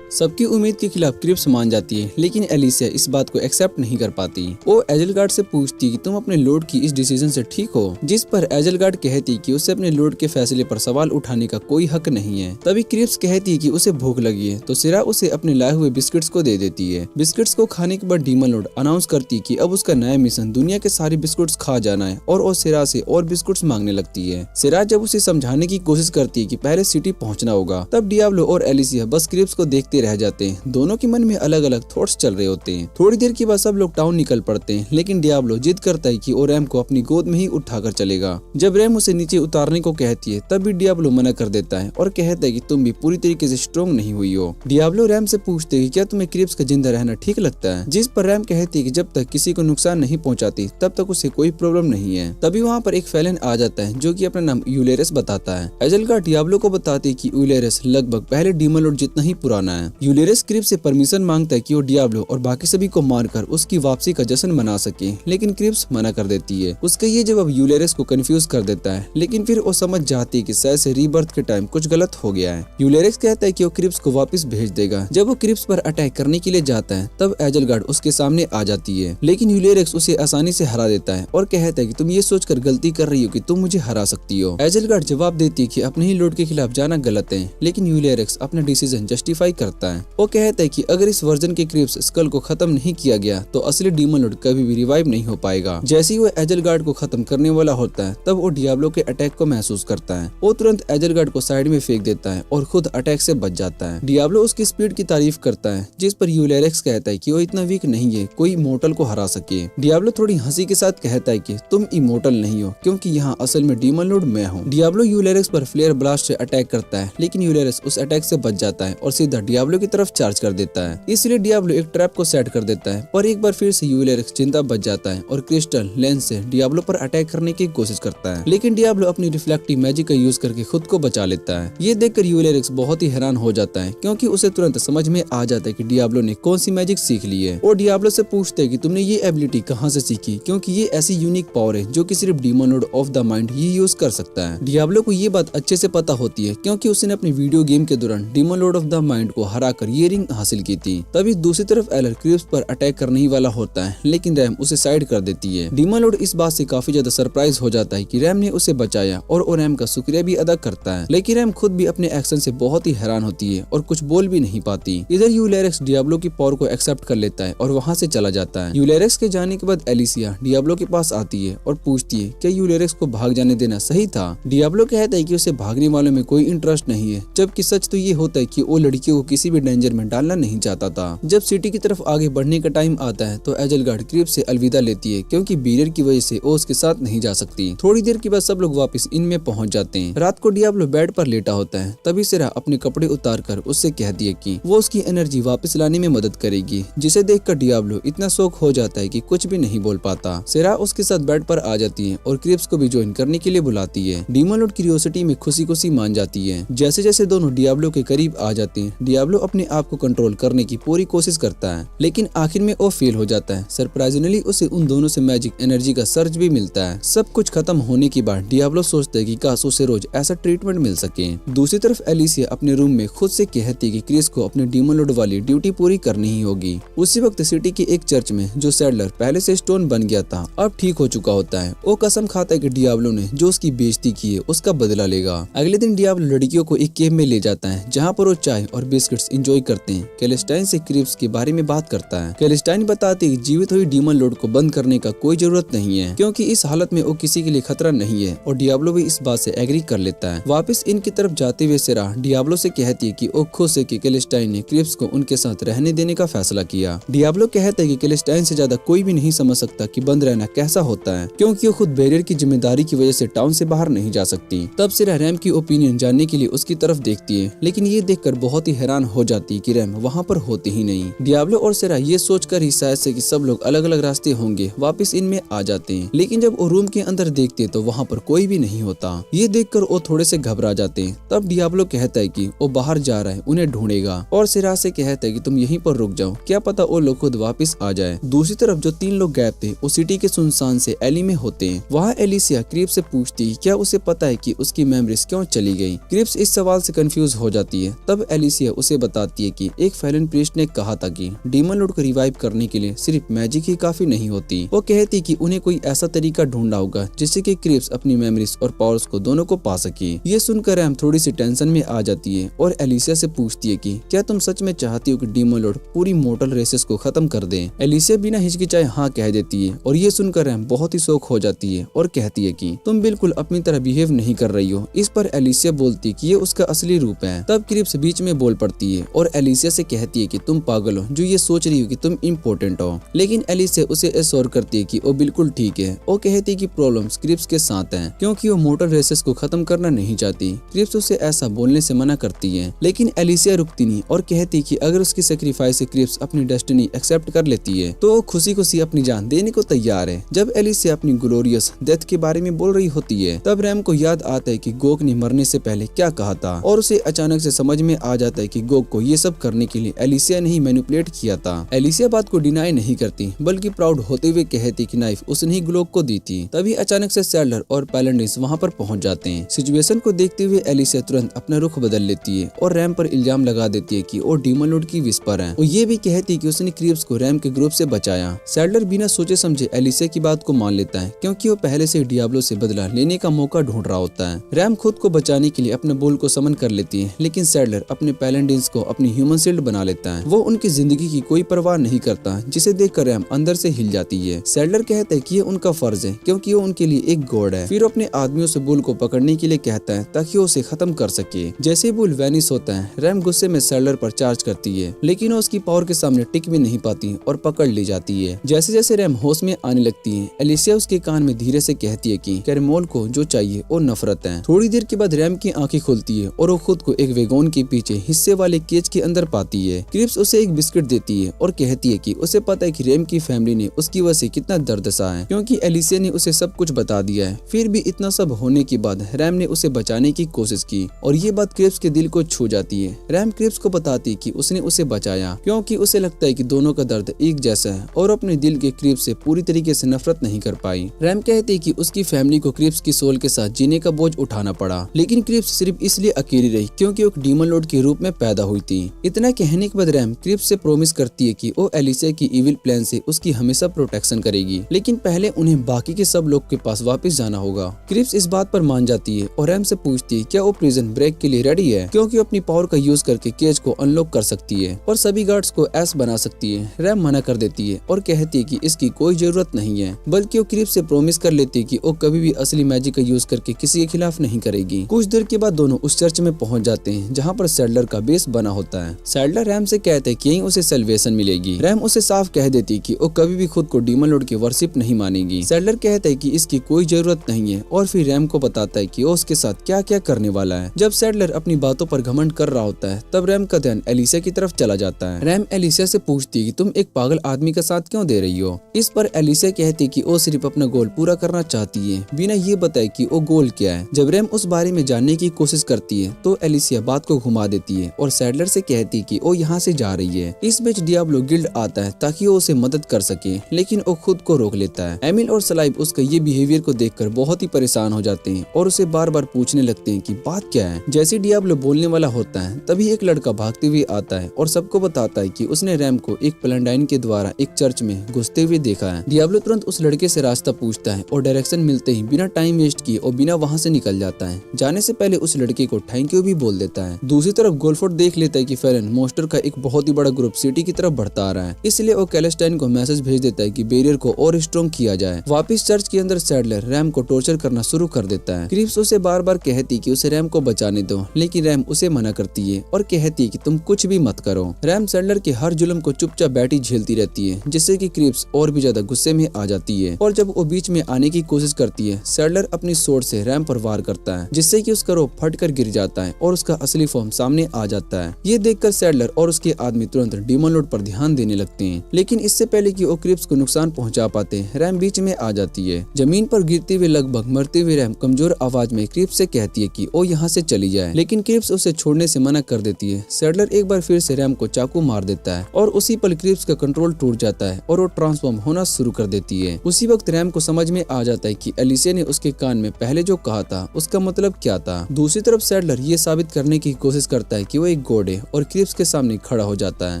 सबकी उम्मीद के खिलाफ क्रेब्स मान जाती है, लेकिन एलिसिया इस बात को एक्सेप्ट नहीं कर पाती। वो एजलगार्ड से पूछती है कि तुम अपने लॉर्ड की इस डिसीजन से ठीक हो, जिस पर एजलगार्ड कहती कि उसे अपने लॉर्ड के फैसले पर सवाल उठाने का कोई हक नहीं है। तभी क्रेब्स कहती है कि उसे भूख लगी है, तो सिरा उसे अपने लाए हुए बिस्किट्स को दे देती है। बिस्किट्स को खाने के बाद डीमन लॉर्ड अनाउंस करती है कि अब उसका नया मिशन दुनिया के सारे बिस्कुट्स खा जाना है और वो सिरा से और बिस्कुट्स मांगने लगती है। सिरा जब उसे समझाने की कोशिश करती है कि पहले सिटी पहुंचना होगा, तब डियाब्लो और एलिसिया बस क्रेब्स को देखते रह जाते हैं। दोनों के मन में अलग अलग थॉट्स चल रहे होते हैं। थोड़ी देर के बाद सब लोग टाउन निकल पड़ते हैं, लेकिन डियाब्लो जिद करता है कि वो रैम को अपनी गोद में ही उठाकर चलेगा। जब रैम उसे नीचे उतारने को कहती है, तब भी डियाब्लो मना कर देता है और कहता है कि तुम भी पूरी तरीके से स्ट्रॉन्ग नहीं हुई हो। डियाब्लो रैम से पूछते है कि क्या तुम्हें क्रेब्स का जिंदा रहना ठीक लगता है? जिस पर रैम कहती है कि जब तक किसी को नुकसान नहीं पहुंचाती तब तक उसे कोई प्रॉब्लम नहीं है। तभी वहाँ पर एक फेलन आ जाता है जो कि अपना नाम यूलेरस बताता है। एजलगार्ड डियाब्लो को बताती है कि यूलेरस लगभग पहले डीमन लॉर्ड जितना ही पुराना है। यूलेरस क्रेब्स से परमिशन मांगता है कि वो डियाब्लो और बाकी सभी को मारकर उसकी वापसी का जश्न मना सके, लेकिन क्रेब्स मना कर देती है। उसका ये जवाब यूलेरस को कंफ्यूज कर देता है, लेकिन फिर वो समझ जाती है कि शायद से रीबर्थ के टाइम कुछ गलत हो गया है। यूलेरस कहता है कि वो क्रेब्स को वापस भेज देगा। जब वो क्रेब्स पर अटैक करने के लिए जाता है, तब एजलगार्ड उसके सामने आ जाती है, लेकिन यूलेरस उसे आसानी से हरा देता है और कहता है कि तुम ये सोचकर गलती कर रही हो कि तुम मुझे हरा सकती हो। एजलगार्ड जवाब देती है कि अपने ही लॉर्ड के खिलाफ जाना गलत है, लेकिन यूलेरस अपना डिसीजन जस्टिफाई करता है। वो कहता है कि अगर इस वर्जन के क्रेब्स स्कल को खत्म नहीं किया गया तो असली डीमन लॉर्ड कभी भी रिवाइव नहीं हो पाएगा। जैसे ही वो एजलगार्ड को खत्म करने वाला होता है, तब वो डियाब्लो के अटैक को महसूस करता है। वो तुरंत एजलगार्ड को साइड में फेंक देता है और खुद अटैक से बच जाता है। डियाब्लो उसकी स्पीड की तारीफ करता है, जिस पर यूलेरस कहता है कि वो इतना वीक नहीं है कोई इमोर्टल को हरा सके। डियाब्लो थोड़ी हंसी के साथ कहता है कि तुम इमोर्टल नहीं हो, क्योंकि यहाँ असल में डीमन लॉर्ड मैं हूँ। डियाब्लो यूलेरस पर फ्लेयर ब्लास्ट से अटैक करता है, लेकिन यूलेरस उस अटैक से बच जाता है और सीधा डियाब्लो डियाब्लो की तरफ चार्ज कर देता है। इसलिए डियाब्लो एक ट्रैप को सेट कर देता है, पर एक बार फिर से यूलेरिक्स जिंदा बच जाता है और क्रिस्टल लेंस से डियाब्लो पर अटैक करने की कोशिश करता है, लेकिन डियाब्लो अपनी रिफ्लेक्टिव मैजिक का यूज करके खुद को बचा लेता है। ये देखकर यूलेरिक्स बहुत ही हैरान हो जाता है, क्योंकि उसे तुरंत समझ में आ जाता है कि डियाब्लो ने कौन सी मैजिक सीख ली है, और डियाब्लो से पूछते हैं कि तुमने ये एबिलिटी कहाँ से सीखी, क्योंकि ये ऐसी यूनिक पावर है जो कि सिर्फ demon Lord of the mind he use कर सकता है। डियाब्लो को ये बात अच्छे से पता होती है, क्योंकि उसने अपनी वीडियो गेम के दौरान demon Lord of the mind को हराकर ये रिंग हासिल की थी। तभी दूसरी तरफ एलर क्रिप्स पर अटैक करने ही वाला होता है, लेकिन रैम उसे साइड कर देती है। डीमन लॉर्ड इस बात से काफी ज्यादा सरप्राइज हो जाता है कि रैम ने उसे बचाया, और वो रैम का शुक्रिया भी अदा करता है, लेकिन रैम खुद भी अपने एक्शन से बहुत ही हैरान होती है और कुछ बोल भी नहीं पाती। इधर यूलेरिक्स डियाब्लो की पावर को एक्सेप्ट कर लेता है और वहाँ से चला जाता है। यूलेरिक्स के जाने के बाद एलिसिया डियाब्लो के पास आती है और पूछती है क्या यूलेरिक्स को भाग जाने देना सही था। डियाब्लो कहता है कि उसे भागने वालों में कोई इंटरेस्ट नहीं है, जबकि सच तो ये होता है कि वो लड़कियों को किसी भी डेंजर में डालना नहीं चाहता था। जब सिटी की तरफ आगे बढ़ने का टाइम आता है तो एजलगार्ड क्रिप्स से अलविदा लेती है, क्योंकि बैरियर की वजह से वो उसके साथ नहीं जा सकती। थोड़ी देर के बाद सब लोग वापस इन में पहुंच जाते हैं। रात को डियाब्लो बेड पर लेटा होता है, तभी सेरा अपने कपड़े उतार कर उससे कहती है कि वो उसकी एनर्जी वापस लाने में मदद करेगी, जिसे देखकर डियाब्लो इतना शौक हो जाता है कि कुछ भी नहीं बोल पाता। सेरा उसके साथ बेड पर आ जाती है और क्रिप्स को भी ज्वाइन करने के लिए बुलाती है। डीमन लॉर्ड क्यूरियोसिटी में खुशी खुशी मान जाती है। जैसे जैसे दोनों डियाब्लो के करीब आ जाते हैं, डियाब्लो अपने आप को कंट्रोल करने की पूरी कोशिश करता है, लेकिन आखिर में वो फेल हो जाता है। सरप्राइजिंगली उसे उन दोनों से मैजिक एनर्जी का सर्ज भी मिलता है। सब कुछ खत्म होने के बाद डियाब्लो सोचता है कि काश उसे रोज ऐसा ट्रीटमेंट मिल सके। दूसरी तरफ एलिसिया अपने रूम में खुद से कहती है कि क्रिस को अपने डीमन लॉर्ड वाली ड्यूटी पूरी करनी ही होगी। उसी वक्त सिटी के एक चर्च में जो सैडलर पहले से स्टोन बन गया था अब ठीक हो चुका होता है। वो कसम खाता है कि डियाब्लो ने जो उसकी बेइज्जती की है उसका बदला लेगा। अगले दिन डियाब्लो लड़कियों को एक केव में ले जाता है, जहाँ पर वो चाय और बिस्किट्स एंजॉय करते हैं। कैलेस्टाइन से क्रिप्स के बारे में बात करता है। कैलेस्टाइन बताती है कि जीवित हुई डीमन लॉर्ड को बंद करने का कोई जरूरत नहीं है, क्योंकि इस हालत में वो किसी के लिए खतरा नहीं है, और डियाब्लो भी इस बात से एग्री कर लेता है। वापस इनकी तरफ जाते हुए सेरा डियाब्लो से कहती है कि वो खुश है कि कैलेस्टाइन ने क्रिप्स को उनके साथ रहने देने का फैसला किया। डियाब्लो कहता है कि कैलेस्टाइन से ज्यादा कोई भी नहीं समझ सकता कि बंद रहना कैसा होता है, क्योंकि वो खुद बैरियर की जिम्मेदारी की वजह से टाउन से बाहर नहीं जा सकती। तब सेरा रैम की ओपिनियन जानने के लिए उसकी तरफ देखती है, लेकिन ये देखकर बहुत ही हैरान हो जाती है कि रैम वहाँ पर होती ही नहीं। डियाब्लो और सेरा ये सोचकर ही शायद से कि सब लोग अलग अलग रास्ते होंगे वापस इनमें आ जाते हैं, लेकिन जब वो रूम के अंदर देखते हैं तो वहाँ पर कोई भी नहीं होता। ये देखकर वो थोड़े से घबरा जाते हैं। तब डियाब्लो कहता है कि वो बाहर जा रहा है, उन्हें ढूंढेगा, और सेरा से कहता है कि तुम यहीं पर रुक जाओ, क्या पता वो लोग खुद वापस आ जाए। दूसरी तरफ जो 3 लोग गायब थे वो सिटी के सुनसान से एली में होते हैं। वहाँ एलिसिया क्रिप्स से पूछती है क्या उसे पता है कि उसकी मेमोरीज क्यों चली गई। क्रिप्स इस सवाल से कंफ्यूज हो जाती है। तब एलिसिया उसे बताती है कि एक फैलन प्रीस्ट ने कहा था कि डीमन लॉर्ड को रिवाइव करने के लिए सिर्फ मैजिक ही काफी नहीं होती। वो कहती कि उन्हें कोई ऐसा तरीका ढूंढना होगा जिससे कि क्रिप्स अपनी मेमोरीज और पावर्स को दोनों को पा सके। ये सुनकर रैम थोड़ी सी टेंशन में आ जाती है और एलिसिया से पूछती है कि क्या तुम सच में चाहती हो कि डीमन लॉर्ड पूरी मोर्टल रेसेस को खत्म कर दे। एलिसिया बिना हिचकिचाए हाँ कह देती है, और ये सुनकर रैम बहुत ही शौक हो जाती है और कहती है कि तुम बिल्कुल अपनी तरह बिहेव नहीं कर रही हो। इस पर एलिसिया बोलती है कि ये उसका असली रूप है। तब क्रिप्स बीच में बोल पड़ती है और एलिसिया से कहती है कि तुम पागल हो जो ये सोच रही हो कि तुम इम्पोर्टेंट हो। लेकिन एलिसिया उसे एश्योर करती है कि वो बिल्कुल ठीक है। वो कहती है कि प्रॉब्लम्स क्रिप्स के साथ हैं, क्योंकि वो मोर्टल रेसेस को खत्म करना नहीं चाहती। क्रिप्स उसे ऐसा बोलने से मना करती है, लेकिन एलिसिया रुकती नहीं और कहती है कि अगर उसकी सेक्रीफाइस से क्रिप्स अपनी डेस्टिनी एक्सेप्ट कर लेती है तो वो खुशी खुशी अपनी जान देने को तैयार है। जब एलिसिया अपनी ग्लोरियस डेथ के बारे में बोल रही होती है तब रैम को याद आता है कि गोक ने मरने से पहले क्या कहा था, और उसे अचानक से समझ में आ जाता है कि गोक को ये सब करने के लिए एलिसिया ने ही मैनिपुलेट किया था। एलिसिया बात को डिनाई नहीं करती, बल्कि प्राउड होते हुए कहती कि नाइफ उसने ही गोक को दी थी। तभी अचानक से सैडलर और पैलेंडिस वहाँ पर पहुँच जाते हैं। सिचुएशन को देखते हुए एलिसिया तुरंत अपना रुख बदल लेती है और रैम पर इल्जाम लगा देती है कि वो डीमन लॉर्ड की विस्पर है। वो ये भी कहती है कि उसने क्रिप्स को रैम के ग्रुप से बचाया। सैडलर बिना सोचे समझे एलिसिया की बात को मान लेता है, क्योंकि वो पहले से डियाब्लो से बदला लेने का मौका ढूंढ रहा होता है। रैम खुद को बचाने के लिए अपने बोल को समन कर लेती है, लेकिन सैडलर अपने पैलेंडिन्स को अपनी ह्यूमन शील्ड बना लेता है। वो उनकी जिंदगी की कोई परवाह नहीं करता, जिसे देखकर रैम अंदर से हिल जाती है। सैडलर कहता है कि ये उनका फर्ज है, क्योंकि वो उनके लिए एक गॉड है। फिर अपने आदमियों से बुल को पकड़ने के लिए कहता है ताकि वो उसे खत्म कर सके। जैसे ही बुल वैनिश होता है रैम गुस्से में सैडलर पर चार्ज करती है, लेकिन वो उसकी पावर के सामने टिक भी नहीं पाती और पकड़ ली जाती है। जैसे जैसे रैम होश में आने लगती है एलिसिया उसके कान में धीरे से कहती है कि कैरेमोल को जो चाहिए वो नफरत है। थोड़ी देर के बाद रैम की आंखें खुलती है और वो खुद को एक वेगोन के पीछे हिस्से वाले वाले केज के अंदर पाती है। क्रिप्स उसे एक बिस्किट देती है और कहती है कि उसे पता है कि रैम की फैमिली ने उसकी वजह से कितना दर्द सहा है, क्योंकि एलिसिया ने उसे सब कुछ बता दिया है। फिर भी इतना सब होने के बाद रैम ने उसे बचाने की कोशिश की और ये बात क्रिप्स के दिल को छू जाती है। रैम क्रिप्स को बताती कि उसने उसे बचाया क्योंकि उसे लगता है कि दोनों का दर्द एक जैसा है और अपने दिल के क्रिप्स से पूरी तरीके से नफरत नहीं कर पाई। रैम कहती कि उसकी फैमिली को क्रिप्स की सोल के साथ जीने का बोझ उठाना पड़ा, लेकिन क्रिप्स सिर्फ इसलिए अकेली रही क्योंकि वो एक डीमन लॉर्ड के रूप में पैदा हुई थी। इतना कहने के बाद रैम क्रिप्स से प्रॉमिस करती है कि वो एलिसिया की इविल प्लान से उसकी हमेशा प्रोटेक्शन करेगी, लेकिन पहले उन्हें बाकी के सब लोग के पास वापस जाना होगा। क्रिप्स इस बात पर मान जाती है और रैम से पूछती है क्या वो प्रिजन ब्रेक के लिए रेडी है, क्योंकि वो अपनी पावर का यूज करके केज को अनलॉक कर सकती है और सभी गार्ड्स को एस बना सकती है। रैम मना कर देती है और कहती है कि इसकी कोई जरूरत नहीं है, बल्कि वो क्रिप्स से प्रॉमिस कर लेती है कि वो कभी भी असली मैजिक का यूज करके किसी के खिलाफ नहीं करेगी। कुछ देर के बाद दोनों उस चर्च में पहुंच जाते हैं जहां पर सैडलर का बेस बना होता है। सैडलर रैम से कहते हैं कि यहीं उसे सैल्वेशन मिलेगी। रैम उसे साफ कह देती कि वो कभी भी खुद को डीमन लॉर्ड की वर्शिप नहीं मानेगी। सैडलर कहता है कि इसकी कोई जरूरत नहीं है और फिर रैम को बताता है कि वो उसके साथ क्या क्या करने वाला है। जब सैडलर अपनी बातों पर घमंड कर रहा होता है तब रैम का ध्यान एलिसिया की तरफ चला जाता है। रैम एलिसिया से पूछती है कि तुम एक पागल आदमी का साथ क्यों दे रही हो। इस पर एलिसिया कहती कि वो सिर्फ अपना गोल पूरा करना चाहती है, बिना ये बताए कि वो गोल क्या है। जब रैम उस बारे में जानने की कोशिश करती है तो एलिसिया बात को घुमा देती है और सैडलर से कहती कि वो यहाँ से जा रही है। इस बीच डियाब्लो गिल्ड आता है ताकि वो उसे मदद कर सके, लेकिन वो खुद को रोक लेता है। एमिल और सलाइब उसका ये बिहेवियर को देखकर बहुत ही परेशान हो जाते हैं और उसे बार बार पूछने लगते हैं कि बात क्या है। जैसे डियाब्लो बोलने वाला होता है तभी एक लड़का भागते हुए आता है और सबको बताता है कि उसने रैम को एक प्लैंडाइन के द्वारा एक चर्च में घुसते हुए देखा है। डियाब्लो तुरंत उस लड़के से रास्ता पूछता है और डायरेक्शन मिलते ही बिना टाइम वेस्ट किए और बिना वहाँ से निकल जाता है। जाने से पहले उस लड़के को थैंक यू भी बोल देता है। दूसरी तरफ गोल्फोर्ड देख लेता है कि फेरन मोस्टर का एक बहुत ही बड़ा ग्रुप सिटी की तरफ बढ़ता आ रहा है, इसलिए वो कैलेस्टाइन को मैसेज भेज देता है कि बैरियर को और स्ट्रॉन्ग किया जाए। वापिस चर्च के अंदर सैडलर रैम को टॉर्चर करना शुरू कर देता है। क्रिप्स उसे बार बार कहती कि उसे रैम को बचाने दो, लेकिन रैम उसे मना करती है और कहती है कि तुम कुछ भी मत करो। रैम सैडलर के हर जुल्म को चुपचाप बैठी झेलती रहती है, जिससे कि क्रिप्स और भी ज्यादा गुस्से में आ जाती है और जब वो बीच में आने की कोशिश करती है सैडलर अपनी सोर्ड से रैम पर वार करता है, जिससे कि उसका रोप फटकर गिर जाता है और उसका असली फॉर्म सामने आ जाता है। ये देखकर सैडलर और उसके आदमी तुरंत डीमन लॉर्ड पर ध्यान देने लगते हैं, लेकिन इससे पहले कि वो क्रिप्स को नुकसान पहुंचा पाते हैं रैम बीच में आ जाती है। जमीन पर गिरते हुए लगभग मरते हुए रैम कमजोर आवाज में क्रिप्स से कहती है कि वो यहाँ से चली जाए, लेकिन क्रिप्स उसे छोड़ने से मना कर देती है। सैडलर एक बार फिर से रैम को चाकू मार देता है और उसी पल क्रिप्स का कंट्रोल टूट जाता है और वो ट्रांसफॉर्म होना शुरू कर देती है। उसी वक्त रैम को समझ में आ जाता है कि एलिसिया ने उसके कान में पहले जो कहा था उसका मतलब क्या था। दूसरी तरफ सैडलर ये साबित करने की कोशिश करता है कि वो एक गॉड है और क्रिप्स के सामने खड़ा हो जाता है,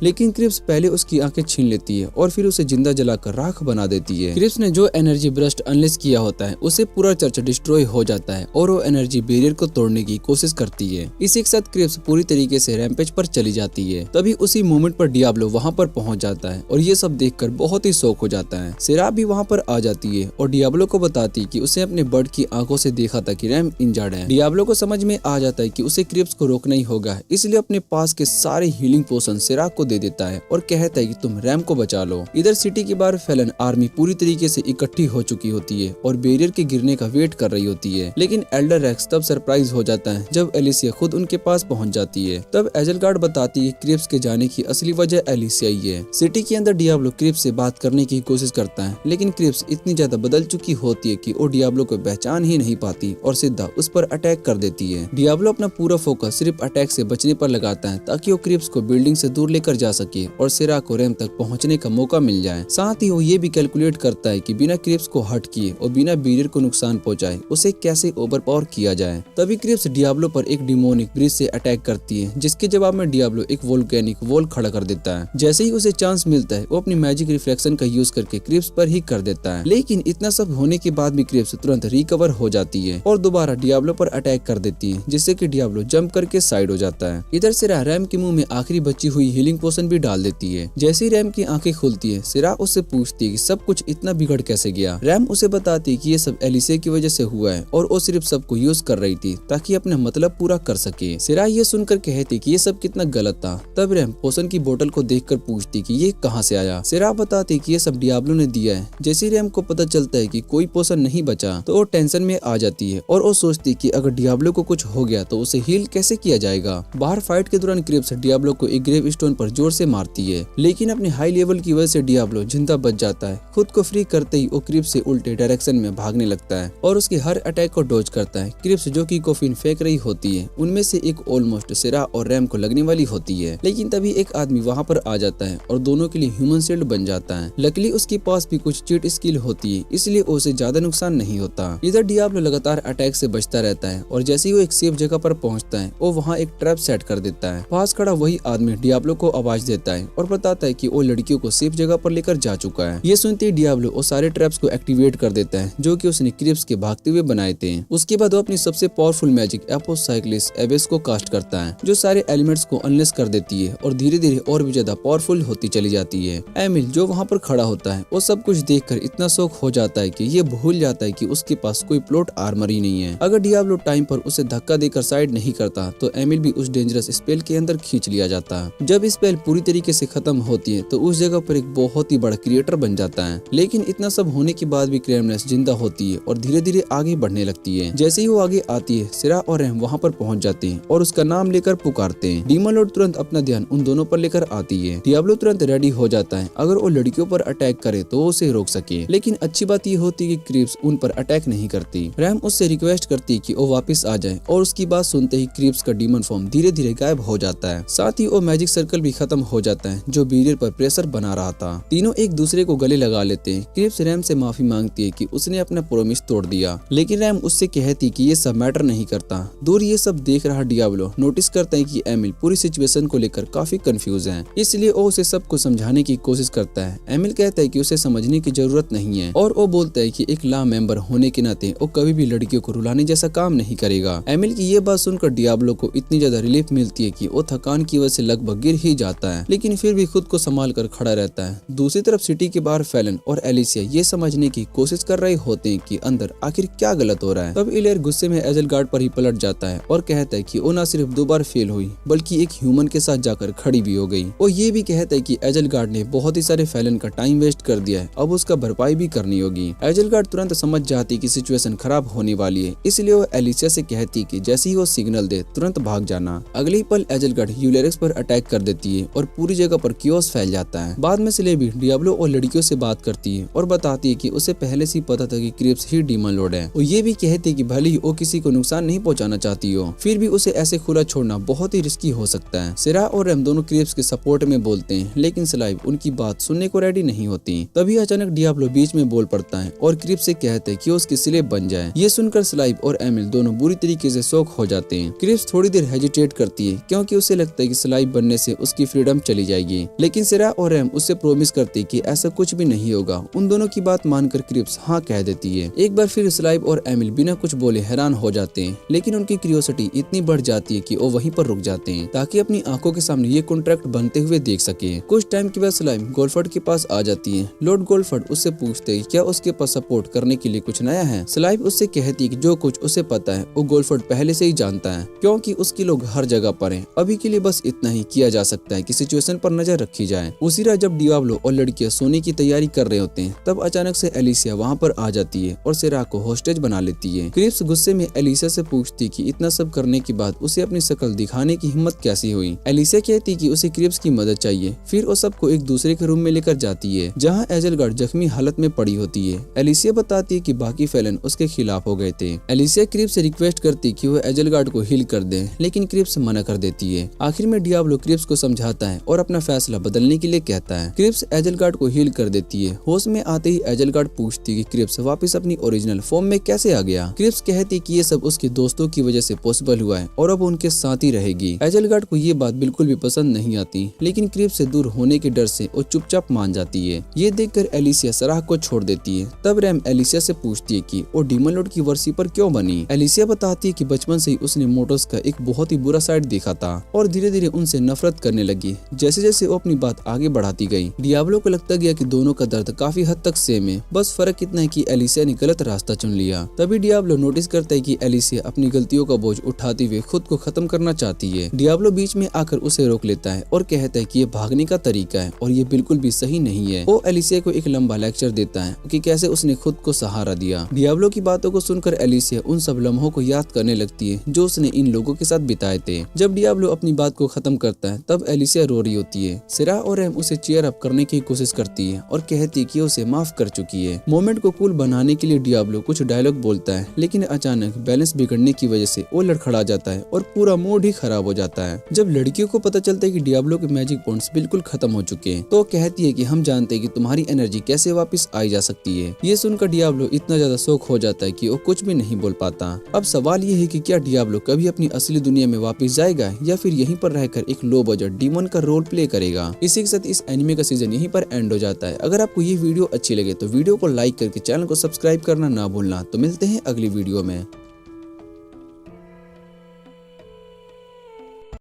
लेकिन क्रिप्स पहले उसकी आंखें छीन लेती है और फिर उसे जिंदा जलाकर राख बना देती है। क्रिप्स ने जो एनर्जी ब्रस्ट अनलेस किया होता है उसे पूरा चर्च डिस्ट्रॉय हो जाता है और वो एनर्जी बैरियर को तोड़ने की कोशिश करती है। इसी के साथ क्रिप्स पूरी तरीके से रैम्पेज पर चली जाती है। तभी उसी मोमेंट पर डियाब्लो वहाँ पर पहुँच जाता है और ये सब देखकर बहुत ही शौक हो जाता है। सेरा भी वहाँ पर आ जाती है और डियाब्लो को बताती कि उसे अपने बर्ड की आंखों से देखा था कि रैम इंजर्ड है। डियाब्लो को समझ में आ जाता है कि उसे क्रिप्स को रोकना ही होगा, इसलिए अपने पास के सारे हीलिंग पोशन सेराक को दे देता है और कहता है कि तुम रैम को बचा लो। इधर सिटी के बाहर फेलन आर्मी पूरी तरीके से इकट्ठी हो चुकी होती है और बैरियर के गिरने का वेट कर रही होती है, लेकिन एल्डर रेक्स तब सरप्राइज हो जाता है जब एलिसिया खुद उनके पास पहुंच जाती है। तब एजलगार्ड बताती है क्रिप्स के जाने की असली वजह एलिसिया ही है। सिटी के अंदर डियाब्लो क्रिप्स से बात करने की कोशिश करता है, लेकिन क्रिप्स इतनी ज्यादा बदल चुकी होती है कि वो डियाब्लो को पहचान ही नहीं पाती और सीधा उस पर अटैक कर देती है। डियाब्लो अपना पूरा फोकस सिर्फ अटैक से बचने पर लगाता है ताकि वो क्रिप्स को बिल्डिंग से दूर लेकर जा सके और सेराक को रैम तक पहुंचने का मौका मिल जाए। साथ ही वो ये भी कैलकुलेट करता है कि बिना क्रिप्स को हर्ट किए और बिना बैरियर को नुकसान पहुंचाए उसे कैसे ओवरपावर किया जाए। तभी क्रिप्स डियाब्लो पर एक डिमोनिक ब्रिज से अटैक करती है, जिसके जवाब में डियाब्लो एक वोल्केनिक वॉल खड़ा कर देता है। जैसे ही उसे चांस मिलता है वो अपनी मैजिक रिफ्लेक्शन का यूज करके क्रिप्स पर ही कर देता है, लेकिन इतना सब होने के बाद भी क्रिप्स तुरंत रिकवर हो जाती है और दोबारा डियाब्लो पर अटैक कर देती है, जिससे कि डियाब्लो जंप करके साइड हो जाता है। इधर सिरा रैम के मुंह में आखिरी बची हुई हीलिंग पोशन भी डाल देती है। जैसे ही रैम की आंखें खुलती है सिरा उससे पूछती है कि सब कुछ इतना बिगड़ कैसे गया। रैम उसे बताती है कि ये सब एलिसिया की वजह से हुआ है और वो सिर्फ सबको यूज कर रही थी ताकि अपना मतलब पूरा कर सके। सिरा ये सुनकर कहती कि ये सब कितना गलत था। तब रैम पोशन की बोतल को देखकर पूछती कि ये कहाँ से आया। सिरा बताती कि ये सब डियाब्लो ने दिया है। जैसे रैम को पता चलता है कि कोई पोशन नहीं बचा तो वो टेंशन में आ जाती है और वो सोचती कि अगर डियाब्लो को कुछ हो गया तो उसे हील कैसे किया जाएगा। बाहर फाइट फाइट के दौरान क्रिप्स डियाब्लो को एक ग्रेव स्टोन पर जोर से मारती है, लेकिन अपने हाई लेवल की वजह से डियाब्लो जिंदा बच जाता है। खुद को फ्री करते ही वो क्रिप्स से उल्टे डायरेक्शन में भागने लगता है और उसके हर अटैक को डॉज करता है। क्रिप्स जो कि कॉफिन फेंक रही होती है, उनमें से एक ऑलमोस्ट सेरा और रैम को लगने वाली होती है, लेकिन तभी एक आदमी वहाँ पर आ जाता है और दोनों के लिए ह्यूमन शील्ड बन जाता है। लकीली उसके पास भी कुछ चीट स्किल होती है, इसलिए उसे ज्यादा नुकसान नहीं होता। इधर डियाब्लो लगातार अटैक से बचता रहता है और जैसे ही वो एक सेफ जगह पर पहुंचता है, वो वहाँ एक ट्रैप सेट कर देता है। पास खड़ा वही आदमी डियाब्लो को आवाज देता है और बताता है कि वो लड़कियों को सेफ जगह पर लेकर जा चुका है। ये सुनते ही डियाब्लो वो सारे ट्रैप्स को एक्टिवेट कर देता है जो कि उसने क्रिप्स के भागते हुए बनाए थे। उसके बाद वो अपनी सबसे पावरफुल मैजिक एपोसाइक्लिस एबेस को कास्ट करता है, जो सारे एलिमेंट्स को अनलेस कर देती है और धीरे धीरे और भी ज्यादा पावरफुल होती चली जाती है। एमिल जो वहाँ पर खड़ा होता है, वो सब कुछ देखकर इतना शौक हो जाता है कि ये भूल जाता है कि उसके पास कोई प्लॉट आर्मर ही नहीं है। अगर डियाब्लो टाइम पर उसे धक्का देकर साइड नहीं करता तो एमिल भी उस डेंजरस स्पेल के अंदर खींच लिया जाता है। जब स्पेल पूरी तरीके से खत्म होती है तो उस जगह पर एक बहुत ही बड़ा क्रिएटर बन जाता है, लेकिन इतना सब होने के बाद भी क्रेमनेस जिंदा होती है और धीरे धीरे आगे बढ़ने लगती है। जैसे ही वो आगे आती है, सिरा और रैम वहाँ पर पहुँच जाते हैं और उसका नाम लेकर पुकारते हैं। डीमन लॉर्ड तुरंत अपना ध्यान उन दोनों पर लेकर आती है। डियाब्लो तुरंत रेडी हो जाता है अगर वो लड़कियों पर अटैक करे तो उसे रोक सके, लेकिन अच्छी बात ये होती है कि क्रिप्स उन पर अटैक नहीं करती। रैम उससे रिक्वेस्ट करती है कि वो वापस आ जाए और उसकी बात सुनते ही क्रिप्स का डीमन फॉर्म धीरे धीरे गायब हो जाता है। साथ ही वो मैजिक सर्कल भी खत्म हो जाता है जो बैरियर पर प्रेशर बना रहा था। तीनों एक दूसरे को गले लगा लेते हैं। क्रिप्स रैम से माफी मांगती है कि उसने अपना प्रोमिस तोड़ दिया, लेकिन रैम उससे कहती कि ये सब मैटर नहीं करता। दूर ये सब देख रहा डियाब्लो नोटिस करता है कि एमिल पूरी सिचुएशन को लेकर काफी कंफ्यूज है, इसलिए वो उसे सबको समझाने की कोशिश करता है। एमिल कहता है कि उसे समझने की जरूरत नहीं है और वो बोलता है कि एक लॉ मेंबर होने के नाते वो कभी भी लड़कियों को रुलाने जैसा काम नहीं करेगा। एमिल की ये बात सुनकर डियाब्लो को इतनी ज्यादा रिलीफ मिलती है कि वो थकान की वजह से लगभग गिर ही जाता है, लेकिन फिर भी खुद को संभाल कर खड़ा रहता है। दूसरी तरफ सिटी के बाहर फैलन और एलिसिया ये समझने की कोशिश कर रहे होते हैं कि अंदर आखिर क्या गलत हो रहा है। तब इलेर गुस्से में एजलगार्ड पर ही पलट जाता है और कहता है कि वो न सिर्फ 2 बार फेल हुई बल्कि एक ह्यूमन के साथ जाकर खड़ी भी हो गई। वो ये भी कहता है कि एजलगार्ड ने बहुत ही सारे फैलन का टाइम वेस्ट कर दिया है, अब उसका भरपाई भी करनी होगी। एजलगार्ड तुरंत समझ जाती कि सिचुएशन खराब होने वाली है, इसलिए वो एलिसिया से कहती कि जैसे ही वो सिग्नल दे तुरंत भाग जाना। अगले ही पल एजलगार्ड यूलेरिक्स पर अटैक कर देती है और पूरी जगह पर कियोस फैल जाता है। बाद में सिलेबी डियाब्लो और लड़कियों से बात करती है और बताती है कि उसे पहले से ही पता था कि क्रिप्स ही डीमन लॉर्ड है। वो ये भी कहती है कि भले ही वो किसी को नुकसान नहीं पहुंचाना चाहती हो, फिर भी उसे ऐसे खुला छोड़ना बहुत ही रिस्की हो सकता है। सिरा और रैम दोनों क्रिप्स के सपोर्ट में बोलते हैं, लेकिन स्लाइव उनकी बात सुनने को रेडी नहीं होती। तभी अचानक डियाब्लो बीच में बोल पड़ता है और क्रिप्स से कहते हैं कि उसकी स्लेव बन जाए। ये सुनकर स्लाइव और एमिल दोनों बुरी तरीके से शॉक हो जाते हैं। क्रिप्स थोड़ी देर हेजिटेट करती है क्योंकि उसे लगता है कि स्लाइव बनने से उसकी फ्रीडम चली जाएगी, लेकिन सिरा और रैम उससे प्रोमिस करती कि ऐसा कुछ भी नहीं होगा। उन दोनों की बात मानकर क्रिप्स हाँ कह देती है। एक बार फिर स्लाइव और एमिल बिना कुछ बोले हैरान हो जाते हैं, लेकिन उनकी क्यूरियोसिटी इतनी बढ़ जाती है कि वो वहीं पर रुक जाते हैं ताकि अपनी आंखों के सामने ये कॉन्ट्रैक्ट बनते हुए देख सके। कुछ टाइम के बाद स्लाइव गोल्फर्ड के पास आ जाती है। लॉर्ड गोल्फर्ड उससे पूछते हैं क्या उसके पास सपोर्ट करने के लिए कुछ नया है। स्लाइव उससे कहती है कि जो कुछ उसे पता है वो गोल्फर्ड पहले से ही जानता है, क्योंकि उसके लोग हर जगह पर हैं। अभी के लिए बस इतना ही किया जा सकता है कि सिचुएशन पर नजर रखी जाए। उसी रात जब डियाब्लो और लड़कियां सोने की तैयारी कर रहे होते हैं, तब अचानक से एलिसिया वहाँ पर आ जाती है और सिरा को होस्टेज बना लेती है। क्रिप्स गुस्से में एलिसिया से पूछती कि इतना सब करने के बाद उसे अपनी शक्ल दिखाने की हिम्मत कैसी हुई। एलिसिया कहती कि उसे क्रिप्स की मदद चाहिए। फिर वो सबको एक दूसरे के रूम में लेकर जाती है जहाँ एजलगार्ड जख्मी हालत में पड़ी होती है। एलिसिया बताती है कि बाकी फैलन उसके खिलाफ हो गए थे। एलिसिया क्रिप्स से रिक्वेस्ट करती कि वो एजलगार्ड को हील कर दे, लेकिन क्रिप्स मना कर देती है। आखिर में डियाब्लो क्रिप्स को समझाता है और अपना फैसला बदलने के लिए कहता है। क्रिप्स एजलगार्ड को हील कर देती है। होश में आते ही एजलगार्ड पूछती कि क्रिप्स वापस अपनी ओरिजिनल फॉर्म में कैसे आ गया। क्रिप्स कहती कि ये सब उसके दोस्तों की वजह से पॉसिबल हुआ है और अब उनके साथ ही रहेगी। एजलगार्ड को ये बात बिल्कुल भी पसंद नहीं आती, लेकिन क्रिप्स से दूर होने के डर से वो चुपचाप मान जाती है। ये देखकर एलिसिया सराह को छोड़ देती है। तब रैम एलिसिया से पूछती है कि वो डीमन लॉर्ड की वर्सी पर क्यों बनी। एलिसिया बताती है कि बचपन से ही उसने मोटर्स का एक बहुत ही बुरा साइड देखा था और धीरे धीरे उनसे नफरत करने लगी। जैसे जैसे वो अपनी बात आगे बढ़ाती गई, डियाब्लो को लगता गया कि दोनों का दर्द काफी हद तक सेम है, बस फर्क इतना है कि एलिसिया ने गलत रास्ता चुन लिया। तभी डियाब्लो नोटिस करता है कि एलिसिया अपनी गलतियों का बोझ उठाते हुए खुद को खत्म करना चाहती है। डियाब्लो बीच में आकर उसे रोक लेता है और कहता है कि ये भागने का तरीका है और ये बिल्कुल भी सही नहीं है। वो एलिसिया को एक लंबा लेक्चर देता है कि कैसे उसने खुद को सहारा दिया। डियाब्लो की बातों को सुनकर एलिसिया उन सब लम्हों को याद करने लगती है जो उसने इन लोगों के साथ बिताए थे। जब जब डियाब्लो अपनी बात को खत्म करता है तब एलिसिया रो रही होती है। सेरा और एम उसे चीयर अप करने की कोशिश करती है और कहती है कि उसे माफ कर चुकी है। मोमेंट को कूल बनाने के लिए डियाब्लो कुछ डायलॉग बोलता है, लेकिन अचानक बैलेंस बिगड़ने की वजह से वो लड़खड़ा जाता है और पूरा मूड ही खराब हो जाता है। जब लड़कियों को पता चलता है कि डियाब्लो के मैजिक पॉइंट्स बिल्कुल खत्म हो चुके हैं तो वो कहती है कि हम जानते हैं कि तुम्हारी एनर्जी कैसे वापस आई जा सकती है। ये सुनकर डियाब्लो इतना ज्यादा शौक हो जाता है कि वो कुछ भी नहीं बोल पाता। अब सवाल ये है कि क्या डियाब्लो कभी अपनी असली दुनिया में वापस जाएगा या फिर यहीं पर रहकर एक लो बजट डीमन का रोल प्ले करेगा। इसी के साथ इस एनिमे का सीजन यहीं पर एंड हो जाता है। अगर आपको ये वीडियो अच्छी लगे तो वीडियो को लाइक करके चैनल को सब्सक्राइब करना ना भूलना। तो मिलते हैं अगली वीडियो में।